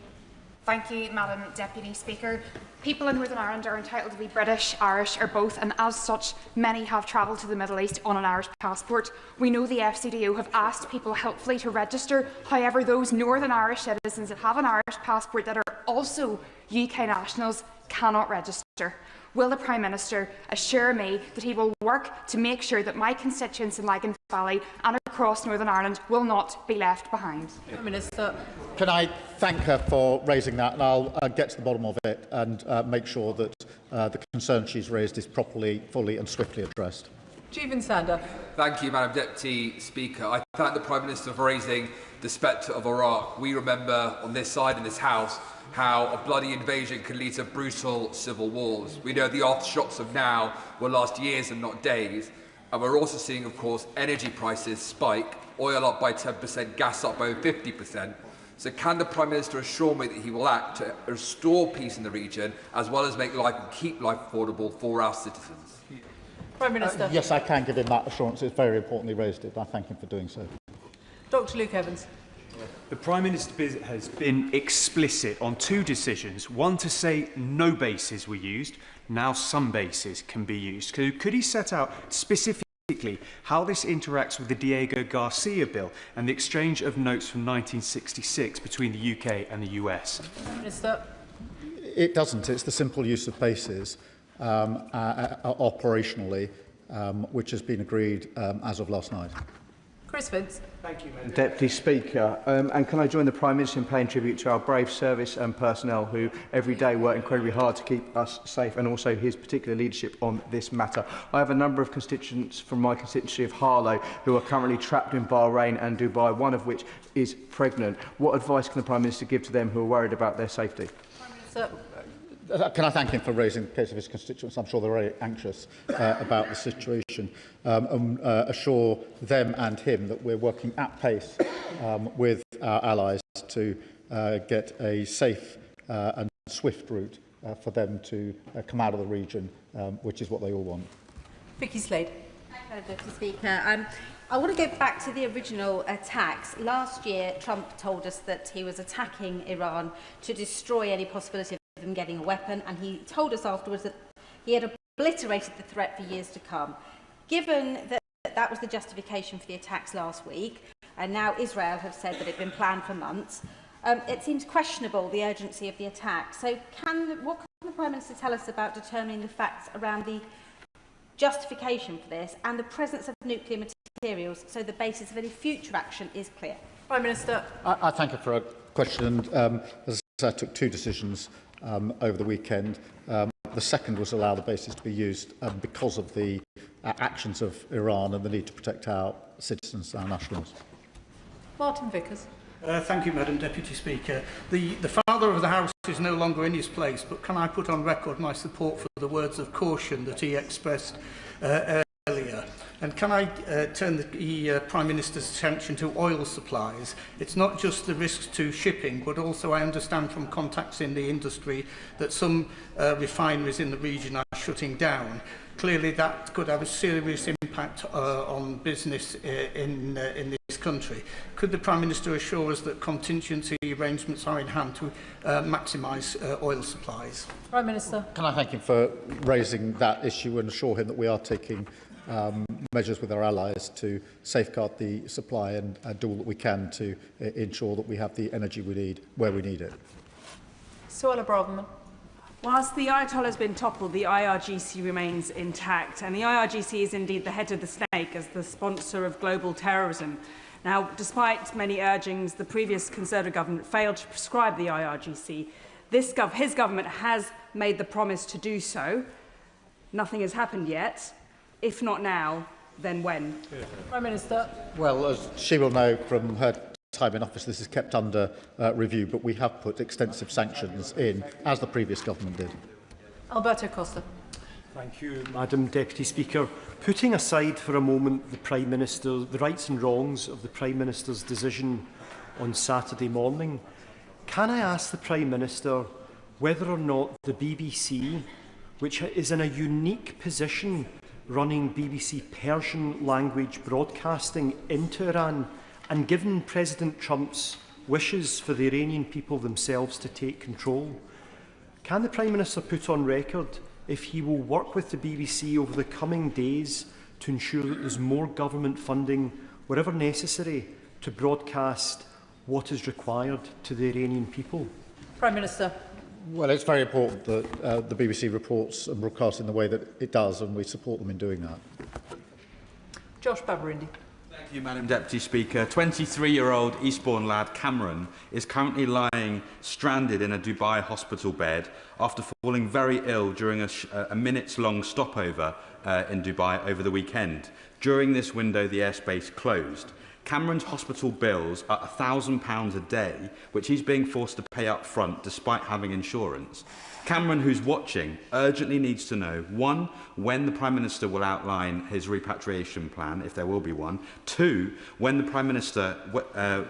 Thank you, Madam Deputy Speaker. People in Northern Ireland are entitled to be British, Irish or both, and as such, many have travelled to the Middle East on an Irish passport. We know the FCDO have asked people helpfully to register. However, those Northern Irish citizens that have an Irish passport that are also UK nationals cannot register. Will the Prime Minister assure me that he will work to make sure that my constituents in Lagan Valley and across Northern Ireland will not be left behind? Prime Minister. Can I thank her for raising that, and I'll get to the bottom of it and make sure that the concern she's raised is properly, fully and swiftly addressed. Jeevan Sander. Thank you, Madam Deputy Speaker. I thank the Prime Minister for raising the spectre of Iraq. We remember on this side in this House how a bloody invasion can lead to brutal civil wars. We know the aftershocks of now will last years and not days. And we're also seeing, of course, energy prices spike, oil up by 10%, gas up by over 50%. So can the Prime Minister assure me that he will act to restore peace in the region, as well as make life and keep life affordable for our citizens? Prime Minister. Yes, I can give him that assurance. It's very importantly raised it. I thank him for doing so. Dr Luke Evans. The Prime Minister has been explicit on two decisions. One to say no bases were used, now some bases can be used. Could he set out specifically how this interacts with the Diego Garcia bill and the exchange of notes from 1966 between the UK and the US? Prime Minister. It doesn't. It's the simple use of bases operationally, which has been agreed as of last night. Chris Vince. Thank you, Madam Deputy Speaker. And can I join the Prime Minister in paying tribute to our brave service and personnel who every day work incredibly hard to keep us safe, and also his particular leadership on this matter. I have a number of constituents from my constituency of Harlow who are currently trapped in Bahrain and Dubai, one of which is pregnant. What advice can the Prime Minister give to them who are worried about their safety? Prime Minister. Can I thank him for raising the case of his constituents? I'm sure they're very anxious about the situation, and assure them and him that we're working at pace with our allies to get a safe and swift route for them to come out of the region, which is what they all want. Vicky Slade. Thank you, Deputy Speaker. I want to go back to the original attacks. Last year, Trump told us that he was attacking Iran to destroy any possibility of them getting a weapon, and he told us afterwards that he had obliterated the threat for years to come. Given that that was the justification for the attacks last week, and now Israel have said that it had been planned for months, it seems questionable the urgency of the attack. So what can the Prime Minister tell us about determining the facts around the justification for this and the presence of nuclear materials, so the basis of any future action is clear? Prime Minister. I thank her for a question. As I took two decisions over the weekend. The second was allow the bases to be used because of the actions of Iran and the need to protect our citizens, our nationals. Martin Vickers. Thank you, Madam Deputy Speaker. The Father of the House is no longer in his place, but can I put on record my support for the words of caution that he expressed earlier? And can I turn the Prime Minister's attention to oil supplies? It's not just the risks to shipping, but also I understand from contacts in the industry that some refineries in the region are shutting down. Clearly that could have a serious impact on business in this country. Could the Prime Minister assure us that contingency arrangements are in hand to maximise oil supplies? Prime Minister. Can I thank him for raising that issue and assure him that we are taking measures with our allies to safeguard the supply and do all that we can to ensure that we have the energy we need where we need it. Suella Braverman. Whilst the Ayatollah has been toppled, the IRGC remains intact, and the IRGC is indeed the head of the snake as the sponsor of global terrorism. Now, despite many urgings, the previous Conservative government failed to prescribe the IRGC. His government has made the promise to do so. Nothing has happened yet. If not now, then when? Prime Minister. Well, as she will know from her time in office, this is kept under review, but we have put extensive sanctions in, as the previous government did. Alberto Costa. Thank you, Madam Deputy Speaker. Putting aside for a moment the rights and wrongs of the Prime Minister's decision on Saturday morning, can I ask the Prime Minister whether or not the BBC which is in a unique position running BBC Persian language broadcasting into Iran, and given President Trump's wishes for the Iranian people themselves to take control, can the Prime Minister put on record if he will work with the BBC over the coming days to ensure that there's more government funding, wherever necessary, to broadcast what is required to the Iranian people? Prime Minister. Well, it's very important that the BBC reports and broadcasts in the way that it does, and we support them in doing that. Josh Babarindi. Thank you, Madam Deputy Speaker. 23-year-old Eastbourne lad Cameron is currently lying stranded in a Dubai hospital bed after falling very ill during a minutes-long stopover in Dubai over the weekend. During this window, the airspace closed. Cameron's hospital bills are £1,000 a day, which he's being forced to pay up front despite having insurance. Cameron, who's watching, urgently needs to know, 1, when the Prime Minister will outline his repatriation plan, if there will be one. 2, when the Prime Minister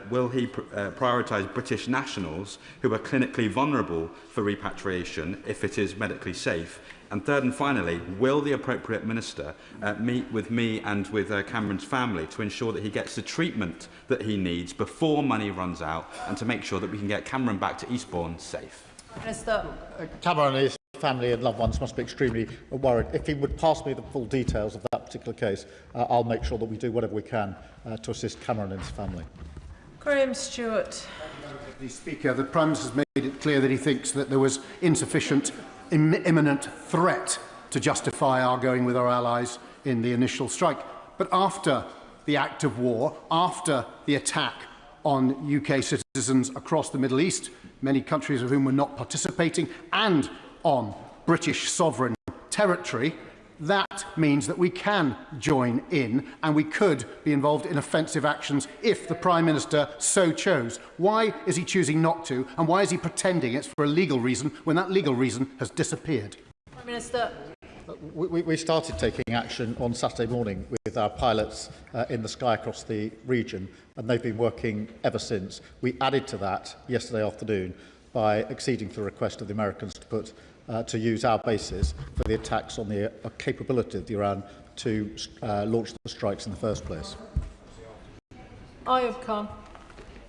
will he prioritise British nationals who are clinically vulnerable for repatriation if it is medically safe. And third and finally, will the appropriate minister meet with me and with Cameron's family to ensure that he gets the treatment that he needs before money runs out, and to make sure that we can get Cameron back to Eastbourne safe? Minister. Cameron and his family and loved ones must be extremely worried. If he would pass me the full details of that particular case, I'll make sure that we do whatever we can to assist Cameron and his family. Graham Stewart. Mr. Speaker, the Prime Minister has made it clear that he thinks that there was insufficient imminent threat to justify our going with our allies in the initial strike. But after the act of war, after the attack on UK citizens across the Middle East, many countries of whom were not participating, and on British sovereign territory, that means that we can join in and we could be involved in offensive actions if the Prime Minister so chose. Why is he choosing not to, and why is he pretending it's for a legal reason when that legal reason has disappeared? Prime Minister. We started taking action on Saturday morning with our pilots in the sky across the region, and they've been working ever since. We added to that yesterday afternoon by acceding to the request of the Americans to use our bases for the attacks on the capability of Iran to launch the strikes in the first place. Ayub Khan.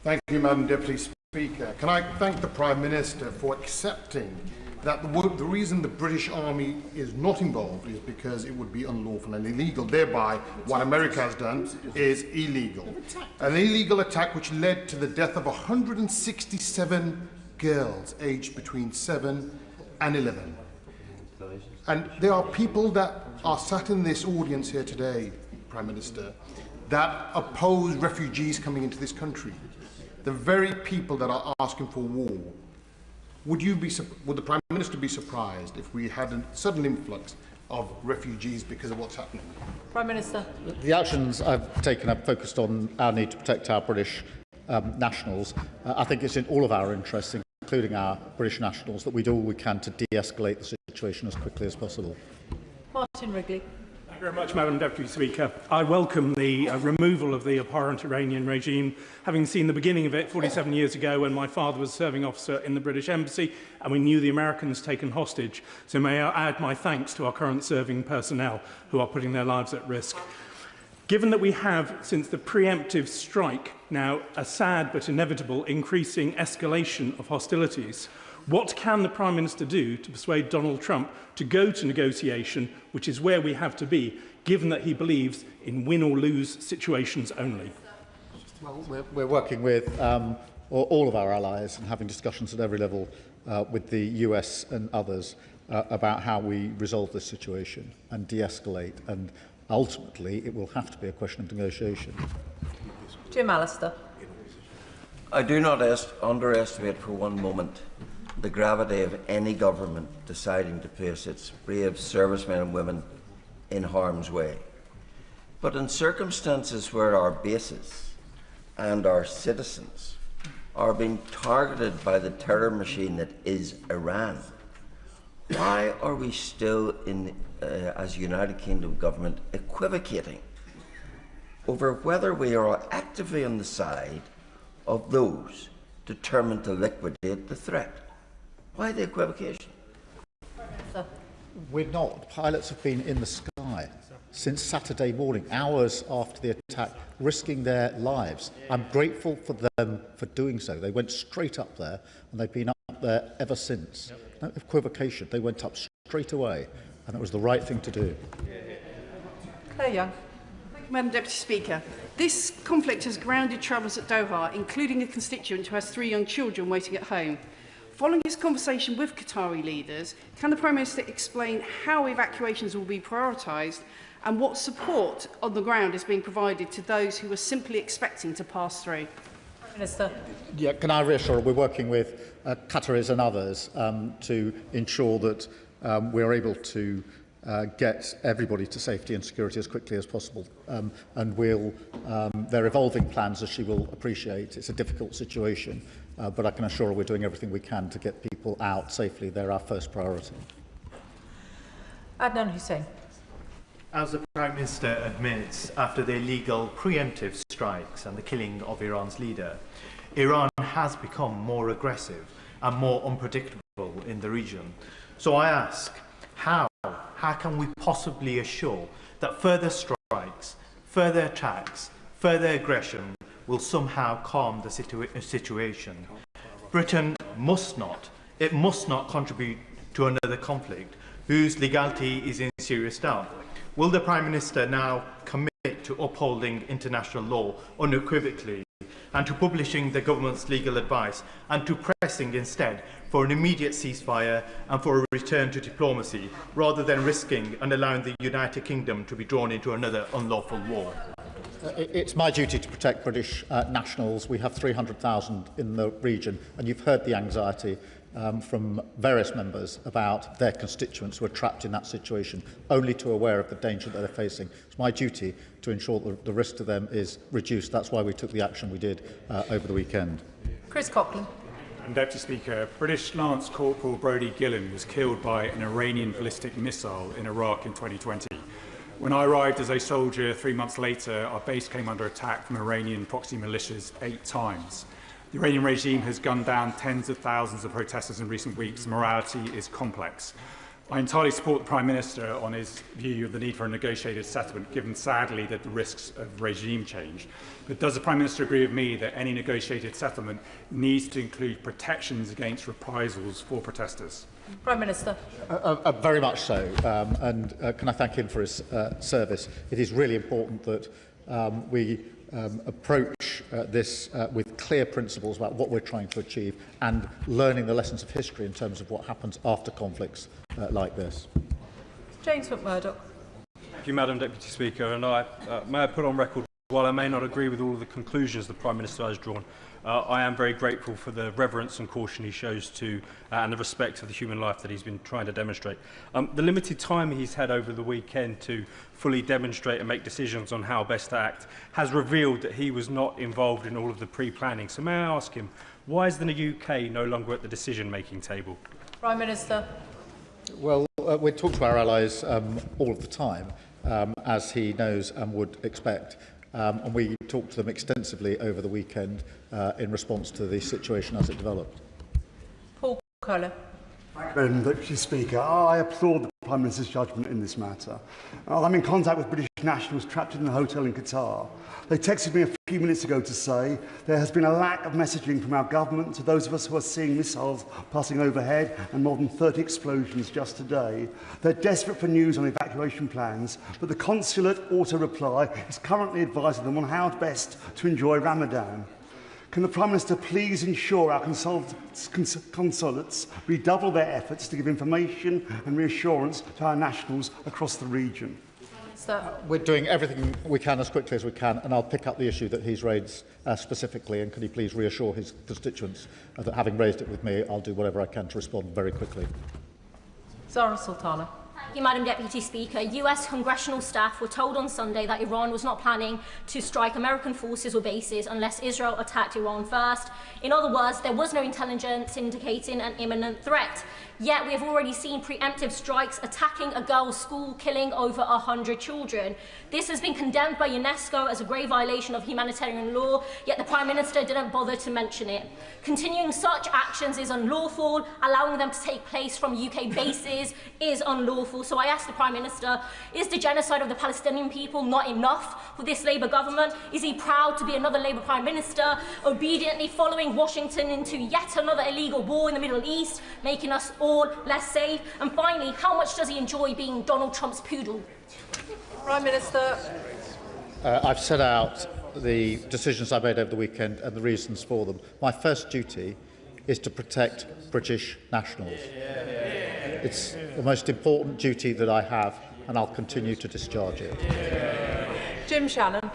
Thank you, Madam Deputy Speaker. Can I thank the Prime Minister for accepting that the reason the British Army is not involved is because it would be unlawful and illegal. Thereby, what America has done is illegal. An illegal attack which led to the death of 167 girls aged between 7 and 11. And there are people that are sat in this audience here today, Prime Minister, that oppose refugees coming into this country. The very people that are asking for war. Would the Prime Minister be surprised if we had a sudden influx of refugees because of what's happening? Prime Minister. The actions I've taken have focused on our need to protect our British nationals. I think it's in all of our interests, including our British nationals, that we do all we can to de-escalate the situation as quickly as possible. Martin Wrigley. Thank you very much, Madam Deputy Speaker. I welcome the removal of the abhorrent Iranian regime, having seen the beginning of it 47 years ago when my father was a serving officer in the British Embassy and we knew the Americans taken hostage. So may I add my thanks to our current serving personnel who are putting their lives at risk. Given that we have, since the preemptive strike, now a sad but inevitable increasing escalation of hostilities, what can the Prime Minister do to persuade Donald Trump to go to negotiation, which is where we have to be, given that he believes in win-or-lose situations only? Well, we're working with all of our allies and having discussions at every level with the US and others about how we resolve this situation and de-escalate. And ultimately, it will have to be a question of negotiation. Jim Allister. I do not underestimate for one moment the gravity of any government deciding to place its brave servicemen and women in harm's way. But in circumstances where our bases and our citizens are being targeted by the terror machine that is Iran, why are we still, as United Kingdom government, equivocating over whether we are actively on the side of those determined to liquidate the threat? Why the equivocation? We're not. Pilots have been in the sky since Saturday morning, hours after the attack, risking their lives. I'm grateful for them for doing so. They went straight up there, and they've been up there ever since. No equivocation. They went up straight away, and it was the right thing to do. Claire Young. Thank you, Madam Deputy Speaker. This conflict has grounded troubles at Doha, including a constituent who has 3 young children waiting at home. Following his conversation with Qatari leaders, can the Prime Minister explain how evacuations will be prioritised and what support on the ground is being provided to those who are simply expecting to pass through? Prime Minister. Yeah, can I reassure we're working with Qataris and others to ensure that we're able to get everybody to safety and security as quickly as possible. And they're evolving plans, as she will appreciate. It's a difficult situation, but I can assure her we're doing everything we can to get people out safely. They're our first priority. Adnan Hussain. As the Prime Minister admits, after the illegal preemptive strikes and the killing of Iran's leader, Iran has become more aggressive and more unpredictable in the region. So I ask, how can we possibly assure that further strikes, further attacks, further aggression will somehow calm the situation? Britain must not contribute to another conflict whose legality is in serious doubt. Will the Prime Minister now commit to upholding international law unequivocally and to publishing the government's legal advice and to pressing instead for an immediate ceasefire and for a return to diplomacy rather than risking and allowing the United Kingdom to be drawn into another unlawful war? It's my duty to protect British nationals. We have 300,000 in the region, and you've heard the anxiety from various members about their constituents who are trapped in that situation, only too aware of the danger that they're facing. It's my duty to ensure that the risk to them is reduced. That's why we took the action we did over the weekend. Chris Coughlin. Deputy Speaker, British Lance Corporal Brodie Gillen was killed by an Iranian ballistic missile in Iraq in 2020. When I arrived as a soldier 3 months later, our base came under attack from Iranian proxy militias 8 times. The Iranian regime has gunned down tens of thousands of protesters in recent weeks. Morality is complex. I entirely support the Prime Minister on his view of the need for a negotiated settlement, given sadly that the risks of regime change. But does the Prime Minister agree with me that any negotiated settlement needs to include protections against reprisals for protesters? Prime Minister. Very much so. Can I thank him for his service? It is really important that we approach this with clear principles about what we're trying to achieve and learning the lessons of history in terms of what happens after conflicts like this. James McMurdoch. Thank you, Madam Deputy Speaker. And may I put on record, while I may not agree with all of the conclusions the Prime Minister has drawn, I am very grateful for the reverence and caution he shows to and the respect for the human life that he's been trying to demonstrate. The limited time he's had over the weekend to fully demonstrate and make decisions on how best to act has revealed that he was not involved in all of the pre-planning. So may I ask him, why is the UK no longer at the decision-making table? Prime Minister. Well, we talk to our allies all of the time, as he knows and would expect. And we talked to them extensively over the weekend in response to the situation as it developed. Paul Kohler. Madam Deputy Speaker, I applaud the Prime Minister's judgment in this matter. I'm in contact with British nationals trapped in a hotel in Qatar. They texted me a few minutes ago to say there has been a lack of messaging from our government to those of us who are seeing missiles passing overhead and more than 30 explosions just today. They're desperate for news on evacuation plans, but the consulate auto-reply is currently advising them on how best to enjoy Ramadan. Can the Prime Minister please ensure our consulates redouble their efforts to give information and reassurance to our nationals across the region? We're doing everything we can as quickly as we can, and I'll pick up the issue that he's raised specifically, and can he please reassure his constituents that having raised it with me, I'll do whatever I can to respond very quickly. Zara Sultana. Thank you, Madam Deputy Speaker. US congressional staff were told on Sunday that Iran was not planning to strike American forces or bases unless Israel attacked Iran first. In other words, there was no intelligence indicating an imminent threat. Yet we have already seen preemptive strikes attacking a girls' school, killing over 100 children. This has been condemned by UNESCO as a grave violation of humanitarian law, yet the Prime Minister didn't bother to mention it. Continuing such actions is unlawful. Allowing them to take place from UK bases is unlawful. So I ask the Prime Minister, is the genocide of the Palestinian people not enough for this Labour government? Is he proud to be another Labour Prime Minister, obediently following Washington into yet another illegal war in the Middle East, making us all less safe? And finally, how much does he enjoy being Donald Trump's poodle? Prime Minister. I've set out the decisions I made over the weekend and the reasons for them. My first duty is to protect British nationals. It's the most important duty that I have, and I'll continue to discharge it. Jim Shannon.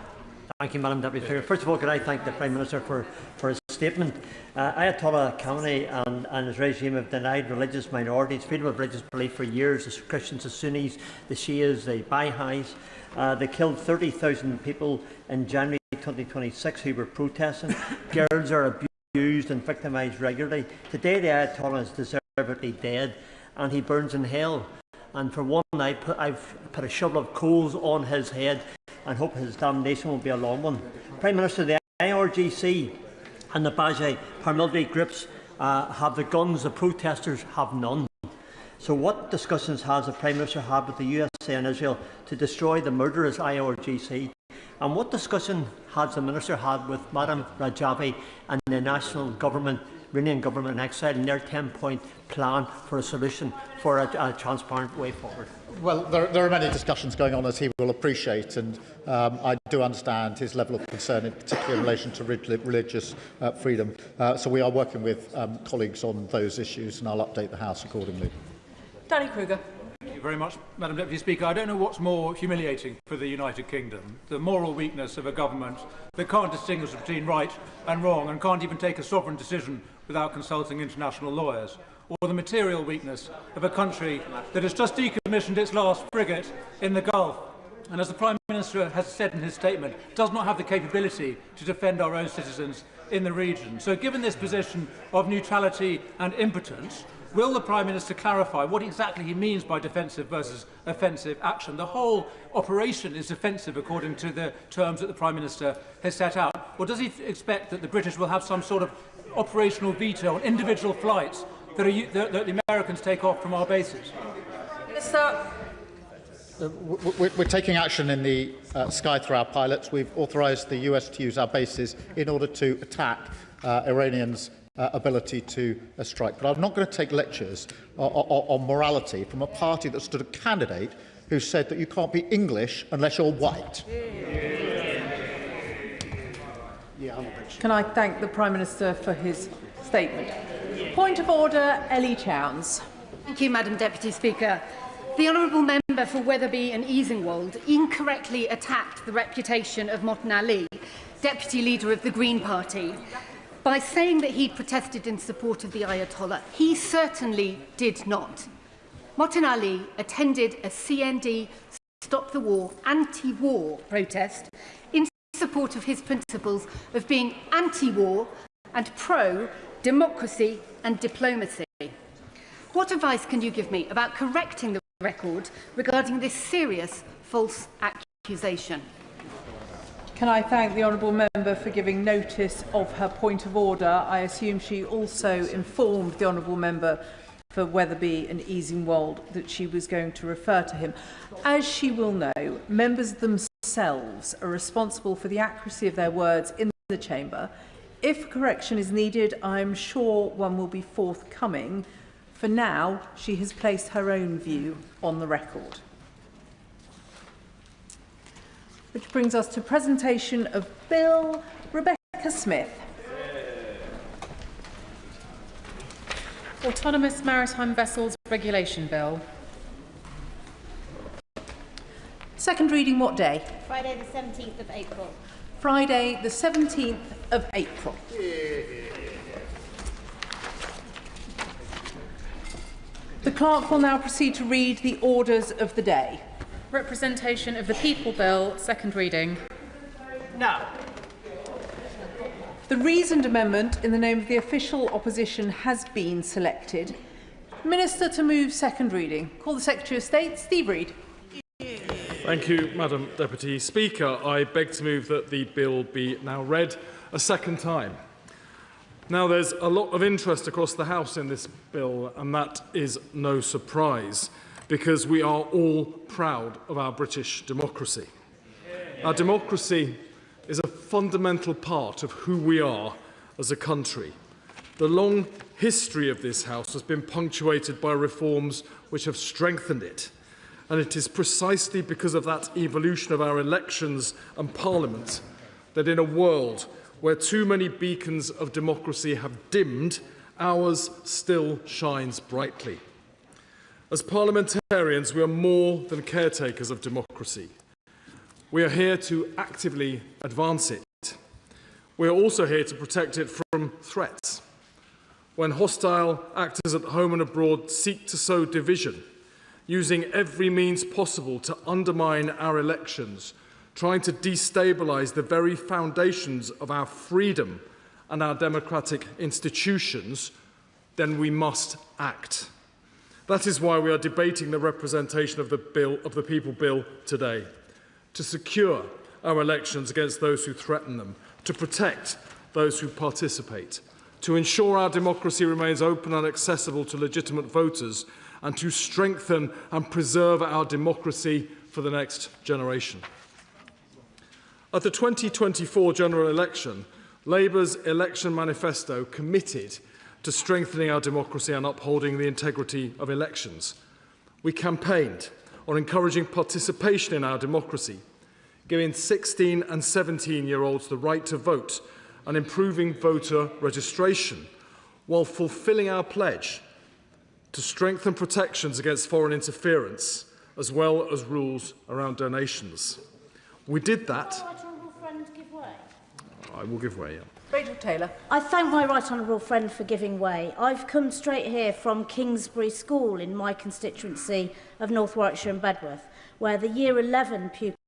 Thank you, Madam Deputy Speaker. First of all, could I thank the Prime Minister for his statement. Ayatollah Khamenei and his regime have denied religious minorities freedom of religious belief for years. The Christians, the Sunnis, the Shias, the Baha'is. They killed 30,000 people in January 2026 who were protesting. Girls are abused and victimised regularly. Today, the Ayatollah is deservedly dead, and he burns in hell. And for one, I've put a shovel of coals on his head and hope his damnation will be a long one. Prime Minister, the IRGC and the Bajai paramilitary groups have the guns, the protesters have none. So what discussions has the Prime Minister had with the USA and Israel to destroy the murderous IRGC? And what discussion has the Minister had with Madam Rajavi and the national government, Iranian government in exile, and their 10-point plan for a solution for a transparent way forward? Well, there are many discussions going on, as he will appreciate, and I do understand his level of concern, in particular in relation to religious freedom. So we are working with colleagues on those issues, and I'll update the House accordingly. Danny Kruger. Thank you very much, Madam Deputy Speaker. I don't know what's more humiliating for the United Kingdom, the moral weakness of a government that can't distinguish between right and wrong and can't even take a sovereign decision without consulting international lawyers, or the material weakness of a country that has just decommissioned its last frigate in the Gulf and, as the Prime Minister has said in his statement, does not have the capability to defend our own citizens in the region. So given this position of neutrality and impotence, will the Prime Minister clarify what exactly he means by defensive versus offensive action? The whole operation is defensive according to the terms that the Prime Minister has set out. Or does he expect that the British will have some sort of operational veto on individual flights that the Americans take off from our bases? Minister. We're taking action in the sky through our pilots. We've authorised the US to use our bases in order to attack Iranians' ability to strike. But I'm not going to take lectures on morality from a party that stood a candidate who said that you can't be English unless you're white. Can I thank the Prime Minister for his statement? Point of order, Ellie Chowns. Thank you, Madam Deputy Speaker. The honourable member for Wetherby and Easingwold incorrectly attacked the reputation of Mohsen Ali, Deputy Leader of the Green Party, by saying that he protested in support of the Ayatollah. He certainly did not. Mohsen Ali attended a CND Stop the War anti-war protest in support of his principles of being anti-war and pro-democracy and diplomacy. What advice can you give me about correcting the record regarding this serious false accusation? Can I thank the honourable member for giving notice of her point of order? I assume she also informed the honourable member for Wetherby and Easingwold that she was going to refer to him. As she will know, members themselves are responsible for the accuracy of their words in the chamber. If correction is needed, I'm sure one will be forthcoming. For now, she has placed her own view on the record. Which brings us to presentation of Bill. Rebecca Smith. Autonomous Maritime Vessels Regulation Bill. Second reading what day? Friday the 17th of April. Friday the 17th of April. The clerk will now proceed to read the orders of the day. Representation of the People Bill, second reading. Now. The reasoned amendment in the name of the official opposition has been selected. Minister to move second reading. Call the Secretary of State, Steve Reid. Thank you, Madam Deputy Speaker. I beg to move that the bill be now read a second time. Now, there's a lot of interest across the House in this bill, and that is no surprise, because we are all proud of our British democracy. Our democracy is a fundamental part of who we are as a country. The long history of this House has been punctuated by reforms which have strengthened it, and it is precisely because of that evolution of our elections and Parliament that in a world where too many beacons of democracy have dimmed, ours still shines brightly. As parliamentarians, we are more than caretakers of democracy. We are here to actively advance it. We are also here to protect it from threats. When hostile actors at home and abroad seek to sow division, using every means possible to undermine our elections, trying to destabilise the very foundations of our freedom and our democratic institutions, then we must act. That is why we are debating the representation of the People Bill today, to secure our elections against those who threaten them, to protect those who participate, to ensure our democracy remains open and accessible to legitimate voters, and to strengthen and preserve our democracy for the next generation. At the 2024 general election, Labour's election manifesto committed to strengthening our democracy and upholding the integrity of elections. We campaigned on encouraging participation in our democracy, giving 16 and 17-year-olds the right to vote and improving voter registration, while fulfilling our pledge to strengthen protections against foreign interference, as well as rules around donations. We did that. I will give way, yeah. Rachel Taylor. I thank my right honourable friend for giving way. I've come straight here from Kingsbury School in my constituency of North Warwickshire and Bedworth, where the Year 11 pupils